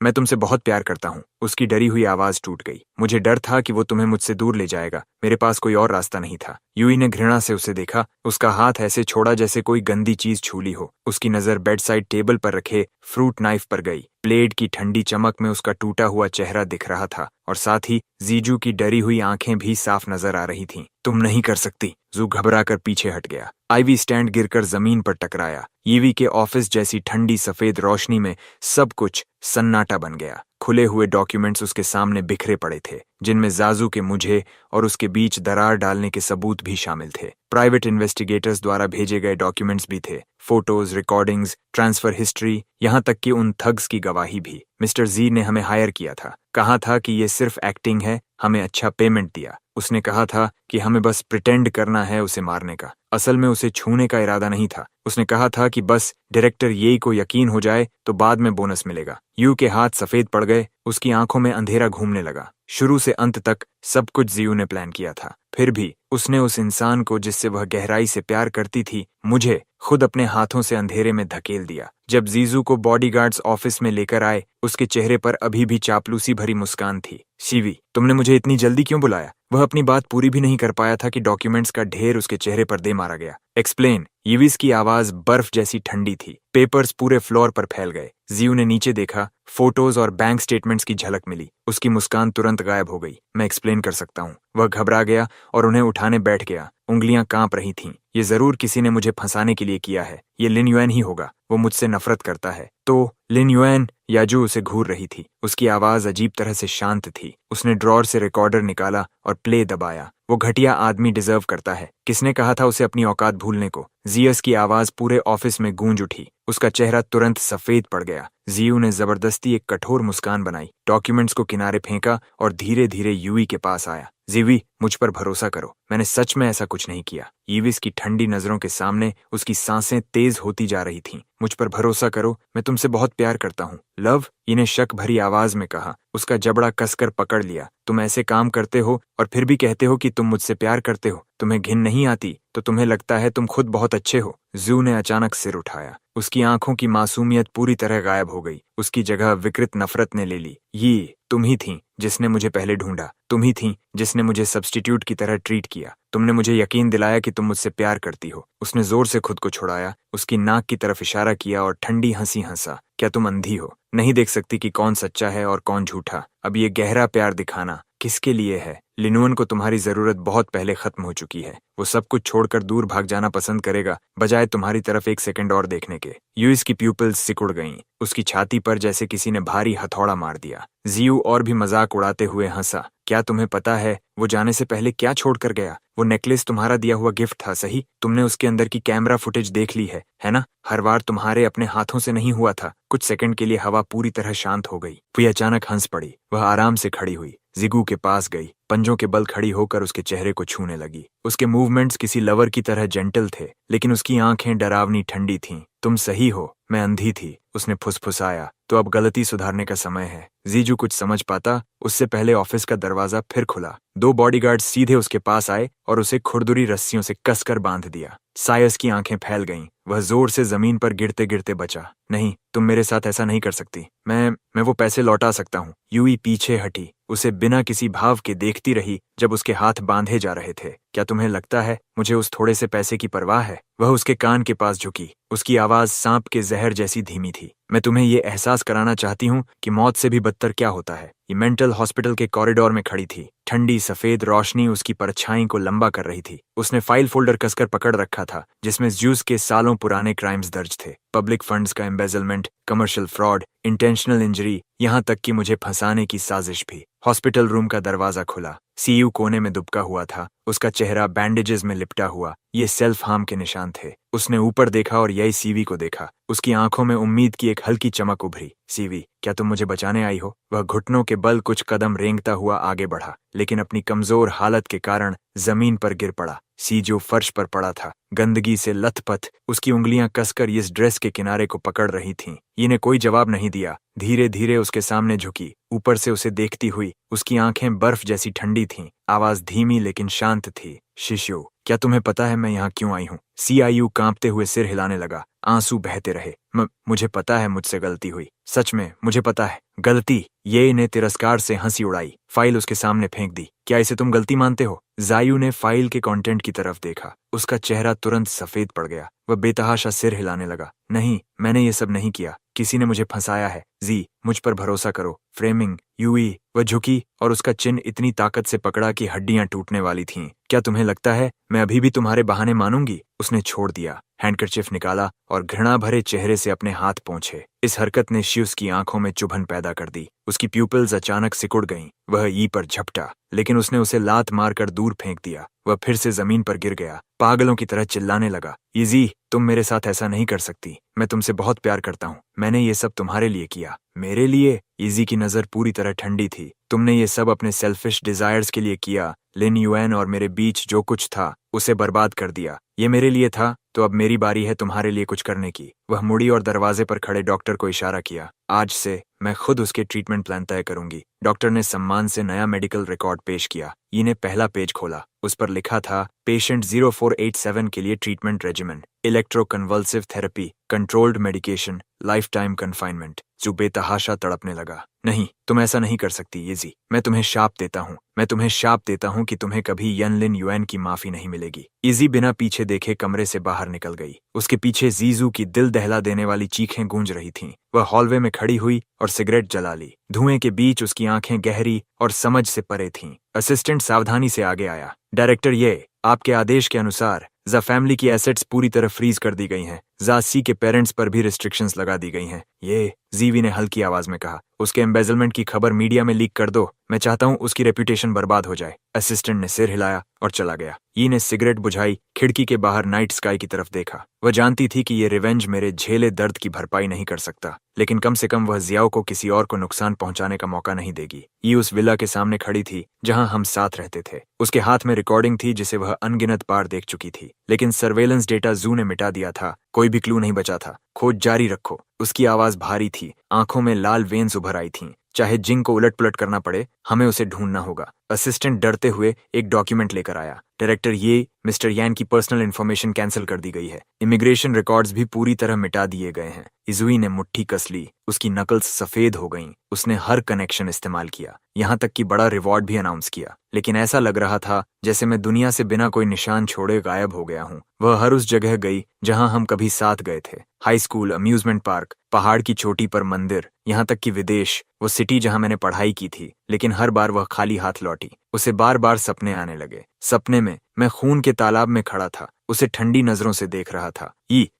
मैं तुमसे बहुत प्यार करता हूँ। उसकी डरी हुई आवाज टूट गई। मुझे डर था कि वो तुम्हें मुझसे दूर ले जाएगा। मेरे पास कोई और रास्ता नहीं था। यूई ने घृणा से उसे देखा। उसका हाथ ऐसे छोड़ा जैसे कोई गंदी चीज छू ली हो। उसकी नजर बेड साइड टेबल पर रखे फ्रूट नाइफ पर गई। ब्लेड की ठंडी चमक में उसका टूटा हुआ चेहरा दिख रहा था, और साथ ही जीजू की डरी हुई आंखें भी साफ नजर आ रही थीं। तुम नहीं कर सकती। जू घबराकर पीछे हट गया। आईवी स्टैंड गिरकर जमीन पर टकराया। ईवी के ऑफिस जैसी ठंडी सफेद रोशनी में सब कुछ सन्नाटा बन गया। खुले हुए डॉक्यूमेंट्स उसके सामने बिखरे पड़े थे, जिनमें जाजू के मुझे और उसके बीच दरार डालने के सबूत भी शामिल थे। प्राइवेट इन्वेस्टिगेटर्स द्वारा भेजे गए डॉक्यूमेंट्स भी थे। फोटोज, रिकॉर्डिंग्स, ट्रांसफर हिस्ट्री, यहाँ तक कि उन थग्स की गवाही भी। मिस्टर जी ने हमें हायर किया था। कहा था कि ये सिर्फ एक्टिंग है। हमें अच्छा पेमेंट दिया। उसने कहा था कि हमें बस प्रिटेंड करना है उसे मारने का। असल में उसे छूने का इरादा नहीं था। उसने कहा था कि बस डायरेक्टर येई को यकीन हो जाए तो बाद में बोनस मिलेगा। यू के हाथ सफेद पड़ गए। उसकी आंखों में अंधेरा घूमने लगा। शुरू से अंत तक सब कुछ जियू ने प्लान किया था। फिर भी उसने उस इंसान को जिससे वह गहराई से प्यार करती थी, मुझे खुद अपने हाथों से अंधेरे में धकेल दिया। जब जीजू को बॉडीगार्ड्स ऑफिस में लेकर आए, उसके चेहरे पर अभी भी चापलूसी भरी मुस्कान थी। शिवी, तुमने मुझे इतनी जल्दी क्यों बुलाया? वह अपनी बात पूरी भी नहीं कर पाया था कि डॉक्यूमेंट्स का ढेर उसके चेहरे पर दे मारा गया। एक्सप्लेन। यीविस की आवाज बर्फ जैसी ठंडी थी। पेपर्स पूरे फ्लोर पर फैल गए। जियू ने नीचे देखा। फोटोज और बैंक स्टेटमेंट्स की झलक मिली। उसकी मुस्कान तुरंत गायब हो गई। मैं एक्सप्लेन कर सकता हूँ। वह घबरा गया और उन्हें उठाने बैठ गया। उंगलियां कांप रही थीं। ये जरूर किसी ने मुझे फंसाने के लिए किया है। ये लिन युएन ही होगा। वो मुझसे नफरत करता है। तो लिन युएन? याजू उसे घूर रही थी। उसकी आवाज अजीब तरह से शांत थी। उसने ड्रॉर से रिकॉर्डर निकाला और प्ले दबाया। वो घटिया आदमी डिजर्व करता है। किसने कहा था उसे अपनी औकात भूलने को? जियस की आवाज पूरे ऑफिस में गूंज उठी। उसका चेहरा तुरंत सफेद पड़ गया। जियू ने जबरदस्ती एक कठोर मुस्कान बनाई, डॉक्यूमेंट्स को किनारे फेंका और धीरे धीरे यूई के पास आया। जीवी, मुझ पर भरोसा करो। मैंने सच में ऐसा कुछ नहीं किया। ईविस की ठंडी नजरों के सामने उसकी सांसें तेज होती जा रही थीं। मुझ पर भरोसा करो। मैं तुमसे बहुत प्यार करता हूँ। लव? इन्हें शक भरी आवाज में कहा। उसका जबड़ा कसकर पकड़ लिया। तुम ऐसे काम करते हो और फिर भी कहते हो कि तुम मुझसे प्यार करते हो। तुम्हें घिन नहीं आती तो तुम्हें लगता है तुम खुद बहुत अच्छे हो। जू ने अचानक सिर उठाया। उसकी आंखों की मासूमियत पूरी तरह गायब हो गई। उसकी जगह विकृत नफरत ने ले ली। ये तुम ही थी जिसने मुझे पहले ढूंढा। तुम ही थी जिसने मुझे सब्स्टिट्यूट की तरह ट्रीट किया। तुमने मुझे यकीन दिलाया कि तुम मुझसे प्यार करती हो। उसने जोर से खुद को छुड़ाया, उसकी नाक की तरफ इशारा किया और ठंडी हंसी हंसा। क्या तुम अंधी हो? नहीं देख सकती कि कौन सच्चा है और कौन झूठा? अब ये गहरा प्यार दिखाना किसके लिए है? लिनुअन को तुम्हारी जरूरत बहुत पहले खत्म हो चुकी है। वो सब कुछ छोड़कर दूर भाग जाना पसंद करेगा, बजाय तुम्हारी तरफ एक सेकंड और देखने के। यूइस की प्यूपिल्स सिकुड़ गईं। उसकी छाती पर जैसे किसी ने भारी हथौड़ा मार दिया। जियू और भी मजाक उड़ाते हुए हंसा। क्या तुम्हें पता है वो जाने से पहले क्या छोड़ कर गया? वो नेकलेस तुम्हारा दिया हुआ गिफ्ट था, सही? तुमने उसके अंदर की कैमरा फुटेज देख ली है ना? हर बार तुम्हारे अपने हाथों से नहीं हुआ था। कुछ सेकंड के लिए हवा पूरी तरह शांत हो गई। वो अचानक हंस पड़ी। वह आराम से खड़ी हुई, जिगू के पास गई, पंजों के बल खड़ी होकर उसके चेहरे को छूने लगी। उसके मूवमेंट्स किसी लवर की तरह जेंटल थे, लेकिन उसकी आंखें डरावनी ठंडी थीं। तुम सही हो, मैं अंधी थी, उसने फुसफुसाया। तो अब गलती सुधारने का समय है। जीजू कुछ समझ पाता उससे पहले ऑफिस का दरवाजा फिर खुला। 2 बॉडीगार्ड सीधे उसके पास आए और उसे खुरदुरी रस्सियों से कसकर बांध दिया। सायस की आंखें फैल गईं। वह जोर से जमीन पर गिरते गिरते बचा। नहीं, तुम मेरे साथ ऐसा नहीं कर सकती। मैं वो पैसे लौटा सकता हूँ। यूई पीछे हटी। उसे बिना किसी भाव के देखती रही जब उसके हाथ बांधे जा रहे थे। क्या तुम्हें लगता है मुझे उस थोड़े से पैसे की परवाह है? वह उसके कान के पास झुकी। उसकी आवाज सांप के जहर जैसी धीमी थी। मैं तुम्हें ये एहसास कराना चाहती हूँ कि मौत से भी बदतर क्या होता है। ये मेंटल हॉस्पिटल के कॉरिडोर में खड़ी थी। ठंडी सफेद रोशनी उसकी परछाई को लंबा कर रही थी। उसने फाइल फोल्डर कसकर पकड़ रखा था जिसमें ज्यूस के सालों पुराने क्राइम्स दर्ज थे। पब्लिक फंड्स का embezzlement, commercial fraud, intentional injury, यहाँ तक कि मुझे फंसाने की साजिश भी। हॉस्पिटल रूम का दरवाजा खुला। सीयू कोने में दुबका हुआ था, उसका चेहरा बैंडेजेस में लिपटा हुआ। ये सेल्फ हार्म के निशान थे। उसने ऊपर देखा और यही सीवी को देखा। उसकी आंखों में उम्मीद की एक हल्की चमक उभरी। सीवी, क्या तुम मुझे बचाने आई हो? वह घुटनों के बल कुछ कदम रेंगता हुआ आगे बढ़ा, लेकिन अपनी कमजोर हालत के कारण जमीन पर गिर पड़ा। सी जो फर्श पर पड़ा था, गंदगी से लथपथ, उसकी उंगलियां कसकर इस ड्रेस के किनारे को पकड़ रही थीं। इन्हें कोई जवाब नहीं दिया। धीरे धीरे उसके सामने झुकी, ऊपर से उसे देखती हुई। उसकी आंखें बर्फ जैसी ठंडी थीं, आवाज धीमी लेकिन शांत थी। शिशु, क्या तुम्हें पता है मैं यहाँ क्यों आई हूँ? सीआईयू कांपते हुए सिर हिलाने लगा। आंसू बहते रहे। मुझे पता है मुझसे गलती हुई। सच में मुझे पता है। गलती? ये ने तिरस्कार से हंसी उड़ाई। फाइल उसके सामने फेंक दी। क्या इसे तुम गलती मानते हो? जायू ने फाइल के कंटेंट की तरफ देखा। उसका चेहरा तुरंत सफेद पड़ गया। वह बेतहाशा सिर हिलाने लगा। नहीं, मैंने ये सब नहीं किया। किसी ने मुझे फंसाया है। जी, मुझ पर भरोसा करो। फ्रेमिंग, यूई। वह झुकी और उसका चिन्ह इतनी ताकत से पकड़ा कि हड्डियां टूटने वाली थीं। क्या तुम्हें लगता है मैं अभी भी तुम्हारे बहाने मानूंगी? उसने छोड़ दिया, हैंडकरचिफ निकाला और घृणा भरे चेहरे से अपने हाथ पोंछे। इस हरकत ने शिव की आंखों में चुभन पैदा कर दी। उसकी प्यूपिल्स अचानक सिकुड़ गईं। वह ई पर झपटा, लेकिन उसने उसे लात मारकर दूर फेंक दिया। वह फिर से जमीन पर गिर गया, पागलों की तरह चिल्लाने लगा। इजी, तुम मेरे साथ ऐसा नहीं कर सकती। मैं तुमसे बहुत प्यार करता हूँ। मैंने ये सब तुम्हारे लिए किया। मेरे लिए? इजी की नजर पूरी तरह ठंडी थी। तुमने ये सब अपने सेल्फिश डिजायर्स के लिए किया। लिन युएन और मेरे बीच जो कुछ था उसे बर्बाद कर दिया। ये मेरे लिए था, तो अब मेरी बारी है तुम्हारे लिए कुछ करने की। वह मुड़ी और दरवाजे पर खड़े डॉक्टर को इशारा किया। आज से मैं खुद उसके ट्रीटमेंट प्लान तय करूंगी। डॉक्टर ने सम्मान से नया मेडिकल रिकॉर्ड पेश किया। ने पहला पेज खोला। उस पर लिखा था, पेशेंट 0487 के लिए treatment regiment, electroconvulsive therapy, controlled medication, life time confinement. जो बेतहाशा तड़पने लगा। नहीं, तुम ऐसा नहीं कर सकती येजी। मैं तुम्हें शाप देता हूँ। मैं तुम्हें शाप देता हूँ कि तुम्हें कभी यनलिन युएन की माफी नहीं मिलेगी। इजी बिना पीछे देखे कमरे से बाहर निकल गई। उसके पीछे जीजू की दिल दहला देने वाली चीखें गूंज रही थीं। वह हॉलवे में खड़ी हुई और सिगरेट जला ली। धुएं के बीच उसकी आंखें गहरी और समझ से परे थीं। असिस्टेंट सावधानी से आगे आया। डायरेक्टर, ये आपके आदेश के अनुसार जा फैमिली की एसेट्स पूरी तरह फ्रीज कर दी गई हैं। जासी के पेरेंट्स पर भी रिस्ट्रिक्शंस लगा दी गई हैं। ये जीवी ने हल्की आवाज में कहा। उसके एम्बेजलमेंट की खबर मीडिया में लीक कर दो। मैं चाहता हूं उसकी रेपुटेशन बर्बाद हो जाए। असिस्टेंट ने सिर हिलाया और चला गया। ने सिगरेट बुझाई, खिड़की के बाहर नाइट स्काई की तरफ देखा। वह जानती थी कि ये रिवेंज मेरे झेले दर्द की भरपाई नहीं कर सकता, लेकिन कम से कम वह जियाओ को किसी और को नुकसान पहुंचाने का मौका नहीं देगी। ये उस विला के सामने खड़ी थी जहां हम साथ रहते थे। उसके हाथ में रिकॉर्डिंग थी जिसे वह अनगिनत बार देख चुकी थी, लेकिन सर्वेलेंस डेटा जू ने मिटा दिया था। कोई भी क्लू नहीं बचा था। खोज जारी रखो। उसकी आवाज भारी थी, आंखों में लाल वेन्स उभर आई थीं। चाहे जिंग को उलट पुलट करना पड़े, हमें उसे ढूंढना होगा। असिस्टेंट डरते हुए एक डॉक्यूमेंट लेकर आया। डायरेक्टर, ये मिस्टर यान की पर्सनल इन्फॉर्मेशन कैंसिल कर दी गई है। इमिग्रेशन रिकॉर्ड्स भी पूरी तरह मिटा दिए गए हैं। इजुई ने मुट्ठी कस ली। उसकी नकल्स सफेद हो गईं। उसने हर कनेक्शन इस्तेमाल किया, यहाँ तक कि बड़ा रिवॉर्ड भी अनाउंस किया, लेकिन ऐसा लग रहा था जैसे मैं दुनिया से बिना कोई निशान छोड़े गायब हो गया हूँ। वह हर उस जगह गई जहां हम कभी साथ गए थे। हाई स्कूल, अम्यूजमेंट पार्क, पहाड़ की चोटी पर मंदिर, यहाँ तक कि विदेश, वो सिटी जहां मैंने पढ़ाई की थी। लेकिन हर बार वह खाली हाथ लौटी। उसे बार बार सपने आने लगे। सपने में मैं खून के तालाब में खड़ा था, उसे ठंडी नजरों से देख रहा था।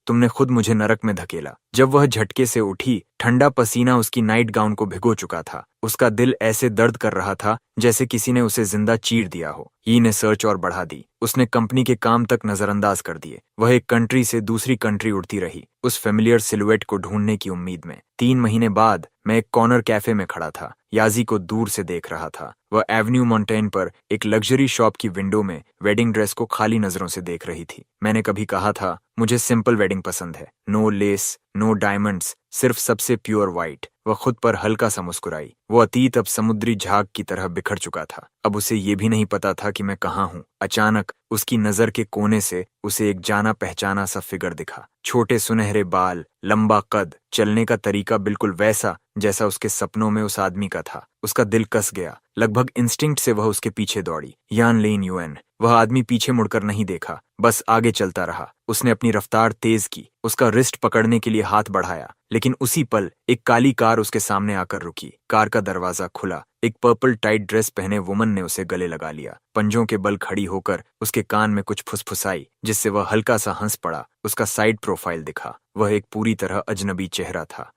तुमने खुद मुझे नरक में धकेला। जब वह झटके से उठी, ठंडा पसीना उसकी नाइट गाउन को भिगो चुका था। उसका दिल ऐसे दर्द कर रहा था जैसे किसी ने उसे जिंदा चीर दिया हो। ने सर्च और बढ़ा दी। उसने कंपनी के काम तक नजरअंदाज कर दिए। वह एक कंट्री से दूसरी कंट्री उड़ती रही, उस फेमिलियर सिलुएट को ढूंढने की उम्मीद में। 3 महीने बाद मैं एक कॉर्नर कैफे में खड़ा था, याजी को दूर से देख रहा था। वह एवेन्यू मॉन्टेन पर एक लग्जरी शॉप की विंडो में वेडिंग ड्रेस को खाली नजरों से देख रही थी। मैंने कभी कहा था, मुझे सिंपल वेडिंग पसंद है। नो लेस, नो डायमंड्स, सिर्फ सबसे प्योर व्हाइट। वह खुद पर हल्का सा मुस्कुराई। वो अतीत अब समुद्री झाग की तरह बिखर चुका था। अब उसे ये भी नहीं पता था कि मैं कहाँ हूँ। अचानक उसकी नजर के कोने से उसे एक जाना पहचाना सा फिगर दिखा। छोटे सुनहरे बाल, लंबा कद, चलने का तरीका बिल्कुल वैसा जैसा उसके सपनों में उस आदमी का था। उसका दिल कस गया। लगभग इंस्टिंक्ट से वह उसके पीछे दौड़ी। यान लेन यूएन। वह आदमी पीछे मुड़कर नहीं देखा, बस आगे चलता रहा। उसने अपनी रफ्तार तेज की, उसका रिस्ट पकड़ने के लिए हाथ बढ़ाया, लेकिन उसी पल एक काली कार उसके सामने आकर रुकी। कार का दरवाजा खुला। एक पर्पल टाइट ड्रेस पहने वुमन ने उसे गले लगा लिया। पंजों के बल खड़ी होकर उसके कान में कुछ फुसफुसाई, जिससे वह हल्का सा हंस पड़ा। उसका साइड प्रोफाइल दिखा। वह एक पूरी तरह अजनबी चेहरा था।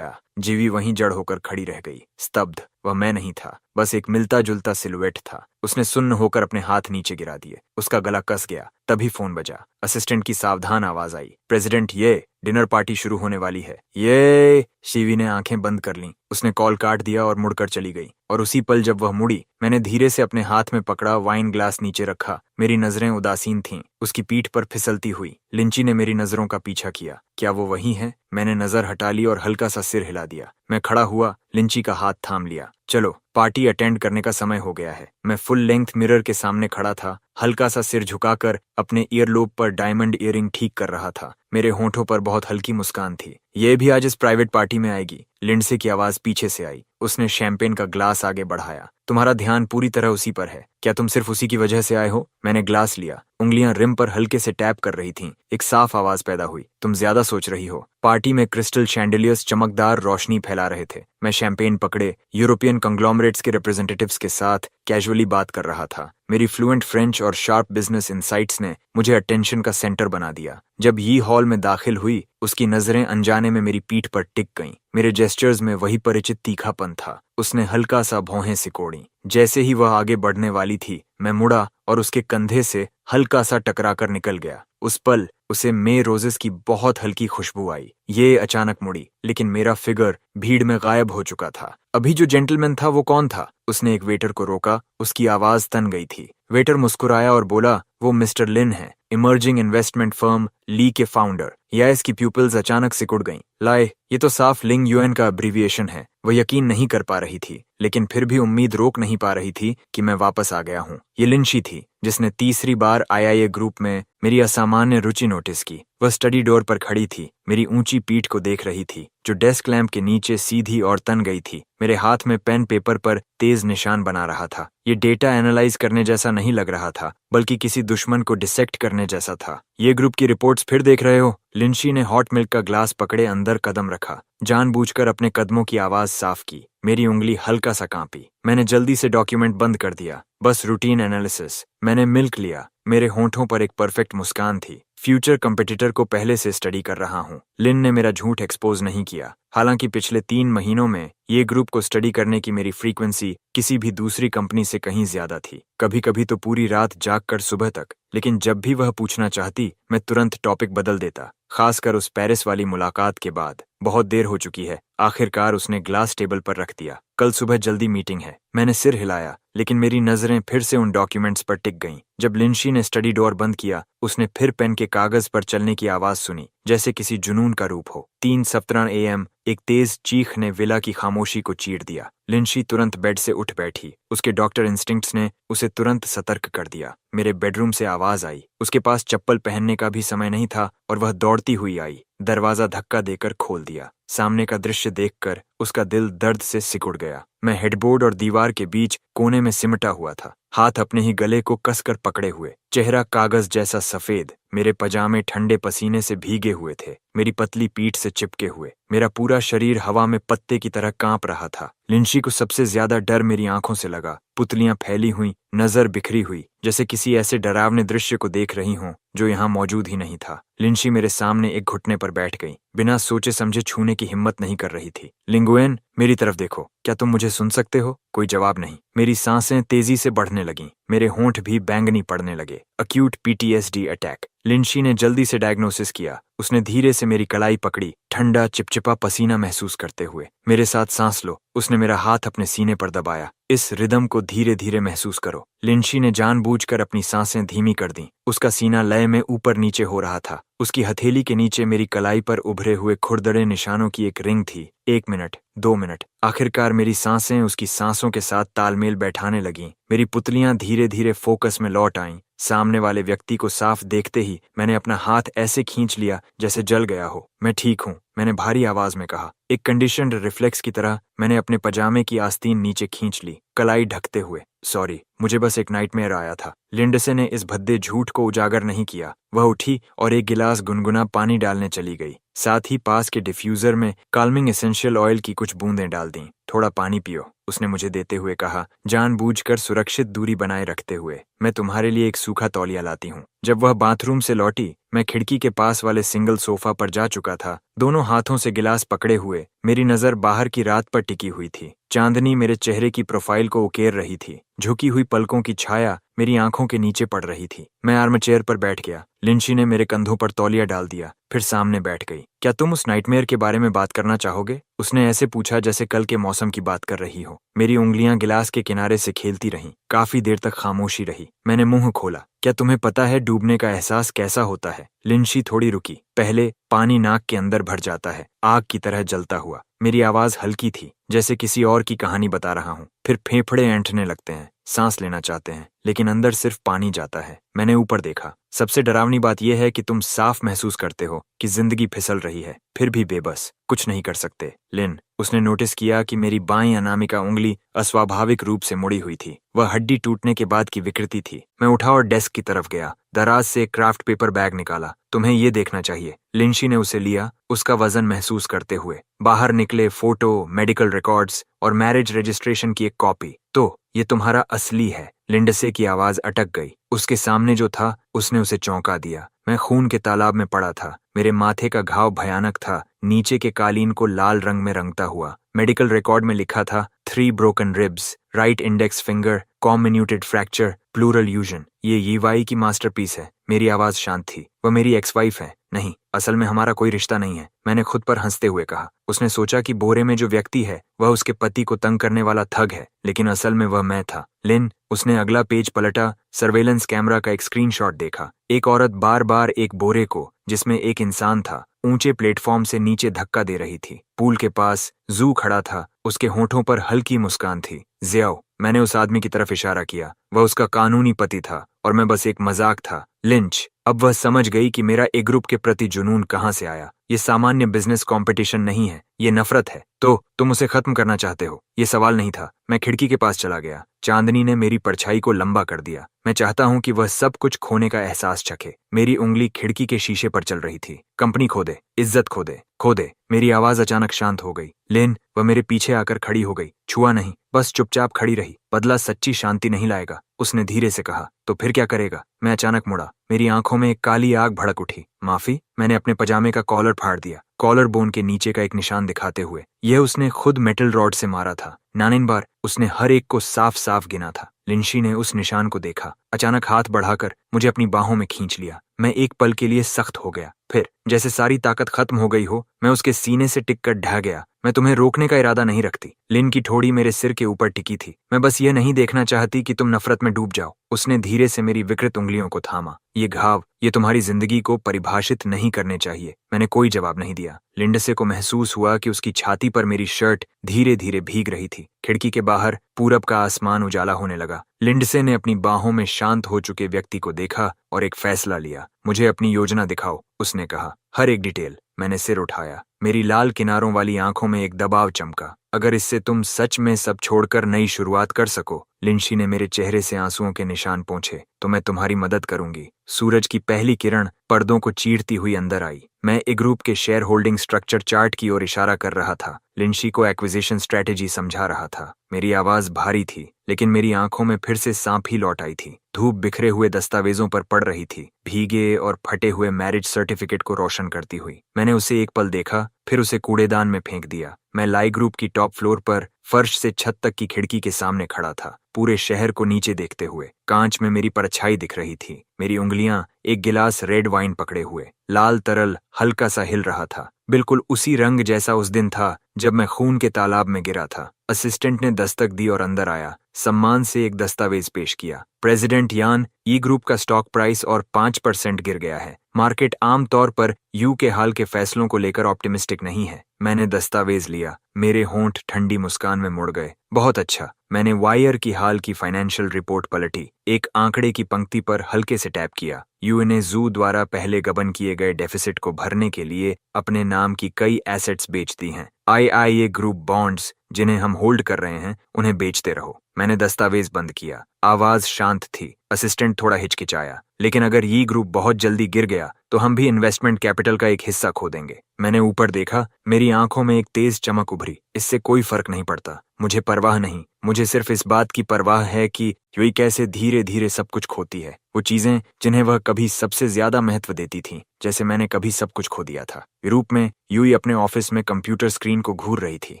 जीवी वहीं जड़ होकर खड़ी रह गई, स्तब्ध। वह मैं नहीं था, बस एक मिलता जुलता सिलुएट था। उसने सुन्न होकर अपने हाथ नीचे गिरा दिए। उसका गला कस गया। तभी फोन बजा। असिस्टेंट की सावधान आवाज आई, प्रेसिडेंट, ये डिनर पार्टी शुरू होने वाली है। ये शिवी ने आंखें बंद कर लीं। उसने कॉल काट दिया और मुड़कर चली गई। और उसी पल जब वह मुड़ी, मैंने धीरे से अपने हाथ में पकड़ा वाइन ग्लास नीचे रखा। मेरी नजरें उदासीन थीं, उसकी पीठ पर फिसलती हुई। लिंची ने मेरी नजरों का पीछा किया। क्या वो वही है? मैंने नजर हटा ली और हल्का सा सिर हिला दिया। मैं खड़ा हुआ, लिंची का हाथ थाम लिया। चलो, पार्टी अटेंड करने का समय हो गया है। मैं फुल लेंथ मिरर के सामने खड़ा था, हल्का सा सिर झुकाकर अपने ईयरलोब पर डायमंड इयरिंग ठीक कर रहा था। मेरे होंठों पर बहुत हल्की मुस्कान थी। ये भी आज इस प्राइवेट पार्टी में आएगी। लिंडसे की आवाज पीछे से आई। उसने शैंपेन का ग्लास आगे बढ़ाया। तुम्हारा ध्यान पूरी तरह उसी पर है। क्या तुम सिर्फ उसी की वजह से आए हो? मैंने ग्लास लिया। उंगलियां रिम पर हल्के से टैप कर रही थीं। एक साफ आवाज पैदा हुई, तुम ज्यादा सोच रही हो। पार्टी में क्रिस्टल शैंडिलियर्स चमकदार रोशनी फैला रहे थे। मैं शैंपेन पकड़े यूरोपियन कंग्लोमरेट्स के रिप्रेजेंटेटिव्स के साथ कैजुअली बात कर रहा था। मेरी फ्लुएंट फ्रेंच और शार्प बिजनेस इनसाइट्स ने मुझे अटेंशन का सेंटर बना दिया। जब ये हॉल में दाखिल हुई, उसकी नजरें अनजाने में मेरी पीठ पर टिक गईं। मेरे जेस्चर्स में वही परिचित तीखापन था। उसने हल्का सा भौहें सिकोड़ी। जैसे ही वह आगे बढ़ने वाली थी, मैं मुड़ा और उसके कंधे से हल्का सा टकराकर निकल गया। उस पल उसे मे रोजेस की बहुत हल्की खुशबू आई। ये अचानक मुड़ी, लेकिन मेरा फिगर भीड़ में गायब हो चुका था। अभी जो जेंटलमैन था वो कौन था? उसने एक वेटर को रोका। उसकी आवाज तन गई थी। वेटर मुस्कुराया और बोला, वो मिस्टर लिन है, इमर्जिंग इन्वेस्टमेंट फर्म ली के फाउंडर। या इसकी प्यूपिल्स अचानक सिकुड़ गईं। लाए, ये तो साफ लिंग यूएन का अब्रीविएशन है। वह यकीन नहीं कर पा रही थी, लेकिन फिर भी उम्मीद रोक नहीं पा रही थी कि मैं वापस आ गया हूँ। ये लिंशी थी, जिसने तीसरी बार आईआईए ग्रुप में मेरी असामान्य रुचि नोटिस की। वह स्टडी डोर पर खड़ी थी, मेरी ऊंची पीठ को देख रही थी, जो डेस्क लैंप के नीचे सीधी और तन गई थी। मेरे हाथ में पेन पेपर पर तेज निशान बना रहा था। ये डेटा एनालाइज करने जैसा नहीं लग रहा था, बल्कि किसी दुश्मन को डिसेक्ट करने जैसा था। ये ग्रुप की रिपोर्ट्स फिर देख रहे हो? लिंशी ने हॉट मिल्क का ग्लास पकड़े अंदर कदम रखा। जानबूझकर अपने कदमों की आवाज साफ की। मेरी उंगली हल्का सा कांपी। मैंने जल्दी से डॉक्यूमेंट बंद कर दिया। बस रूटीन एनालिसिस। मैंने मिल्क लिया। मेरे होंठों पर एक परफेक्ट मुस्कान थी। फ्यूचर कंपटीटर को पहले से स्टडी कर रहा हूँ। लिन ने मेरा झूठ एक्सपोज नहीं किया। हालांकि पिछले 3 महीनों में ये ग्रुप को स्टडी करने की मेरी फ्रीक्वेंसी किसी भी दूसरी कंपनी से कहीं ज्यादा थी। कभी कभी तो पूरी रात जागकर सुबह तक। लेकिन जब भी वह पूछना चाहती, मैं तुरंत टॉपिक बदल देता, खासकर उस पेरिस वाली मुलाकात के बाद। बहुत देर हो चुकी है। आखिरकार उसने ग्लास टेबल पर रख दिया। कल सुबह जल्दी मीटिंग है। मैंने सिर हिलाया, लेकिन मेरी नजरें फिर से उन डॉक्यूमेंट्स पर टिक गईं। जब लिंशी ने स्टडी डोर बंद किया, उसने फिर पेन के कागज पर चलने की आवाज सुनी, जैसे किसी जुनून का रूप हो। 3:17 AM एक तेज चीख ने विला की खामोशी को चीर दिया। लिंशी तुरंत बेड से उठ बैठी। उसके डॉक्टर इंस्टिंक्ट्स ने उसे तुरंत सतर्क कर दिया। मेरे बेडरूम से आवाज आई। उसके पास चप्पल पहनने का भी समय नहीं था और वह दौड़ती हुई आई। दरवाजा धक्का देकर खोल दिया। सामने का दृश्य देखकर उसका दिल दर्द से सिकुड़ गया। मैं हेडबोर्ड और दीवार के बीच कोने में सिमटा हुआ था, हाथ अपने ही गले को कसकर पकड़े हुए, चेहरा कागज जैसा सफेद। मेरे पजामे ठंडे पसीने से भीगे हुए थे, मेरी पतली पीठ से चिपके हुए। मेरा पूरा शरीर हवा में पत्ते की तरह कांप रहा था। लिंशी को सबसे ज्यादा डर मेरी आंखों से लगा। पुतलियां फैली हुई, नजर बिखरी हुई, जैसे किसी ऐसे डरावने दृश्य को देख रही हों जो यहाँ मौजूद ही नहीं था। लिंशी मेरे सामने एक घुटने पर बैठ गई, बिना सोचे समझे छूने की हिम्मत नहीं कर रही थी। लिंगुएन, मेरी तरफ देखो, क्या तुम मुझे सुन सकते हो? कोई जवाब नहीं। मेरी सांसें तेजी से बढ़ने लगीं, मेरे होंठ भी बैंगनी पड़ने लगे। Acute PTSD attack. लिंशी ने जल्दी से डायग्नोसिस किया। उसने धीरे से मेरी कलाई पकड़ी, ठंडा चिपचिपा पसीना महसूस करते हुए। मेरे साथ सांस लो। उसने मेरा हाथ अपने सीने पर दबाया। इस रिदम को धीरे धीरे महसूस करो। लिंशी ने जानबूझकर अपनी सांसें धीमी कर दी। उसका सीना लय में ऊपर नीचे हो रहा था। उसकी हथेली के नीचे मेरी कलाई पर उभरे हुए खुरदरे निशानों की एक रिंग थी। 1 मिनट, 2 मिनट। आखिरकार मेरी सांसें उसकी सांसों के साथ तालमेल बैठाने लगीं। मेरी पुतलियां धीरे धीरे फोकस में लौट आईं। सामने वाले व्यक्ति को साफ देखते ही मैंने अपना हाथ ऐसे खींच लिया जैसे जल गया हो। मैं ठीक हूँ, मैंने भारी आवाज में कहा। एक कंडीशन्ड रिफ्लेक्स की तरह मैंने अपने पजामे की आस्तीन नीचे खींच ली, कलाई ढकते हुए। सॉरी, मुझे बस एक नाइटमेयर आया था। लिंडसे ने इस भद्दे झूठ को उजागर नहीं किया। वह उठी और एक गिलास गुनगुना पानी डालने चली गई। साथ ही पास के डिफ्यूजर में काल्मिंग एसेंशियल ऑयल की कुछ बूंदें डाल दीं। थोड़ा पानी पियो, उसने मुझे देते हुए कहा, जानबूझकर सुरक्षित दूरी बनाए रखते हुए। मैं तुम्हारे लिए एक सूखा तौलिया लाती हूँ। जब वह बाथरूम से लौटी, मैं खिड़की के पास वाले सिंगल सोफा पर जा चुका था, दोनों हाथों से गिलास पकड़े हुए। मेरी नजर बाहर की रात पर टिकी हुई थी। चांदनी मेरे चेहरे की प्रोफाइल को उकेर रही थी। झुकी हुई पलकों की छाया मेरी आंखों के नीचे पड़ रही थी। मैं आर्म चेयर पर बैठ गया। लिंशी ने मेरे कंधों पर तौलिया डाल दिया, फिर सामने बैठ गई। क्या तुम उस नाइटमेयर के बारे में बात करना चाहोगे? उसने ऐसे पूछा जैसे कल के मौसम की बात कर रही हो। मेरी उंगलियां गिलास के किनारे से खेलती रहीं। काफी देर तक खामोशी रही। मैंने मुंह खोला। क्या तुम्हें पता है डूबने का एहसास कैसा होता है? लिंशी थोड़ी रुकी। पहले पानी नाक के अंदर भर जाता है, आग की तरह जलता हुआ। मेरी आवाज हल्की थी, जैसे किसी और की कहानी बता रहा हूँ। फिर फेफड़े ऐंठने लगते हैं, सांस लेना चाहते हैं, लेकिन अंदर सिर्फ पानी जाता है। मैंने ऊपर देखा। सबसे डरावनी बात यह है कि तुम साफ महसूस करते हो कि जिंदगी फिसल रही है, फिर भी बेबस, कुछ नहीं कर सकते। लिन, उसने नोटिस किया कि मेरी बाईं अनामिका उंगली अस्वाभाविक रूप से मुड़ी हुई थी। वह हड्डी टूटने के बाद की विकृति थी। मैं उठा और डेस्क की तरफ गया। दराज से एक क्राफ्ट पेपर बैग निकाला। तुम्हें ये देखना चाहिए। लिंशी ने उसे लिया, उसका वजन महसूस करते हुए। बाहर निकले फोटो, मेडिकल रिकॉर्ड्स और मैरिज रजिस्ट्रेशन की एक कॉपी। तो ये तुम्हारा असली है। लिंडसे की आवाज अटक गई। उसके सामने जो था उसने उसे चौंका दिया। मैं खून के तालाब में पड़ा था। मेरे माथे का घाव भयानक था, नीचे के कालीन को लाल रंग में रंगता हुआ। मेडिकल रिकॉर्ड में लिखा था 3 broken ribs, right index finger, comminuted fracture, pleural effusion. ये यीवाई की मास्टरपीस है। मेरी आवाज शांत थी। वह मेरी एक्स वाइफ है। नहीं, असल में हमारा कोई रिश्ता नहीं है, मैंने खुद पर हंसते हुए कहा। उसने सोचा कि बोरे में जो व्यक्ति है वह उसके पति को तंग करने वाला ठग है, लेकिन असल में वह मैं था। लिन, उसने अगला पेज पलटा, सर्वेलेंस कैमरा का एक स्क्रीनशॉट देखा। एक औरत बार बार एक बोरे को, जिसमें एक इंसान था, ऊंचे प्लेटफॉर्म से नीचे धक्का दे रही थी। पूल के पास जू खड़ा था, उसके होठों पर हल्की मुस्कान थी। ज़ियाओ, मैंने उस आदमी की तरफ इशारा किया। वह उसका कानूनी पति था और मैं बस एक मजाक था। लिंच, अब वह समझ गई कि मेरा ए ग्रुप के प्रति जुनून कहाँ से आया। ये सामान्य बिजनेस कंपटीशन नहीं है, ये नफरत है। तो तुम उसे खत्म करना चाहते हो? ये सवाल नहीं था। मैं खिड़की के पास चला गया। चांदनी ने मेरी परछाई को लंबा कर दिया। मैं चाहता हूं कि वह सब कुछ खोने का एहसास चखे। मेरी उंगली खिड़की के शीशे पर चल रही थी। कंपनी खो दे, इज्जत खो दे, खो दे। मेरी आवाज अचानक शांत हो गई। लेन, वह मेरे पीछे आकर खड़ी हो गई। छुआ नहीं, बस चुपचाप खड़ी रही। बदला सच्ची शांति नहीं लाएगा, उसने धीरे से कहा। तो फिर क्या करेगा? मैं अचानक मुड़ा। मेरी आंखों में एक काली आग भड़क उठी। माफी? मैंने अपने पजामे का कॉलर फाड़ दिया, कॉलर बोन के नीचे का एक निशान दिखाते हुए। यह उसने खुद मेटल रॉड से मारा था। 9 बार उसने हर एक को साफ साफ गिना था। लिंशी ने उस निशान को देखा, अचानक हाथ बढ़ाकर मुझे अपनी बाहों में खींच लिया। मैं एक पल के लिए सख्त हो गया, फिर जैसे सारी ताकत खत्म हो गई हो, मैं उसके सीने से टिककर ढह गया। मैं तुम्हें रोकने का इरादा नहीं रखती। लिन की ठोड़ी मेरे सिर के ऊपर टिकी थी। मैं बस यह नहीं देखना चाहती कि तुम नफरत में डूब जाओ। उसने धीरे से मेरी विकृत उंगलियों को थामा। ये घाव, ये तुम्हारी जिंदगी को परिभाषित नहीं करने चाहिए। मैंने कोई जवाब नहीं दिया। लिंडसे को महसूस हुआ कि उसकी छाती पर मेरी शर्ट धीरे धीरे भीग रही थी। खिड़की के बाहर पूरब का आसमान उजाला होने लगा। लिंडसे ने अपनी बाहों में शांत हो चुके व्यक्ति को देखा और एक फैसला लिया। मुझे अपनी योजना दिखाओ, उसने कहा। हर एक डिटेल। मैंने सिर उठाया। मेरी लाल किनारों वाली आंखों में एक दबाव चमका। अगर इससे तुम सच में सब छोड़कर नई शुरुआत कर सको, लिंशी ने मेरे चेहरे से आंसुओं के निशान पोंछे, तो मैं तुम्हारी मदद करूंगी। सूरज की पहली किरण पर्दों को चीरती हुई अंदर आई। मैं ए ग्रुप के शेयर होल्डिंग स्ट्रक्चर चार्ट की ओर इशारा कर रहा था। लिंशी को एक्विजिशन स्ट्रेटेजी समझा रहा था। मेरी आवाज भारी थी, लेकिन मेरी आंखों में फिर से सांप ही लौट आई थी। धूप बिखरे हुए दस्तावेजों पर पड़ रही थी, भीगे और फटे हुए मैरिज सर्टिफिकेट को रोशन करती हुई। मैंने उसे एक पल देखा, फिर उसे कूड़ेदान में फेंक दिया। मैं लाई ग्रुप की टॉप फ्लोर पर फर्श से छत तक की खिड़की के सामने खड़ा था, पूरे शहर को नीचे देखते हुए। कांच में मेरी परछाई दिख रही थी। मेरी उंगलियां एक गिलास रेड वाइन पकड़े हुए। लाल तरल हल्का सा हिल रहा था, बिल्कुल उसी रंग जैसा उस दिन था जब मैं खून के तालाब में गिरा था। असिस्टेंट ने दस्तक दी और अंदर आया। सम्मान से एक दस्तावेज पेश किया। प्रेसिडेंट यान, ई ग्रुप का स्टॉक प्राइस और 5% गिर गया है। मार्केट आमतौर पर यू के हाल के फैसलों को लेकर ऑप्टिमिस्टिक नहीं है। मैंने दस्तावेज लिया, मेरे होंठ ठंडी मुस्कान में मुड़ गए। बहुत अच्छा। मैंने वायर की हाल की फाइनेंशियल रिपोर्ट पलटी, एक आंकड़े की पंक्ति पर हल्के से टैप किया। यू ने जू द्वारा पहले गबन किए गए डेफिसिट को भरने के लिए अपने नाम की कई एसेट्स बेच दी हैं। आईआईए ग्रुप बॉन्ड्स जिन्हें हम होल्ड कर रहे हैं, उन्हें बेचते रहो। मैंने दस्तावेज बंद किया। आवाज शांत थी। असिस्टेंट थोड़ा हिचकिचाया। लेकिन अगर ये ग्रुप बहुत जल्दी गिर गया तो हम भी इन्वेस्टमेंट कैपिटल का एक हिस्सा खो देंगे। मैंने ऊपर देखा, मेरी आंखों में एक तेज चमक उभरी। इससे कोई फर्क नहीं पड़ता, मुझे परवाह नहीं। मुझे सिर्फ इस बात की परवाह है कि यूई कैसे धीरे धीरे सब कुछ खोती है, वो चीजें जिन्हें वह कभी सबसे ज्यादा महत्व देती थी, जैसे मैंने कभी सब कुछ खो दिया था। यूरोप में यूई अपने ऑफिस में कंप्यूटर स्क्रीन को घूर रही थी।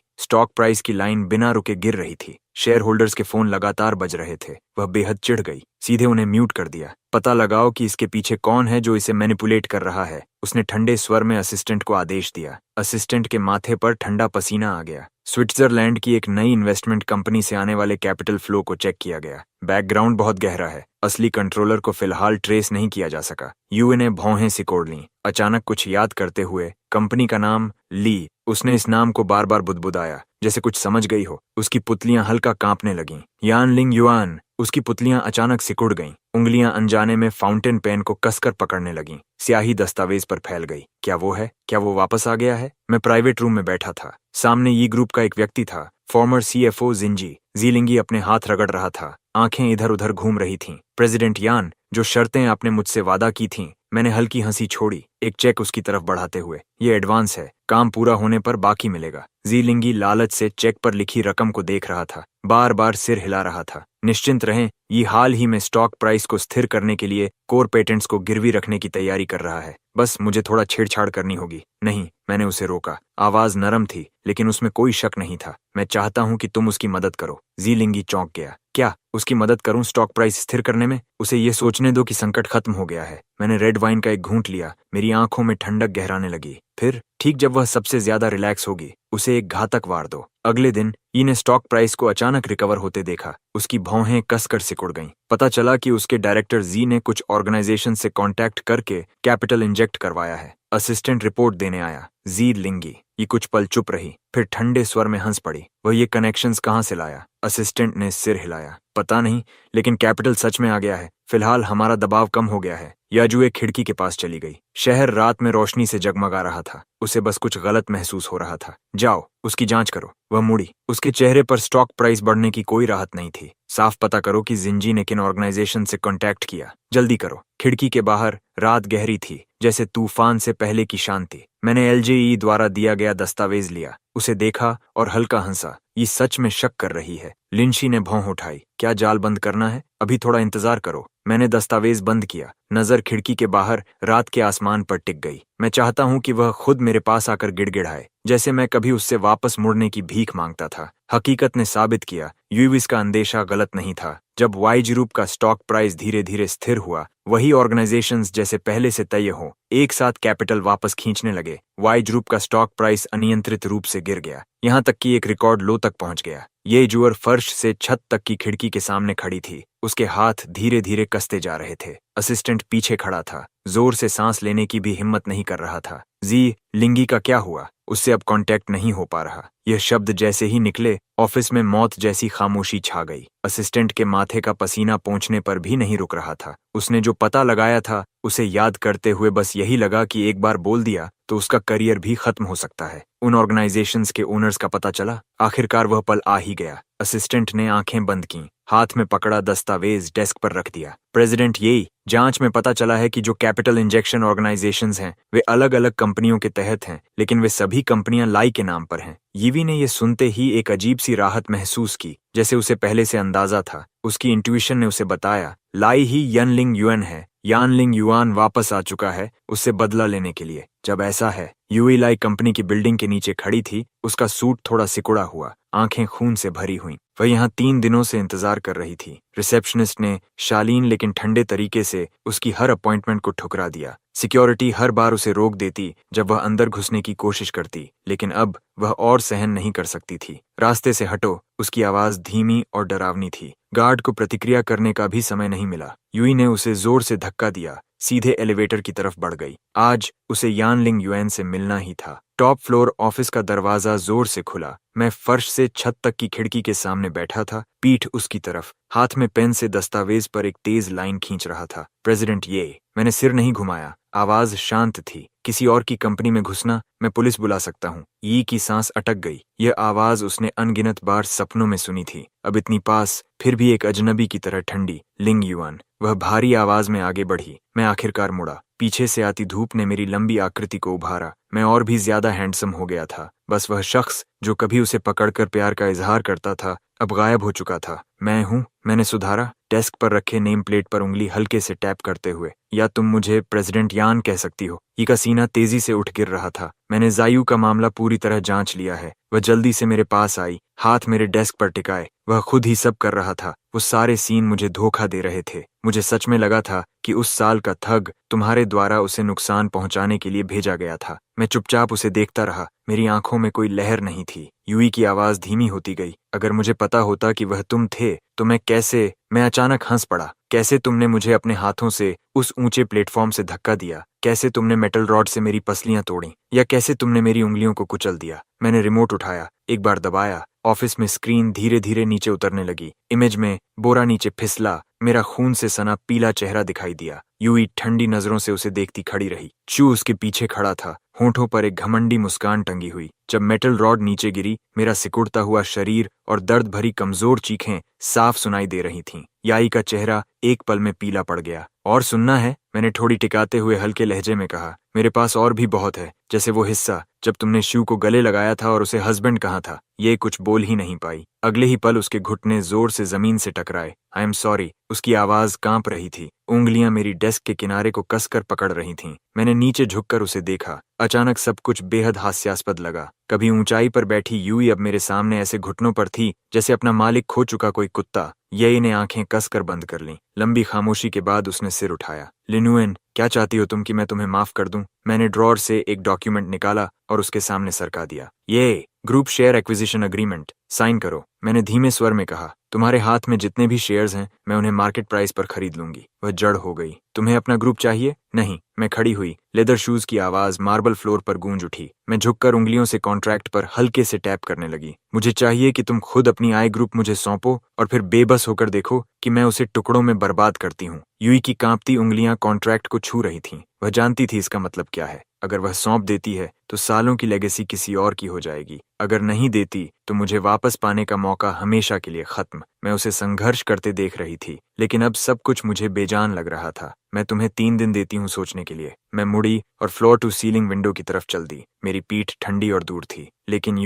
स्टॉक प्राइस की लाइन बिना रुके गिर रही थी। शेयर होल्डर्स के फोन लगातार बज रहे थे। वह बेहद चिढ़ गई। सीधे उन्हें म्यूट कर दिया। पता लगाओ कि इसके पीछे कौन है जो इसे मैनिपुलेट कर रहा है, उसने ठंडे स्वर में असिस्टेंट को आदेश दिया। असिस्टेंट के माथे पर ठंडा पसीना आ गया। स्विट्जरलैंड की एक नई इन्वेस्टमेंट कंपनी से आने वाले कैपिटल फ्लो को चेक किया गया। बैकग्राउंड बहुत गहरा है। असली कंट्रोलर को फिलहाल ट्रेस नहीं किया जा सका। यू ने भौहें सिकोड़ लीं। अचानक कुछ याद करते हुए, कंपनी का नाम ली। उसने इस नाम को बार बार बुदबुदाया, जैसे कुछ समझ गई हो। उसकी पुतलियां हल्का कांपने लगीं। यान लिंग युआन। उसकी पुतलियां अचानक सिकुड़ गईं। उंगलियां अनजाने में फाउंटेन पेन को कसकर पकड़ने लगीं। स्याही दस्तावेज पर फैल गई। क्या वो है? क्या वो वापस आ गया है? मैं प्राइवेट रूम में बैठा था। सामने ये ग्रुप का एक व्यक्ति था, फॉर्मर सीएफओ जिंजी। जीलिंगी अपने हाथ रगड़ रहा था। आंखें इधर उधर घूम रही थीं। प्रेसिडेंट यान, जो शर्तें आपने मुझसे वादा की थीं। मैंने हल्की हंसी छोड़ी, एक चेक उसकी तरफ बढ़ाते हुए। ये एडवांस है, काम पूरा होने पर बाकी मिलेगा। जीलिंगी लालच से चेक पर लिखी रकम को देख रहा था, बार बार सिर हिला रहा था। निश्चिंत रहें, ये हाल ही में स्टॉक प्राइस को स्थिर करने के लिए कोर पेटेंट्स को गिरवी रखने की तैयारी कर रहा है। बस मुझे थोड़ा छेड़छाड़ करनी होगी। नहीं, मैंने उसे रोका। आवाज नरम थी, लेकिन उसमें कोई शक नहीं था। मैं चाहता हूं कि तुम उसकी मदद करो। जीलिंगी चौंक गया। क्या उसकी मदद करूं स्टॉक प्राइस स्थिर करने में? उसे ये सोचने दो कि संकट खत्म हो गया है। मैंने रेड वाइन का एक घूंट लिया। मेरी आंखों में ठंडक गहराने लगी। फिर ठीक जब वह सबसे ज्यादा रिलैक्स होगी, उसे एक घातक वार दो। अगले दिन ई ने स्टॉक प्राइस को अचानक रिकवर होते देखा। उसकी भौहें कसकर सिकुड़ गईं। पता चला कि उसके डायरेक्टर जी ने कुछ ऑर्गेनाइजेशन से कांटेक्ट करके कैपिटल इंजेक्ट करवाया है। असिस्टेंट रिपोर्ट देने आया। जी लिंगी। ये कुछ पल चुप रही, फिर ठंडे स्वर में हंस पड़ी। वह ये कनेक्शंस कहाँ से लाया? असिस्टेंट ने सिर हिलाया। पता नहीं, लेकिन कैपिटल सच में आ गया है। फिलहाल हमारा दबाव कम हो गया है। याजू एक खिड़की के पास चली गई। शहर रात में रोशनी से जगमगा रहा था। उसे बस कुछ गलत महसूस हो रहा था। जाओ, उसकी जांच करो। वह मुड़ी। उसके चेहरे पर स्टॉक प्राइस बढ़ने की कोई राहत नहीं थी। साफ पता करो कि जिंजी ने किन ऑर्गेनाइजेशन से कांटेक्ट किया। जल्दी करो। खिड़की के बाहर रात गहरी थी, जैसे तूफान से पहले की शांति। मैंने एलजेई द्वारा दिया गया दस्तावेज लिया, उसे देखा और हल्का हंसा। ये सच में शक कर रही है। लिंशी ने भौं उठाई। क्या जाल बंद करना है? अभी थोड़ा इंतजार करो। मैंने दस्तावेज बंद किया। नजर खिड़की के बाहर रात के आसमान पर टिक गई। मैं चाहता हूं कि वह खुद मेरे पास आकर गिड़गिड़ाए, जैसे मैं कभी उससे वापस मुड़ने की भीख मांगता था। हकीकत ने साबित किया, यूविस का अंदेशा गलत नहीं था। जब वाई ग्रुप का स्टॉक प्राइस धीरे धीरे स्थिर हुआ, वही ऑर्गेनाइजेशंस जैसे पहले से तय हो, एक साथ कैपिटल वापस खींचने लगे। वाई ग्रुप का स्टॉक प्राइस अनियंत्रित रूप से गिर गया, यहाँ तक कि एक रिकॉर्ड लो तक पहुंच गया। ये जुअर फर्श से छत तक की खिड़की के सामने खड़ी थी। उसके हाथ धीरे धीरे कसते जा रहे थे। असिस्टेंट पीछे खड़ा था, जोर से सांस लेने की भी हिम्मत नहीं कर रहा था। जी लिंगी का क्या हुआ? उससे अब कांटेक्ट नहीं हो पा रहा। यह शब्द जैसे ही निकले, ऑफिस में मौत जैसी खामोशी छा गई। असिस्टेंट के माथे का पसीना पोंछने पर भी नहीं रुक रहा था। उसने जो पता लगाया था, उसे याद करते हुए बस यही लगा कि एक बार बोल दिया तो उसका करियर भी खत्म हो सकता है। उन ऑर्गेनाइजेशंस के ओनर्स का पता चला। आखिरकार वह पल आ ही गया। असिस्टेंट ने आंखें बंद की, हाथ में पकड़ा दस्तावेज डेस्क पर रख दिया। प्रेसिडेंट, यही जांच में पता चला है कि जो कैपिटल इंजेक्शन ऑर्गेनाइजेशंस हैं, वे अलग अलग कंपनियों के तहत हैं, लेकिन वे सभी कंपनियां लाई के नाम पर हैं। यीवी ने यह सुनते ही एक अजीब सी राहत महसूस की, जैसे उसे पहले से अंदाजा था। उसकी इंट्यूशन ने उसे बताया, लाई ही यनलिंग युएन है। यानलिंग युआन वापस आ चुका है उससे बदला लेने के लिए। जब ऐसा है, यूई लाई कंपनी की बिल्डिंग के नीचे खड़ी थी। उसका सूट थोड़ा सिकुड़ा हुआ, आंखें खून से भरी हुई। वह यहाँ 3 दिनों से इंतजार कर रही थी। रिसेप्शनिस्ट ने शालीन लेकिन ठंडे तरीके से उसकी हर अपॉइंटमेंट को ठुकरा दिया। सिक्योरिटी हर बार उसे रोक देती जब वह अंदर घुसने की कोशिश करती, लेकिन अब वह और सहन नहीं कर सकती थी। रास्ते से हटो। उसकी आवाज धीमी और डरावनी थी। गार्ड को प्रतिक्रिया करने का भी समय नहीं मिला। यूई ने उसे जोर से धक्का दिया। सीधे एलिवेटर की तरफ बढ़ गई। आज उसे यानलिंग युएन से मिलना ही था। टॉप फ्लोर ऑफिस का दरवाजा जोर से खुला। मैं फर्श से छत तक की खिड़की के सामने बैठा था, पीठ उसकी तरफ, हाथ में पेन से दस्तावेज पर एक तेज लाइन खींच रहा था। प्रेसिडेंट ये। मैंने सिर नहीं घुमाया। आवाज शांत थी। किसी और की कंपनी में घुसना, मैं पुलिस बुला सकता हूँ। ई की सांस अटक गई। यह आवाज उसने अनगिनत बार सपनों में सुनी थी, अब इतनी पास, फिर भी एक अजनबी की तरह ठंडी। लिंग युआन। वह भारी आवाज में आगे बढ़ी। मैं आखिरकार मुड़ा। पीछे से आती धूप ने मेरी लंबी आकृति को उभारा। मैं और भी ज्यादा हैंडसम हो गया था। बस वह शख्स जो कभी उसे पकड़कर प्यार का इजहार करता था, अब गायब हो चुका था। मैं हूँ, मैंने सुधारा, डेस्क पर रखे नेम प्लेट पर उंगली हल्के से टैप करते हुए। या तुम मुझे प्रेसिडेंट यान कह सकती हो। ई का सीना तेजी से उठ गिर रहा था। मैंने जायू का मामला पूरी तरह जांच लिया है। वह जल्दी से मेरे पास आई, हाथ मेरे डेस्क पर टिकाए। वह खुद ही सब कर रहा था। वो सारे सीन मुझे धोखा दे रहे थे। मुझे सच में लगा था कि उस साल का ठग तुम्हारे द्वारा उसे नुकसान पहुंचाने के लिए भेजा गया था। मैं चुपचाप उसे देखता रहा। मेरी आंखों में कोई लहर नहीं थी। यूई की आवाज धीमी होती गई। अगर मुझे पता होता कि वह तुम थे तो मैं अचानक हंस पड़ा। कैसे तुमने मुझे अपने हाथों से उस ऊंचे प्लेटफॉर्म से धक्का दिया? कैसे तुमने मेटल रॉड से मेरी पसलियां तोड़ी? या कैसे तुमने मेरी उंगलियों को कुचल दिया? मैंने रिमोट उठाया, एक बार दबाया। ऑफिस में स्क्रीन धीरे धीरे नीचे उतरने लगी। इमेज में बोरा नीचे फिसला। मेरा खून से सना पीला चेहरा दिखाई दिया। यूई ठंडी नजरों से उसे देखती खड़ी रही। चू उसके पीछे खड़ा था, होठों पर एक घमंडी मुस्कान टंगी हुई। जब मेटल रॉड नीचे गिरी, मेरा सिकुड़ता हुआ शरीर और दर्द भरी कमजोर चीखें साफ सुनाई दे रही थीं। याई का चेहरा एक पल में पीला पड़ गया। और सुनना है? मैंने ठोड़ी टिकाते हुए हल्के लहजे में कहा। मेरे पास और भी बहुत है, जैसे वो हिस्सा जब तुमने शू को गले लगाया था और उसे हस्बैंड कहा था। ये कुछ बोल ही नहीं पाई। अगले ही पल उसके घुटने जोर से जमीन से टकराए। I am sorry. उसकी आवाज कांप रही थी। उंगलियां मेरी डेस्क के किनारे को कसकर पकड़ रही थीं। मैंने नीचे झुककर उसे देखा। अचानक सब कुछ बेहद हास्यास्पद लगा। कभी ऊंचाई पर बैठी यूई अब मेरे सामने ऐसे घुटनों पर थी जैसे अपना मालिक खो चुका कोई कुत्ता। यही ने आंखें कसकर बंद कर लीं। लंबी खामोशी के बाद उसने सिर उठाया। लिनुएन, क्या चाहती हो तुम कि मैं तुम्हें माफ कर दूं? मैंने ड्रॉर से एक डॉक्यूमेंट निकाला और उसके सामने सरका दिया। ये group share acquisition agreement, sign करो। मैंने धीमे स्वर में कहा। तुम्हारे हाथ में जितने भी शेयर्स हैं, मैं उन्हें मार्केट प्राइस पर खरीद लूंगी। वह जड़ हो गई। तुम्हें अपना ग्रुप चाहिए? नहीं। मैं खड़ी हुई। लेदर शूज की आवाज मार्बल फ्लोर पर गूंज उठी। मैं झुककर उंगलियों से कॉन्ट्रैक्ट पर हल्के से टैप करने लगी। मुझे चाहिए कि तुम खुद अपनी आय ग्रुप मुझे सौंपो और फिर बेबस होकर देखो कि मैं उसे टुकड़ों में बर्बाद करती हूँ। यूई की कांपती उंगलियां कॉन्ट्रैक्ट को छू रही थीं। वह जानती थी इसका मतलब क्या है। अगर वह सौंप देती है तो सालों की लेगेसी किसी और की हो जाएगी। अगर नहीं देती तो मुझे वापस पाने का मौका हमेशा के लिए खत्म। मैं उसे संघर्ष करते देख रही थी, लेकिन अब सब कुछ मुझे बेजान लग रहा था। मैं तुम्हें 3 दिन देती हूँ सोचने के लिए। मैं मुड़ी और फ्लोर टू सीलिंग विंडो की तरफ चल दी। मेरी पीठ ठंडी और दूर थी। लेकिन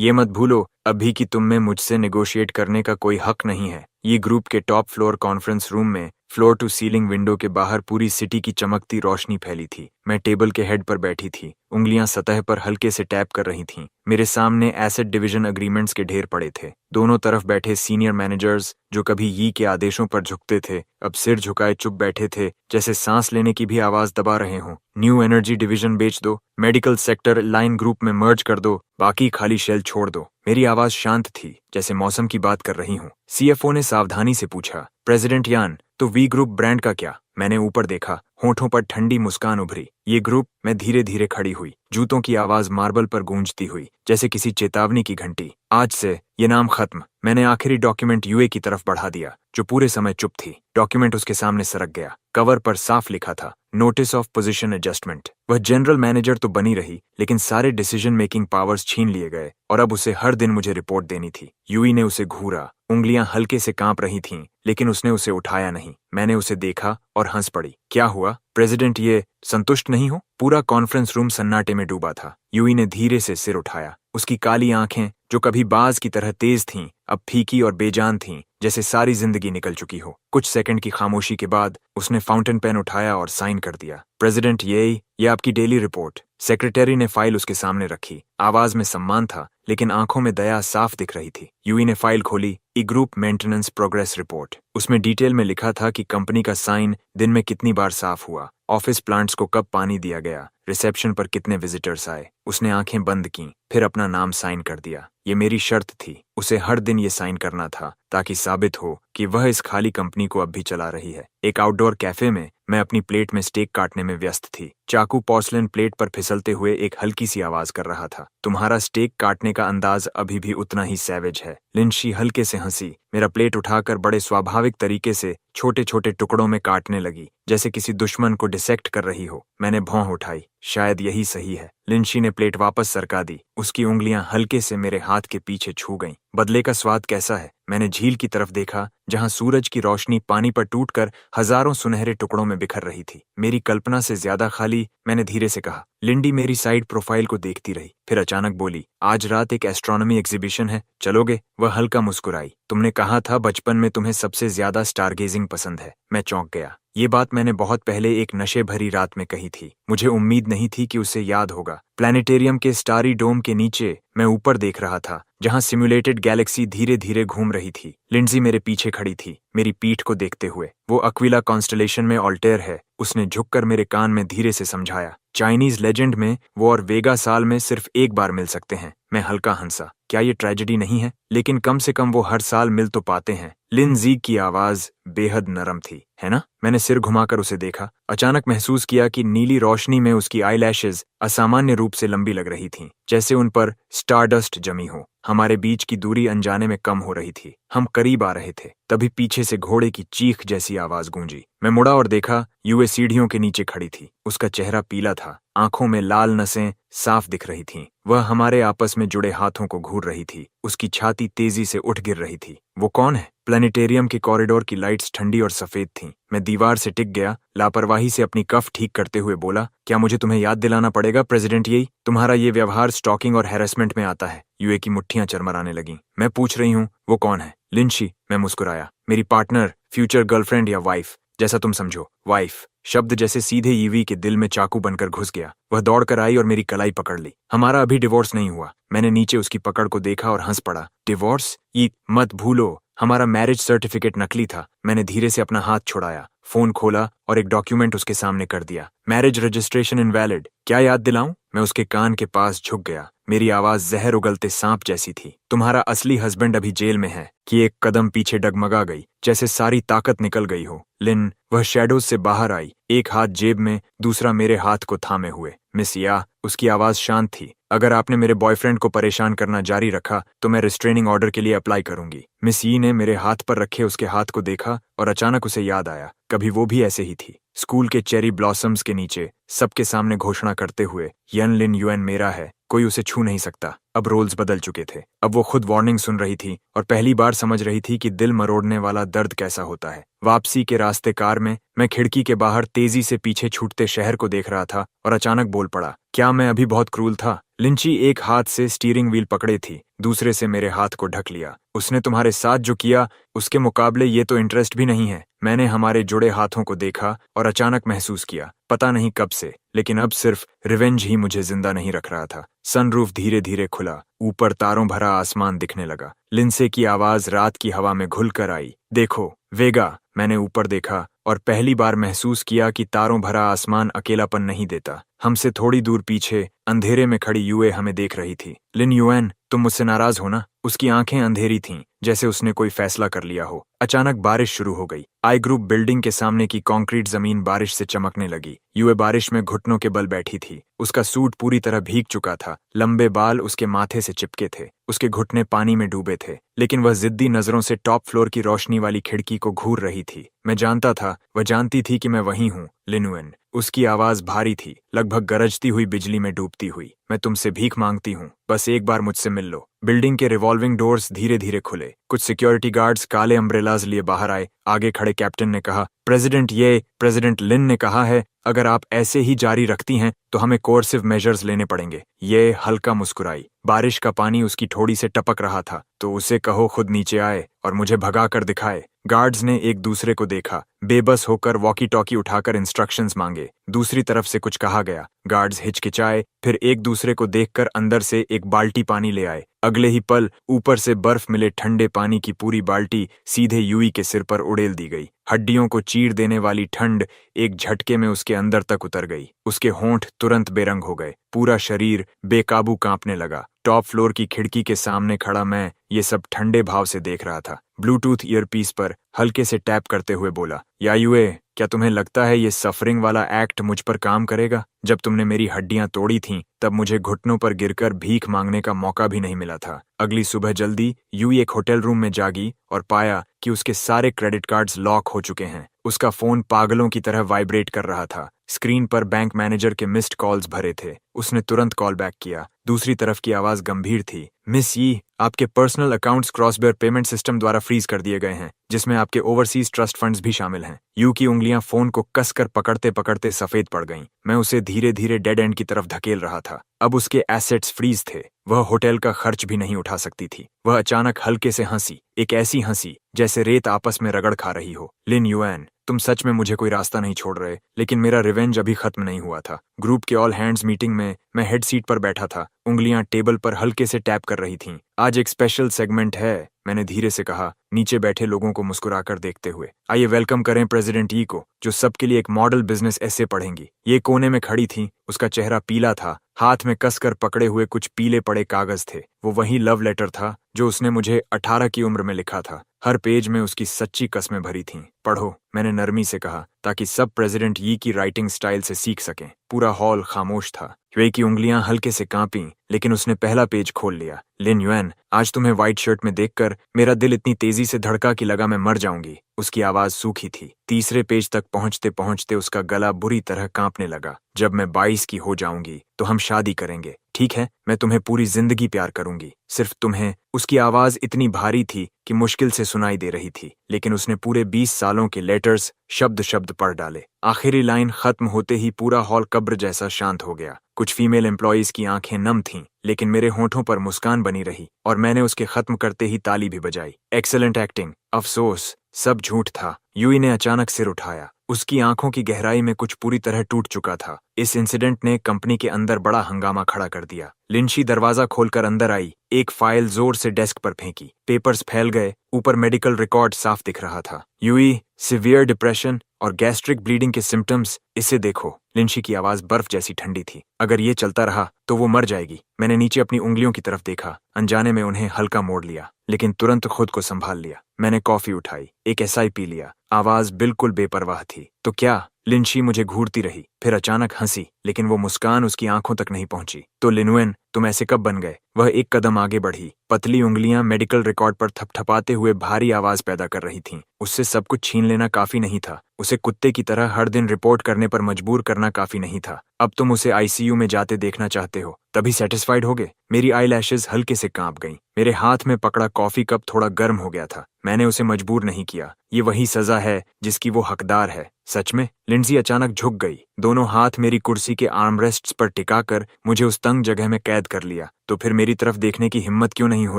ये मत भूलो अभी कि तुम में मुझसे नेगोशिएट करने का कोई हक नहीं है। ये ग्रुप के टॉप फ्लोर कॉन्फ्रेंस रूम में फ्लोर टू सीलिंग विंडो के बाहर पूरी सिटी की चमकती रोशनी फैली थी। मैं टेबल के हेड पर बैठी थी। उंगलियां सतह पर हल्के से टैप कर रही थीं। मेरे सामने एसेट डिवीजन अग्रीमेंट्स के ढेर पड़े थे। दोनों तरफ बैठे सीनियर मैनेजर्स जो कभी यी के आदेशों पर झुकते थे, अब सिर झुकाए चुप बैठे थे, जैसे सांस लेने की भी आवाज दबा रहे हों। न्यू एनर्जी डिवीजन बेच दो, मेडिकल सेक्टर लाइन ग्रुप में मर्ज कर दो, बाकी खाली शेल छोड़ दो। मेरी आवाज शांत थी, जैसे मौसम की बात कर रही हूँ। सीएफओ ने सावधानी से पूछा, प्रेसिडेंट यान, तो वी ग्रुप ब्रांड का क्या? मैंने ऊपर देखा। होठों पर ठंडी मुस्कान उभरी। ये ग्रुप। मैं धीरे धीरे खड़ी हुई। जूतों की आवाज मार्बल पर गूंजती हुई, जैसे किसी चेतावनी की घंटी। आज से ये नाम खत्म। मैंने आखिरी डॉक्यूमेंट यूए की तरफ बढ़ा दिया, जो पूरे समय चुप थी। डॉक्यूमेंट उसके सामने सरक गया। कवर पर साफ लिखा था, नोटिस ऑफ पोजीशन एडजस्टमेंट। वह जनरल मैनेजर तो बनी रही, लेकिन सारे डिसीजन मेकिंग पावर्स छीन लिए गए और अब उसे हर दिन मुझे रिपोर्ट देनी थी। यूई ने उसे घूरा। उंगलियां हल्के से कांप रही थीं, लेकिन उसने उसे उठाया नहीं। मैंने उसे देखा और हंस पड़ी। क्या हुआ प्रेसिडेंट? ये संतुष्ट नहीं हो? पूरा कॉन्फ्रेंस रूम सन्नाटे में डूबा था। यूई ने धीरे से सिर उठाया। उसकी काली आंखें, जो कभी बाज की तरह तेज थीं, अब फीकी और बेजान थीं, जैसे सारी जिंदगी निकल चुकी हो। कुछ सेकंड की खामोशी के बाद उसने फाउंटेन पेन उठाया और साइन कर दिया। प्रेसिडेंट, ये आपकी डेली रिपोर्ट। सेक्रेटरी ने फाइल उसके सामने रखी। आवाज में सम्मान था, लेकिन आंखों में दया साफ दिख रही थी। यूई ने फाइल खोली। ई ग्रुप मेंटेनेंस प्रोग्रेस रिपोर्ट। उसमें डिटेल में लिखा था कि कंपनी का साइन दिन में कितनी बार साफ हुआ, ऑफिस प्लांट्स को कब पानी दिया गया, रिसेप्शन पर कितने विजिटर्स आए। उसने आंखें बंद की, फिर अपना नाम साइन कर दिया। ये मेरी शर्त थी, उसे हर दिन ये साइन करना था ताकि साबित हो कि वह इस खाली कंपनी को अब भी चला रही है। एक आउटडोर कैफे में मैं अपनी प्लेट में स्टेक काटने में व्यस्त थी। चाकू पोर्सलेन प्लेट पर फिसलते हुए एक हल्की सी आवाज कर रहा था, तुम्हारा स्टेक काटने का अंदाज अभी भी उतना ही सैवेज है। लिंशी हल्के से हंसी, मेरा प्लेट उठाकर बड़े स्वाभाविक तरीके से छोटे छोटे टुकड़ों में काटने लगी, जैसे किसी दुश्मन को डिसेक्ट कर रही हो। मैंने भौं उठाई, शायद यही सही है। लिंशी ने प्लेट वापस सरका दी, उसकी उंगलियां हल्के से मेरे हाथ के पीछे छू गईं। बदले का स्वाद कैसा है? मैंने झील की तरफ देखा, जहां सूरज की रोशनी पानी पर टूटकर हजारों सुनहरे टुकड़ों में बिखर रही थी। मेरी कल्पना से ज्यादा खाली, मैंने धीरे से कहा। लिंडी मेरी साइड प्रोफाइल को देखती रही, फिर अचानक बोली, आज रात एक एस्ट्रोनॉमी एग्जीबिशन है, चलोगे? वह हल्का मुस्कुराई। तुमने कहा था बचपन में तुम्हें सबसे ज्यादा स्टारगेजिंग पसंद है। मैं चौंक गया। ये बात मैंने बहुत पहले एक नशे भरी रात में कही थी। मुझे उम्मीद नहीं थी कि उसे याद होगा। प्लैनेटेरियम के स्टारी डोम के नीचे मैं ऊपर देख रहा था, जहां सिम्युलेटेड गैलेक्सी धीरे धीरे घूम रही थी। लिंडजी मेरे पीछे खड़ी थी, मेरी पीठ को देखते हुए। वो अक्विला कॉन्स्टलेशन में ऑल्टेयर है, उसने झुककर मेरे कान में धीरे से समझाया। चाइनीज लेजेंड में वो और वेगा साल में सिर्फ एक बार मिल सकते हैं। मैं हल्का हंसा। क्या ये ट्रेजेडी नहीं है? लेकिन कम से कम वो हर साल मिल तो पाते हैं। लिंजी की आवाज बेहद नरम थी, है ना? मैंने सिर घुमाकर उसे देखा, अचानक महसूस किया कि नीली रोशनी में उसकी आईलैशेस असामान्य रूप से लंबी लग रही थीं, जैसे उन पर स्टारडस्ट जमी हो। हमारे बीच की दूरी अनजाने में कम हो रही थी, हम करीब आ रहे थे। तभी पीछे से घोड़े की चीख जैसी आवाज गूंजी। मैं मुड़ा और देखा, यूए सीढ़ियों के नीचे खड़ी थी। उसका चेहरा पीला था, आंखों में लाल नसें साफ दिख रही थीं। वह हमारे आपस में जुड़े हाथों को घूर रही थी, उसकी छाती तेजी से उठ गिर रही थी। वो कौन है? प्लैनेटेरियम के कॉरिडोर की लाइट्स ठंडी और सफेद थीं। मैं दीवार से टिक गया, लापरवाही से अपनी कफ ठीक करते हुए बोला, क्या मुझे तुम्हें याद दिलाना पड़ेगा प्रेसिडेंट यी? तुम्हारा ये व्यवहार स्टॉकिंग और हैरेसमेंट में आता है। यूए की मुट्ठियां चरमराने लगीं। मैं पूछ रही हूँ, वो कौन है? लिंशी, मैं मुस्कुराया। मेरी पार्टनर, फ्यूचर गर्लफ्रेंड या वाइफ, जैसा तुम समझो। वाइफ शब्द जैसे सीधे ईवी के दिल में चाकू बनकर घुस गया। वह दौड़कर आई और मेरी कलाई पकड़ ली। हमारा अभी डिवोर्स नहीं हुआ। मैंने नीचे उसकी पकड़ को देखा और हंस पड़ा। डिवोर्स? ये मत भूलो, हमारा मैरिज सर्टिफिकेट नकली था। मैंने धीरे से अपना हाथ छुड़ाया, फोन खोला और एक डॉक्यूमेंट उसके सामने कर दिया। Marriage registration invalid. क्या याद दिलाऊं? मैं उसके कान के पास झुक गया। मेरी आवाज जहर उगलते सांप जैसी थी। तुम्हारा असली हस्बैंड अभी जेल में है। कि एक कदम पीछे डगमगा गई, जैसे सारी ताकत निकल गई हो। लिन, वह शैडोज से बाहर आई, एक हाथ जेब में, दूसरा मेरे हाथ को थामे हुए। मिस या, उसकी आवाज शांत थी, अगर आपने मेरे बॉयफ्रेंड को परेशान करना जारी रखा तो मैं रिस्ट्रेनिंग ऑर्डर के लिए अप्लाई करूंगी। मिस यी ने मेरे हाथ पर रखे उसके हाथ को देखा और अचानक उसे याद आया, कभी वो भी ऐसे ही थी। स्कूल के चेरी ब्लॉसम्स के नीचे सबके सामने घोषणा करते हुए, यन लिन युएन मेरा है, कोई उसे छू नहीं सकता। अब रोल्स बदल चुके थे। अब वो खुद वार्निंग सुन रही थी और पहली बार समझ रही थी कि दिल मरोड़ने वाला दर्द कैसा होता है। वापसी के रास्ते कार में मैं खिड़की के बाहर तेजी से पीछे छूटते शहर को देख रहा था और अचानक बोल पड़ा, क्या मैं अभी बहुत क्रूल था? लिंची एक हाथ से स्टीयरिंग व्हील पकड़े थी, दूसरे से मेरे हाथ को ढक लिया। उसने तुम्हारे साथ जो किया उसके मुकाबले ये तो इंटरेस्ट भी नहीं है। मैंने हमारे जुड़े हाथों को देखा और अचानक महसूस किया, पता नहीं कब से, लेकिन अब सिर्फ रिवेंज ही मुझे जिंदा नहीं रख रहा था। सनरूफ धीरे धीरे खुला, ऊपर तारों भरा आसमान दिखने लगा। लिंसे की आवाज रात की हवा में घुल कर आई, देखो वेगा। मैंने ऊपर देखा और पहली बार महसूस किया कि तारों भरा आसमान अकेलापन नहीं देता। हमसे थोड़ी दूर पीछे अंधेरे में खड़ी यूए हमें देख रही थी। लिन युएन, तुम मुझसे नाराज हो ना? उसकी आंखें अंधेरी थीं, जैसे उसने कोई फैसला कर लिया हो। अचानक बारिश शुरू हो गई। आई ग्रुप बिल्डिंग के सामने की कंक्रीट जमीन बारिश से चमकने लगी। यूए बारिश में घुटनों के बल बैठी थी। उसका सूट पूरी तरह भीग चुका था, लंबे बाल उसके माथे से चिपके थे, उसके घुटने पानी में डूबे थे, लेकिन वह जिद्दी नजरों से टॉप फ्लोर की रोशनी वाली खिड़की को घूर रही थी। मैं जानता था, वह जानती थी कि मैं वहीं हूँ। लिनुएन, उसकी आवाज भारी थी, लगभग गरजती हुई बिजली में डूबती हुई। मैं तुमसे भीख मांगती हूँ, बस एक बार मुझसे मिल लो। बिल्डिंग के रिवॉल्विंग डोर्स धीरे धीरे खुले। कुछ सिक्योरिटी गार्ड्स काले अम्ब्रेलाज लिए बाहर आए। आगे खड़े कैप्टन ने कहा, प्रेसिडेंट लिन ने कहा है, अगर आप ऐसे ही जारी रखती हैं तो हमें कोर्सिव मेजर्स लेने पड़ेंगे। ये हल्का मुस्कुराई। बारिश का पानी उसकी ठोड़ी से टपक रहा था। तो उसे कहो खुद नीचे आए और मुझे भगा कर दिखाए। गार्ड्स ने एक दूसरे को देखा, बेबस होकर वॉकी टॉकी उठाकर इंस्ट्रक्शंस मांगे। दूसरी तरफ से कुछ कहा गया। गार्ड्स हिचकिचाए, फिर एक दूसरे को देखकर अंदर से एक बाल्टी पानी ले आए। अगले ही पल ऊपर से बर्फ मिले ठंडे पानी की पूरी बाल्टी सीधे यूई के सिर पर उड़ेल दी गई। हड्डियों को चीर देने वाली ठंड एक झटके में उसके अंदर तक उतर गई। उसके होंठ तुरंत बेरंग हो गए, पूरा शरीर बेकाबू कांपने लगा। टॉप फ्लोर की खिड़की के सामने खड़ा मैं ये सब ठंडे भाव से देख रहा था। ब्लूटूथ ईयरपीस पर हल्के से टैप करते हुए बोला, यायुए, क्या तुम्हें लगता है ये सफरिंग वाला एक्ट मुझ पर काम करेगा? जब तुमने मेरी हड्डियां तोड़ी थीं, तब मुझे घुटनों पर गिरकर भीख मांगने का मौका भी नहीं मिला था। अगली सुबह जल्दी यूई एक होटल रूम में जागी और पाया कि उसके सारे क्रेडिट कार्ड्स लॉक हो चुके हैं। उसका फोन पागलों की तरह वाइब्रेट कर रहा था। स्क्रीन पर बैंक मैनेजर के मिस्ड कॉल्स भरे थे। उसने तुरंत कॉल बैक किया। दूसरी तरफ की आवाज गंभीर थी, मिस यी, आपके पर्सनल अकाउंट्स क्रॉसबेयर पेमेंट सिस्टम द्वारा फ्रीज कर दिए गए हैं, जिसमें आपके ओवरसीज ट्रस्ट फंड्स भी शामिल हैं। यू की उंगलियां फोन को कसकर पकड़ते पकड़ते सफेद पड़ गईं। मैं उसे धीरे धीरे डेड एंड की तरफ धकेल रहा था। अब उसके एसेट्स फ्रीज थे। वह होटल का खर्च भी नहीं उठा सकती थी। वह अचानक हल्के से हंसी, एक ऐसी हंसी जैसे रेत आपस में रगड़ खा रही हो। लिन युएन, तुम सच में मुझे कोई रास्ता नहीं छोड़ रहे, लेकिन मेरा रिवेंज अभी खत्म नहीं हुआ था। ग्रुप के ऑल हैंड्स मीटिंग में मैं हेड सीट पर बैठा था, उंगलियां टेबल पर हल्के से टैप कर रही थीं। आज एक स्पेशल सेगमेंट है, मैंने धीरे से कहा, नीचे बैठे लोगों को मुस्कुराकर देखते हुए। आइए वेलकम करें प्रेसिडेंट यी को, जो सबके लिए एक मॉडल बिजनेस ऐसे पढ़ेंगी। ये कोने में खड़ी थी, उसका चेहरा पीला था, हाथ में कसकर पकड़े हुए कुछ पीले पड़े कागज थे। वो वही लव लेटर था जो उसने मुझे 18 की उम्र में लिखा था। हर पेज में उसकी सच्ची कस्में भरी थीं। पढ़ो, मैंने नरमी से कहा, ताकि सब प्रेसिडेंट यी की राइटिंग स्टाइल से सीख सकें। पूरा हॉल खामोश था। वे की उंगलियां हल्के से कांपीं, लेकिन उसने पहला पेज खोल लिया। लिन युएन, आज तुम्हें व्हाइट शर्ट में देखकर मेरा दिल इतनी तेजी से धड़का कि लगा मैं मर जाऊंगी। उसकी आवाज सूखी थी। तीसरे पेज तक पहुंचते पहुंचते उसका गला बुरी तरह कांपने लगा। जब मैं 22 की हो जाऊंगी तो हम शादी करेंगे, ठीक है? मैं तुम्हें पूरी जिंदगी प्यार करूंगी, सिर्फ तुम्हें। उसकी आवाज इतनी भारी थी कि मुश्किल से सुनाई दे रही थी, लेकिन उसने पूरे 20 सालों के लेटर्स शब्द शब्द पढ़ डाले। आखिरी लाइन खत्म होते ही पूरा हॉल कब्र जैसा शांत हो गया। कुछ फीमेल एम्प्लॉयज की आंखें नम थीं, लेकिन मेरे होठों पर मुस्कान बनी रही और मैंने उसके खत्म करते ही ताली भी बजाई। Excellent acting. अफसोस, सब झूठ था। यूई ने अचानक सिर उठाया। उसकी आंखों की गहराई में कुछ पूरी तरह टूट चुका था। इस इंसिडेंट ने कंपनी के अंदर बड़ा हंगामा खड़ा कर दिया। लिंशी दरवाजा खोलकर अंदर आई, एक फाइल जोर से डेस्क पर फेंकी। पेपर्स फैल गए, ऊपर मेडिकल रिकॉर्ड साफ दिख रहा था। यूई, सिवियर डिप्रेशन और गैस्ट्रिक ब्लीडिंग के सिम्टम्स, इसे देखो। लिंशी की आवाज बर्फ जैसी ठंडी थी। अगर ये चलता रहा तो वो मर जाएगी। मैंने नीचे अपनी उंगलियों की तरफ देखा। अनजाने में उन्हें हल्का मोड़ लिया, लेकिन तुरंत खुद को संभाल लिया। मैंने कॉफी उठाई, एक एसआई पी लिया। आवाज बिल्कुल बेपरवाह थी। तो क्या? लिंशी मुझे घूरती रही, फिर अचानक हंसी, लेकिन वो मुस्कान उसकी आंखों तक नहीं पहुंची। तो लिनुएन, तुम ऐसे कब बन गए? वह एक कदम आगे बढ़ी। पतली उंगलियां मेडिकल रिकॉर्ड पर थपथपाते हुए भारी आवाज पैदा कर रही थीं। उससे सब कुछ छीन लेना काफी नहीं था। उसे कुत्ते की तरह हर दिन रिपोर्ट करने पर मजबूर करना काफी नहीं था। अब तुम उसे आईसीयू में जाते देखना चाहते हो, तभी सेटिस्फाइड होगे? मेरी आईलैशेस हल्के से कांप गईं। मेरे हाथ में पकड़ा कॉफी कप थोड़ा गर्म हो गया था। मैंने उसे मजबूर नहीं किया। ये वही सजा है जिसकी वो हकदार है। सच में? लिंडसी अचानक झुक गई। दोनों हाथ मेरी कुर्सी के आर्मरेस्ट्स पर टिकाकर मुझे उस तंग जगह में कैद कर लिया। तो फिर मेरी तरफ देखने की हिम्मत क्यों नहीं हो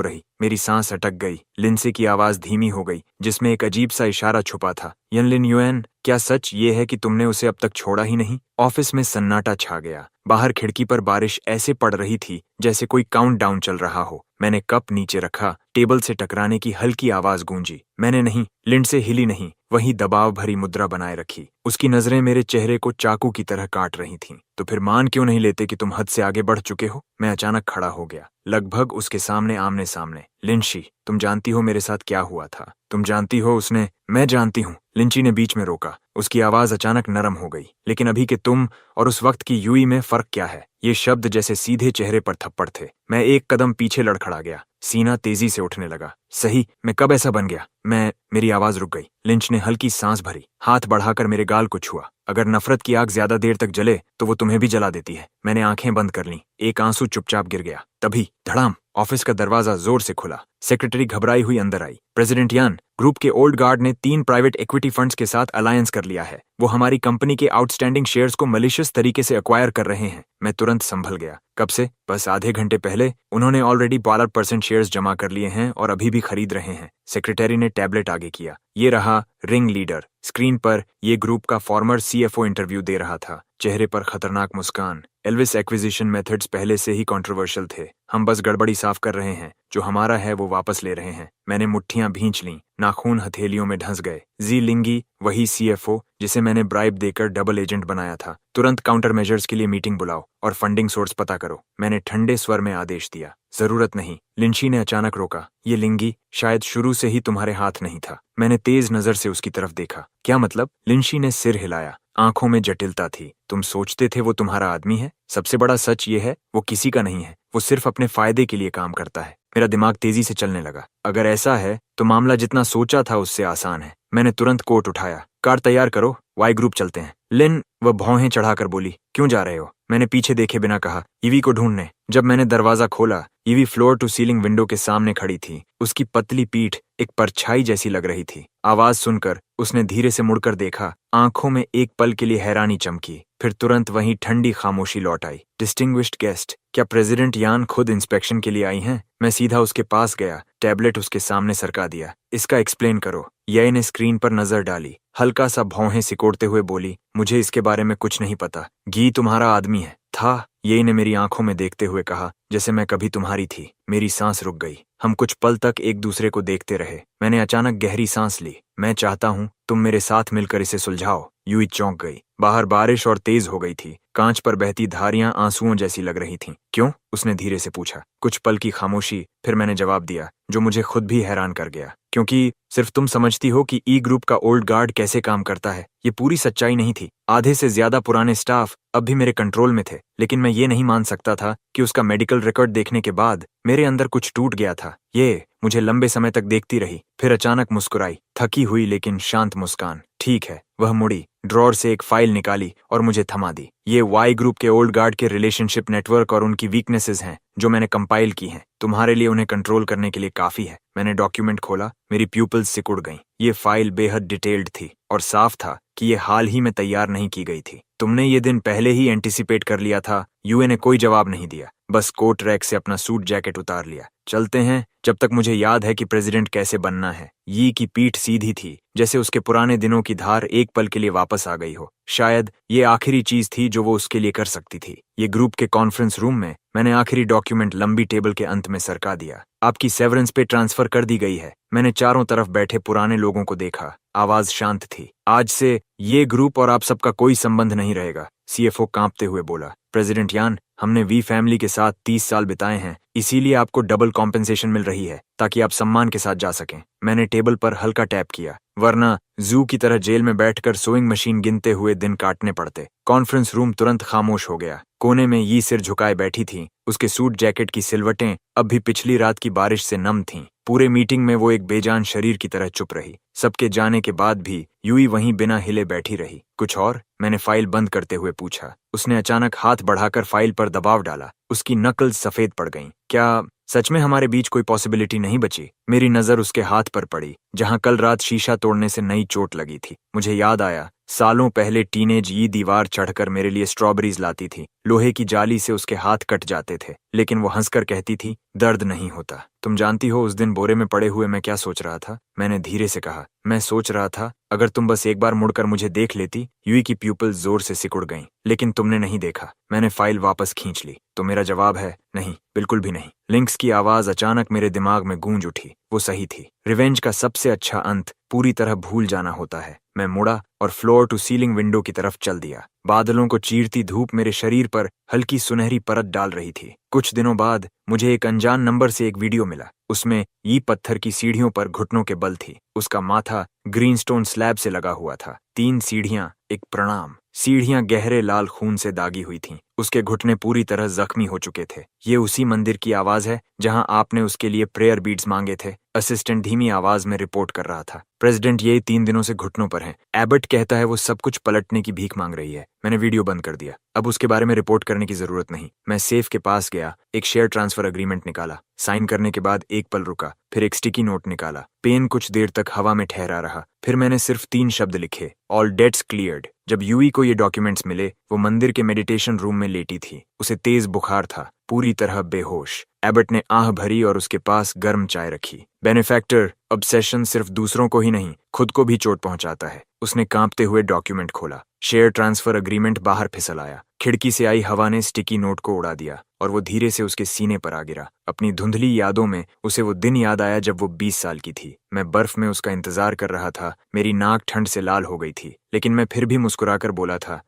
रही? मेरी सांस अटक गई। लिंडसी की आवाज धीमी हो गई, जिसमें एक अजीब सा इशारा छुपा था। यन लिन युएन, क्या सच ये है कि तुमने उसे अब तक छोड़ा ही नहीं? ऑफिस में सन्नाटा छा गया। बाहर खिड़की पर बारिश ऐसे पड़ रही थी जैसे कोई काउंटडाउन चल रहा हो। मैंने कप नीचे रखा। टेबल से टकराने की हल्की आवाज गूंजी। मैंने नहीं, लिंडसे हिली नहीं, वही दबाव भरी मुद्रा बनाए रखी। उसकी नजरें मेरे चेहरे को चाकू की तरह काट रही थीं। तो फिर मान क्यों नहीं लेते कि तुम हद से आगे बढ़ चुके हो? मैं अचानक खड़ा हो गया, लगभग उसके सामने आमने सामने। लिंशी, तुम जानती हो मेरे साथ क्या हुआ था? तुम जानती हो उसने? मैं जानती हूँ। लिंची ने बीच में रोका। उसकी आवाज अचानक नरम हो गई। लेकिन अभी के तुम और उस वक्त की यूई में फर्क क्या है? ये शब्द जैसे सीधे चेहरे पर थप्पड़ थे। मैं एक कदम पीछे लड़खड़ा गया। सीना तेजी से उठने लगा। सही, मैं कब ऐसा बन गया? मेरी आवाज रुक गई। लिंच ने हल्की सांस भरी, हाथ बढ़ाकर मेरे गाल को छुआ। अगर नफरत की आग ज्यादा देर तक जले तो वो तुम्हें भी जला देती है। मैंने आंखें बंद कर लीं। एक आंसू चुपचाप गिर गया। तभी धड़ाम, ऑफिस का दरवाजा जोर से खुला। सेक्रेटरी घबराई हुई अंदर आई। प्रेसिडेंट यान, ग्रुप के ओल्ड गार्ड ने 3 प्राइवेट इक्विटी फंड्स के साथ अलायंस कर लिया है। वो हमारी कंपनी के आउटस्टैंडिंग शेयर्स को मलिशियस तरीके से एक्वायर कर रहे हैं। मैं तुरंत संभल गया। कब से? बस आधे घंटे पहले। उन्होंने ऑलरेडी 12% शेयर्स जमा कर लिए हैं और अभी भी खरीद रहे हैं। सेक्रेटरी ने टैबलेट आगे किया। ये रहा रिंग लीडर। स्क्रीन पर ये ग्रुप का फॉर्मर CFO इंटरव्यू दे रहा था, चेहरे पर खतरनाक मुस्कान। एल्विस एक्विजिशन मेथड्स पहले से ही कंट्रोवर्शियल थे। हम बस गड़बड़ी साफ कर रहे हैं। जो हमारा है वो वापस ले रहे हैं। मैंने मुट्ठियां भींच लीं, नाखून हथेलियों में ढंस गए। जी लिंगी, वही CFO जिसे मैंने ब्राइब देकर डबल एजेंट बनाया था। तुरंत काउंटर मेजर्स के लिए मीटिंग बुलाओ और फंडिंग सोर्स पता करो। मैंने ठंडे स्वर में आदेश दिया। जरूरत नहीं, लिंशी ने अचानक रोका। ये लिंगी, शायद शुरू से ही तुम्हारे हाथ नहीं था। मैंने तेज नजर से उसकी तरफ देखा। क्या मतलब? लिंशी ने सिर हिलाया। आंखों में जटिलता थी। तुम सोचते थे वो तुम्हारा आदमी है? सबसे बड़ा सच ये है, वो किसी का नहीं है। वो सिर्फ अपने फायदे के लिए काम करता है। मेरा दिमाग तेजी से चलने लगा। अगर ऐसा है तो मामला जितना सोचा था उससे आसान है। मैंने तुरंत कोट उठाया। कार तैयार करो, वाई ग्रुप चलते हैं। लिन वह भौहें चढ़ाकर बोली, क्यों जा रहे हो? मैंने पीछे देखे बिना कहा, ईवी को ढूंढने। जब मैंने दरवाजा खोला, Evie floor to ceiling window के सामने खड़ी थी। उसकी पतली पीठ एक परछाई जैसी लग रही थी। आवाज सुनकर उसने धीरे से मुड़कर देखा। आंखों में एक पल के लिए हैरानी चमकी, फिर तुरंत वहीं ठंडी खामोशी लौट आई। डिस्टिंग्विश्ड गेस्ट, क्या प्रेसिडेंट यान खुद इंस्पेक्शन के लिए आई हैं? मैं सीधा उसके पास गया, टैबलेट उसके सामने सरका दिया। इसका एक्सप्लेन करो। ये ने स्क्रीन पर नजर डाली, हल्का सा भौहें सिकोड़ते हुए बोली, मुझे इसके बारे में कुछ नहीं पता। गी तुम्हारा आदमी है? था, ये ने मेरी आंखों में देखते हुए कहा, जैसे मैं कभी तुम्हारी थी। मेरी सांस रुक गई। हम कुछ पल तक एक दूसरे को देखते रहे। मैंने अचानक गहरी सांस ली। मैं चाहता हूँ तुम मेरे साथ मिलकर इसे सुलझाओ। यूई चौंक गई। बाहर बारिश और तेज हो गई थी। कांच पर बहती धारियां आंसुओं जैसी लग रही थीं। क्यों? उसने धीरे से पूछा। कुछ पल की खामोशी, फिर मैंने जवाब दिया, जो मुझे खुद भी हैरान कर गया। क्योंकि सिर्फ तुम समझती हो कि ई ग्रुप का ओल्ड गार्ड कैसे काम करता है। ये पूरी सच्चाई नहीं थी। आधे से ज्यादा पुराने स्टाफ अब भी मेरे कंट्रोल में थे, लेकिन मैं ये नहीं मान सकता था कि उसका मेडिकल रिकॉर्ड देखने के बाद मेरे अंदर कुछ टूट गया था। ये मुझे लंबे समय तक देखती रही, फिर अचानक मुस्कुराई, थकी हुई लेकिन शांत मुस्कान। ठीक है। वह मुड़ी, ड्रॉर से एक फाइल निकाली और मुझे थमा दी। ये वाई ग्रुप के ओल्ड गार्ड के रिलेशनशिप नेटवर्क और उनकी वीकनेसेस हैं जो मैंने कंपाइल की हैं। तुम्हारे लिए उन्हें कंट्रोल करने के लिए काफी है। मैंने डॉक्यूमेंट खोला, मेरी प्यूपिल्स सिकुड़ गईं। ये फाइल बेहद डिटेल्ड थी और साफ था कि ये हाल ही में तैयार नहीं की गई थी। तुमने ये दिन पहले ही एंटिसिपेट कर लिया था। यूए ने कोई जवाब नहीं दिया, बस कोट रैक से अपना सूट जैकेट उतार लिया। चलते हैं, जब तक मुझे याद है कि प्रेसिडेंट कैसे बनना है। यी की पीठ सीधी थी, जैसे उसके पुराने दिनों की धार एक पल के लिए वापस आ गई हो। शायद ये आखिरी चीज थी जो वो उसके लिए कर सकती थी। ये ग्रुप के कॉन्फ्रेंस रूम में मैंने आखिरी डॉक्यूमेंट लंबी टेबल के अंत में सरका दिया। आपकी सेवरेंस पे ट्रांसफर कर दी गई है। मैंने चारों तरफ बैठे पुराने लोगों को देखा। आवाज शांत थी। आज से ये ग्रुप और आप सबका कोई संबंध नहीं रहेगा। CFO कांपते हुए बोला, प्रेसिडेंट यान, हमने वी फैमिली के साथ 30 साल बिताए हैं, इसीलिए आपको डबल कॉम्पेंसेशन मिल रही है ताकि आप सम्मान के साथ जा सकें। मैंने टेबल पर हल्का टैप किया, वरना जू की तरह जेल में बैठकर सोइंग मशीन गिनते हुए दिन काटने पड़ते। कॉन्फ्रेंस रूम तुरंत खामोश हो गया। कोने में ये सिर झुकाए बैठी थी। उसके सूट जैकेट की सिलवटें अब भी पिछली रात की बारिश से नम थीं। पूरे मीटिंग में वो एक बेजान शरीर की तरह चुप रही। सबके जाने के बाद भी यूई वहीं बिना हिले बैठी रही। कुछ और? मैंने फाइल बंद करते हुए पूछा। उसने अचानक हाथ बढ़ाकर फाइल पर दबाव डाला। उसकी नकल्स सफेद पड़ गईं। क्या सच में हमारे बीच कोई पॉसिबिलिटी नहीं बची? मेरी नजर उसके हाथ पर पड़ी, जहां कल रात शीशा तोड़ने से नई चोट लगी थी। मुझे याद आया, सालों पहले टीनेज ये दीवार चढ़कर मेरे लिए स्ट्रॉबेरीज लाती थी। लोहे की जाली से उसके हाथ कट जाते थे, लेकिन वो हंसकर कहती थी, दर्द नहीं होता। तुम जानती हो उस दिन बोरे में पड़े हुए मैं क्या सोच रहा था? मैंने धीरे से कहा, मैं सोच रहा था अगर तुम बस एक बार मुड़कर मुझे देख लेती। यूई की प्यूपिल्स जोर से सिकुड़ गईं, लेकिन तुमने नहीं देखा। मैंने फाइल वापस खींच ली। तो मेरा जवाब है, नहीं, बिल्कुल भी नहीं। लिंक्स की आवाज अचानक मेरे दिमाग में गूंज उठी। वो सही थी। रिवेंज का सबसे अच्छा अंत पूरी तरह भूल जाना होता है। मैं मुड़ा और फ्लोर टू सीलिंग विंडो की तरफ चल दिया। बादलों को चीरती धूप मेरे शरीर पर हल्की सुनहरी परत डाल रही थी। कुछ दिनों बाद मुझे एक अनजान नंबर से एक वीडियो मिला। उसमें ये पत्थर की सीढ़ियों पर घुटनों के बल थी। उसका माथा ग्रीनस्टोन स्लैब से लगा हुआ था। 3 सीढ़ियां, एक प्रणाम। सीढ़ियां गहरे लाल खून से दागी हुई थीं। उसके घुटने पूरी तरह जख्मी हो चुके थे। ये उसी मंदिर की आवाज है जहां आपने उसके लिए प्रेयर बीड्स मांगे थे। असिस्टेंट धीमी आवाज में रिपोर्ट कर रहा था। प्रेसिडेंट ये 3 दिनों से घुटनों पर हैं। एबट कहता है वो सब कुछ पलटने की भीख मांग रही है। मैंने वीडियो बंद कर दिया। अब उसके बारे में रिपोर्ट करने की जरूरत नहीं। मैं सेफ के पास गया, एक शेयर ट्रांसफर अग्रीमेंट निकाला। साइन करने के बाद एक पल रुका, फिर एक स्टिकी नोट निकाला। पेन कुछ देर तक हवा में ठहरा रहा। फिर मैंने सिर्फ 3 शब्द लिखे, ऑल डेट्स क्लियर्ड। जब यूई को ये डॉक्यूमेंट्स मिले, वो मंदिर के मेडिटेशन रूम में लेटी थी। उसे तेज बुखार था, पूरी तरह बेहोश। एबट ने आह भरी और उसके पास गर्म चाय रखी। बेनिफैक्टर, ऑब्सेशन सिर्फ दूसरों को ही नहीं, खुद को भी चोट पहुंचाता है। उसने कांपते हुए डॉक्यूमेंट खोला। शेयर ट्रांसफर अग्रीमेंट बाहर फिसल आया। खिड़की से आई हवा ने स्टिकी नोट को उड़ा दिया और वो धीरे से उसके सीने पर आ गिरा। अपनी धुंधली यादों में उसे वो दिन याद आया जब वो 20 साल की थी। मैं बर्फ में उसका इंतजार कर रहा था। मेरी नाक ठंड से लाल हो गई थी, लेकिन मैं फिर भी मुस्कुराकर बोला था,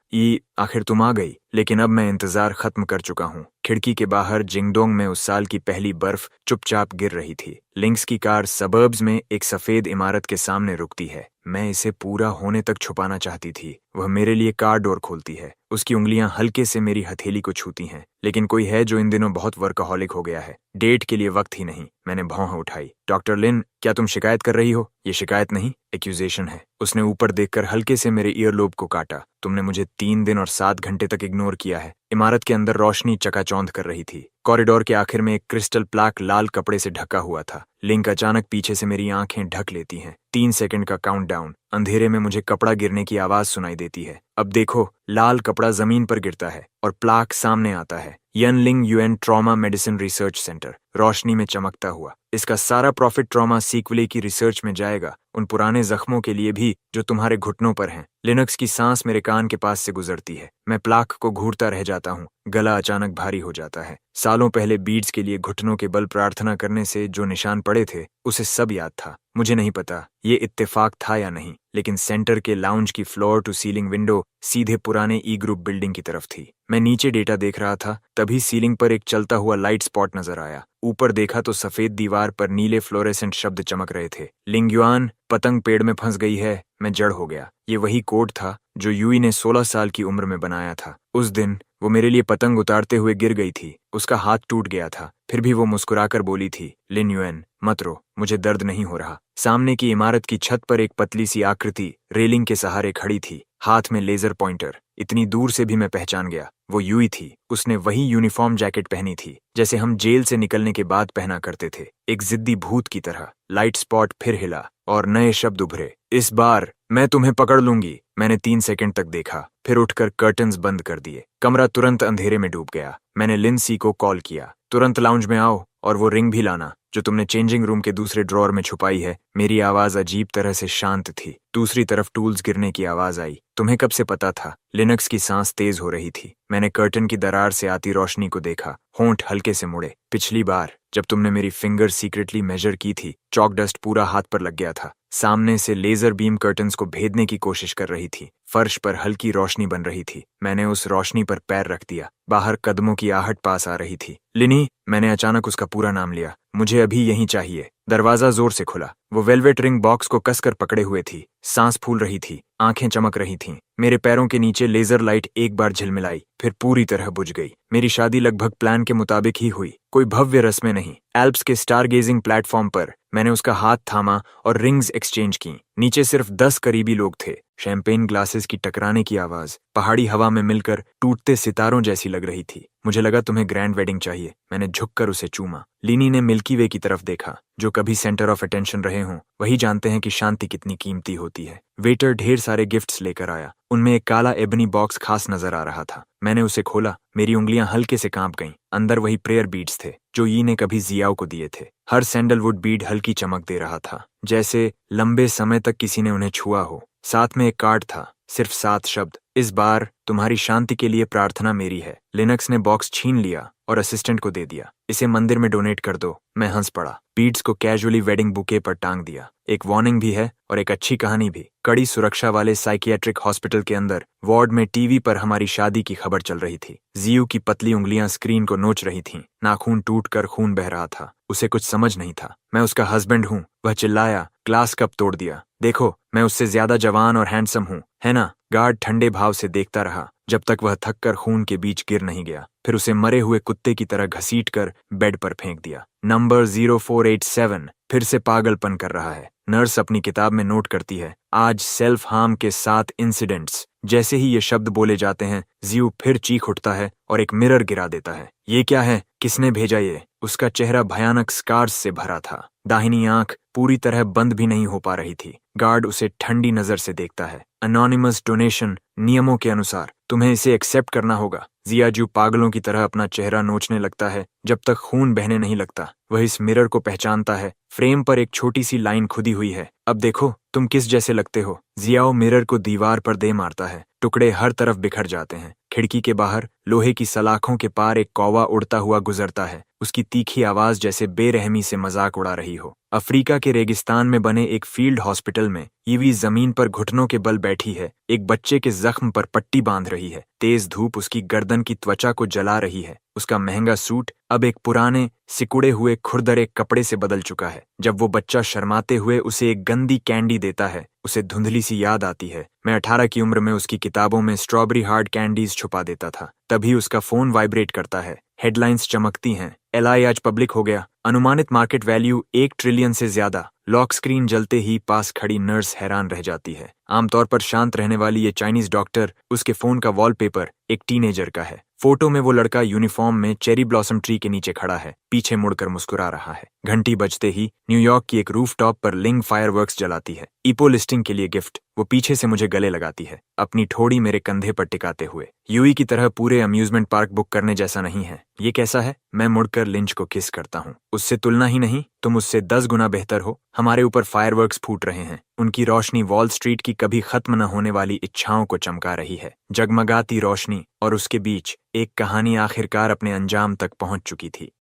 आखिर तुम आ गई। लेकिन अब मैं इंतजार खत्म कर चुका हूँ। खिड़की के बाहर जिंगडोंग में उस साल की पहली बर्फ चुपचाप गिर रही थी। लिंक्स की कार सबर्ब्स में एक सफेद इमारत के सामने रुकती है। मैं इसे पूरा होने तक छुपाना चाहती थी। वह मेरे लिए कार डोर खोलती है। उसकी उंगलियां हल्के से मेरी हथेली को छूती हैं। लेकिन कोई है जो इन दिनों बहुत वर्कहॉलिक हो गया है। डेट के लिए वक्त ही नहीं। मैंने भौं उठाई। डॉक्टर लिन, क्या तुम शिकायत कर रही हो? ये शिकायत नहीं, एक्यूजेशन है। उसने ऊपर देखकर हल्के से मेरे ईयरलोब को काटा। तुमने मुझे 3 दिन और 7 घंटे तक इग्नोर किया है। इमारत के अंदर रोशनी चकाचौंध कर रही थी। कॉरिडोर के आखिर में एक क्रिस्टल प्लाक लाल कपड़े से ढका हुआ था। लिंक अचानक पीछे से मेरी आंखें ढक लेती हैं। 3 सेकंड का काउंटडाउन। अंधेरे में मुझे कपड़ा गिरने की आवाज सुनाई देती है। अब देखो, लाल कपड़ा जमीन पर गिरता है और प्लाक सामने आता है। Yanling UN trauma medicine research centre, रोशनी में चमकता हुआ। इसका सारा प्रॉफिट ट्रॉमा सीक्वले की रिसर्च में जाएगा, उन पुराने जख्मों के लिए भी जो तुम्हारे घुटनों पर हैं। लिनक्स की सांस मेरे कान के पास से गुजरती है। मैं प्लाक को घूरता रह जाता हूँ। गला अचानक भारी हो जाता है। सालों पहले बीड्स के लिए घुटनों के बल प्रार्थना करने से जो निशान पड़े थे, उसे सब याद था। मुझे नहीं पता ये इत्तेफाक था या नहीं, लेकिन सेंटर के लाउंज की फ्लोर टू सीलिंग विंडो सीधे पुराने ई ग्रुप बिल्डिंग की तरफ थी। मैं नीचे डेटा देख रहा था, तभी सीलिंग पर एक चलता हुआ लाइट स्पॉट नजर आया। ऊपर देखा तो सफेद दीवार पर नीले फ्लोरेसेंट शब्द चमक रहे थे। लिंग्युआन, पतंग पेड़ में फंस गई है। मैं जड़ हो गया। ये वही कोड था जो यूई ने 16 साल की उम्र में बनाया था। उस दिन वो मेरे लिए पतंग उतारते हुए गिर गई थी। उसका हाथ टूट गया था। फिर भी वो मुस्कुराकर बोली थी, लिन युएन, मत रो, मुझे दर्द नहीं हो रहा। सामने की इमारत की छत पर एक पतली सी आकृति रेलिंग के सहारे खड़ी थी, हाथ में लेजर पॉइंटर। इतनी दूर से भी मैं पहचान गया, वो यूई थी। उसने वही यूनिफॉर्म जैकेट पहनी थी जैसे हम जेल से निकलने के बाद पहना करते थे, एक जिद्दी भूत की तरह। लाइट स्पॉट फिर हिला और नए शब्द उभरे, इस बार मैं तुम्हें पकड़ लूंगी। मैंने 3 सेकंड तक देखा, फिर उठकर कर्टन्स बंद कर दिए। कमरा तुरंत अंधेरे में डूब गया। मैंने लिंसी को कॉल किया, तुरंत लाउंज में आओ और वो रिंग भी लाना जो तुमने चेंजिंग रूम के दूसरे ड्रॉर में छुपाई है। मेरी आवाज अजीब तरह से शांत थी। दूसरी तरफ टूल्स गिरने की आवाज आई। तुम्हें कब से पता था? लिनक्स की सांस तेज हो रही थी। मैंने कर्टन की दरार से आती रोशनी को देखा। होंठ हल्के से मुड़े। पिछली बार जब तुमने मेरी फिंगर सीक्रेटली मेजर की थी, चॉक डस्ट पूरा हाथ पर लग गया था। सामने से लेजर बीम कर्टन्स को भेदने की कोशिश कर रही थी। फर्श पर हल्की रोशनी बन रही थी। मैंने उस रोशनी पर पैर रख दिया। बाहर कदमों की आहट पास आ रही थी। लिनी, मैंने अचानक उसका पूरा नाम लिया। मुझे अभी यहीं चाहिए। दरवाजा जोर से खुला। वो वेलवेट रिंग बॉक्स को कसकर पकड़े हुए थी। सांस फूल रही थी, आंखें चमक रही थीं। मेरे पैरों के नीचे लेजर लाइट एक बार झिलमिलाई, फिर पूरी तरह बुझ गई। मेरी शादी लगभग प्लान के मुताबिक ही हुई, कोई भव्य रस्में नहीं। एल्प्स के स्टार गेजिंग प्लेटफॉर्म पर मैंने उसका हाथ थामा और रिंग्स एक्सचेंज की। नीचे सिर्फ 10 करीबी लोग थे। शैंपेन ग्लासेस की टकराने की आवाज पहाड़ी हवा में मिलकर टूटते सितारों जैसी लग रही थी। मुझे लगा तुम्हें ग्रैंड वेडिंग चाहिए। मैंने झुककर उसे चूमा। लीनी ने मिल्की वे की तरफ देखा। जो कभी सेंटर ऑफ अटेंशन रहे हों वही जानते हैं कि शांति कितनी कीमती होती है। वेटर ढेर सारे गिफ्ट्स लेकर आया। उनमें एक काला एबनी बॉक्स खास नजर आ रहा था। मैंने उसे खोला। मेरी उंगलियां हल्के से कांप गईं। अंदर वही प्रेयर बीड्स थे जो यी ने कभी जियाओ को दिए थे। हर सैंडलवुड बीड हल्की चमक दे रहा था, जैसे लंबे समय तक किसी ने उन्हें छुआ हो। साथ में एक कार्ड था, सिर्फ 7 शब्द, इस बार तुम्हारी शांति के लिए प्रार्थना मेरी है। लिनक्स ने बॉक्स छीन लिया और असिस्टेंट को दे दिया। इसे मंदिर में डोनेट कर दो। मैं हंस पड़ा। बीड्स को कैजुअली वेडिंग बुके पर टांग दिया। एक वार्निंग भी है और एक अच्छी कहानी भी। कड़ी सुरक्षा वाले साइकियाट्रिक हॉस्पिटल के अंदर वार्ड में टीवी पर हमारी शादी की खबर चल रही थी। जियू की पतली उंगलियां स्क्रीन को नोच रही थीं। नाखून टूटकर खून बह रहा था। उसे कुछ समझ नहीं था। मैं उसका हस्बैंड हूँ। वह चिल्लाया, ग्लास कप तोड़ दिया। देखो, मैं उससे ज्यादा जवान और हैंडसम हूँ, है ना? गार्ड ठंडे भाव से देखता रहा जब तक वह थककर खून के बीच गिर नहीं गया। फिर उसे मरे हुए कुत्ते की तरह घसीटकर बेड पर फेंक दिया। नंबर 0487 फिर से पागलपन कर रहा है। नर्स अपनी किताब में नोट करती है, आज सेल्फ हार्म के 7 इंसिडेंट्स। जैसे ही ये शब्द बोले जाते हैं, जियो फिर चीख उठता है और एक मिरर गिरा देता है। ये क्या है? किसने भेजा ये? उसका चेहरा भयानक स्कार्स से भरा था। दाहिनी आंख पूरी तरह बंद भी नहीं हो पा रही थी। गार्ड उसे ठंडी नजर से देखता है। अनोनिमस डोनेशन, नियमों के अनुसार तुम्हें इसे एक्सेप्ट करना होगा। जियाजू पागलों की तरह अपना चेहरा नोचने लगता है जब तक खून बहने नहीं लगता। वह इस मिरर को पहचानता है। फ्रेम पर एक छोटी सी लाइन खुदी हुई है, अब देखो तुम किस जैसे लगते हो। जियाओ मिरर को दीवार पर दे मारता है। टुकड़े हर तरफ बिखर जाते हैं। खिड़की के बाहर लोहे की सलाखों के पार एक कौवा उड़ता हुआ गुजरता है। उसकी तीखी आवाज जैसे बेरहमी से मजाक उड़ा रही हो। अफ्रीका के रेगिस्तान में बने एक फील्ड हॉस्पिटल में ईवी जमीन पर घुटनों के बल बैठी है। एक बच्चे के जख्म पर पट्टी बांध रही है। तेज धूप उसकी गर्दन की त्वचा को जला रही है। उसका महंगा सूट अब एक पुराने सिकुड़े हुए खुरदरे कपड़े से बदल चुका है। जब वो बच्चा शर्माते हुए उसे एक गंदी कैंडी देता है, उसे धुंधली सी याद आती है। मैं 18 की उम्र में उसकी किताबों में स्ट्रॉबेरी हार्ड कैंडीज छुपा देता था। तभी उसका फोन वाइब्रेट करता है। हेडलाइंस चमकती हैं। एलआई आज पब्लिक हो गया। अनुमानित मार्केट वैल्यू 1 ट्रिलियन से ज्यादा। लॉक स्क्रीन जलते ही पास खड़ी नर्स हैरान रह जाती है। आमतौर पर शांत रहने वाली ये चाइनीज डॉक्टर, उसके फोन का वॉलपेपर एक टीनेजर का है। फोटो में वो लड़का यूनिफॉर्म में चेरी ब्लॉसम ट्री के नीचे खड़ा है, पीछे मुड़कर मुस्कुरा रहा है। घंटी बजते ही न्यूयॉर्क की एक रूफटॉप पर लिंग फायरवर्क्स जलाती है। ईपो लिस्टिंग के लिए गिफ्ट। वो पीछे से मुझे गले लगाती है, अपनी ठोड़ी मेरे कंधे पर टिकाते हुए। यूई की तरह पूरे अम्यूजमेंट पार्क बुक करने जैसा नहीं है। ये कैसा है? मैं मुड़कर लिंच को किस करता हूँ। उससे तुलना ही नहीं, तुम उससे 10 गुना बेहतर हो। हमारे ऊपर फायरवर्क्स फूट रहे हैं। उनकी रोशनी वॉल स्ट्रीट की कभी खत्म न होने वाली इच्छाओं को चमका रही है। जगमगाती रोशनी और उसके बीच एक कहानी आखिरकार अपने अंजाम तक पहुंच चुकी थी।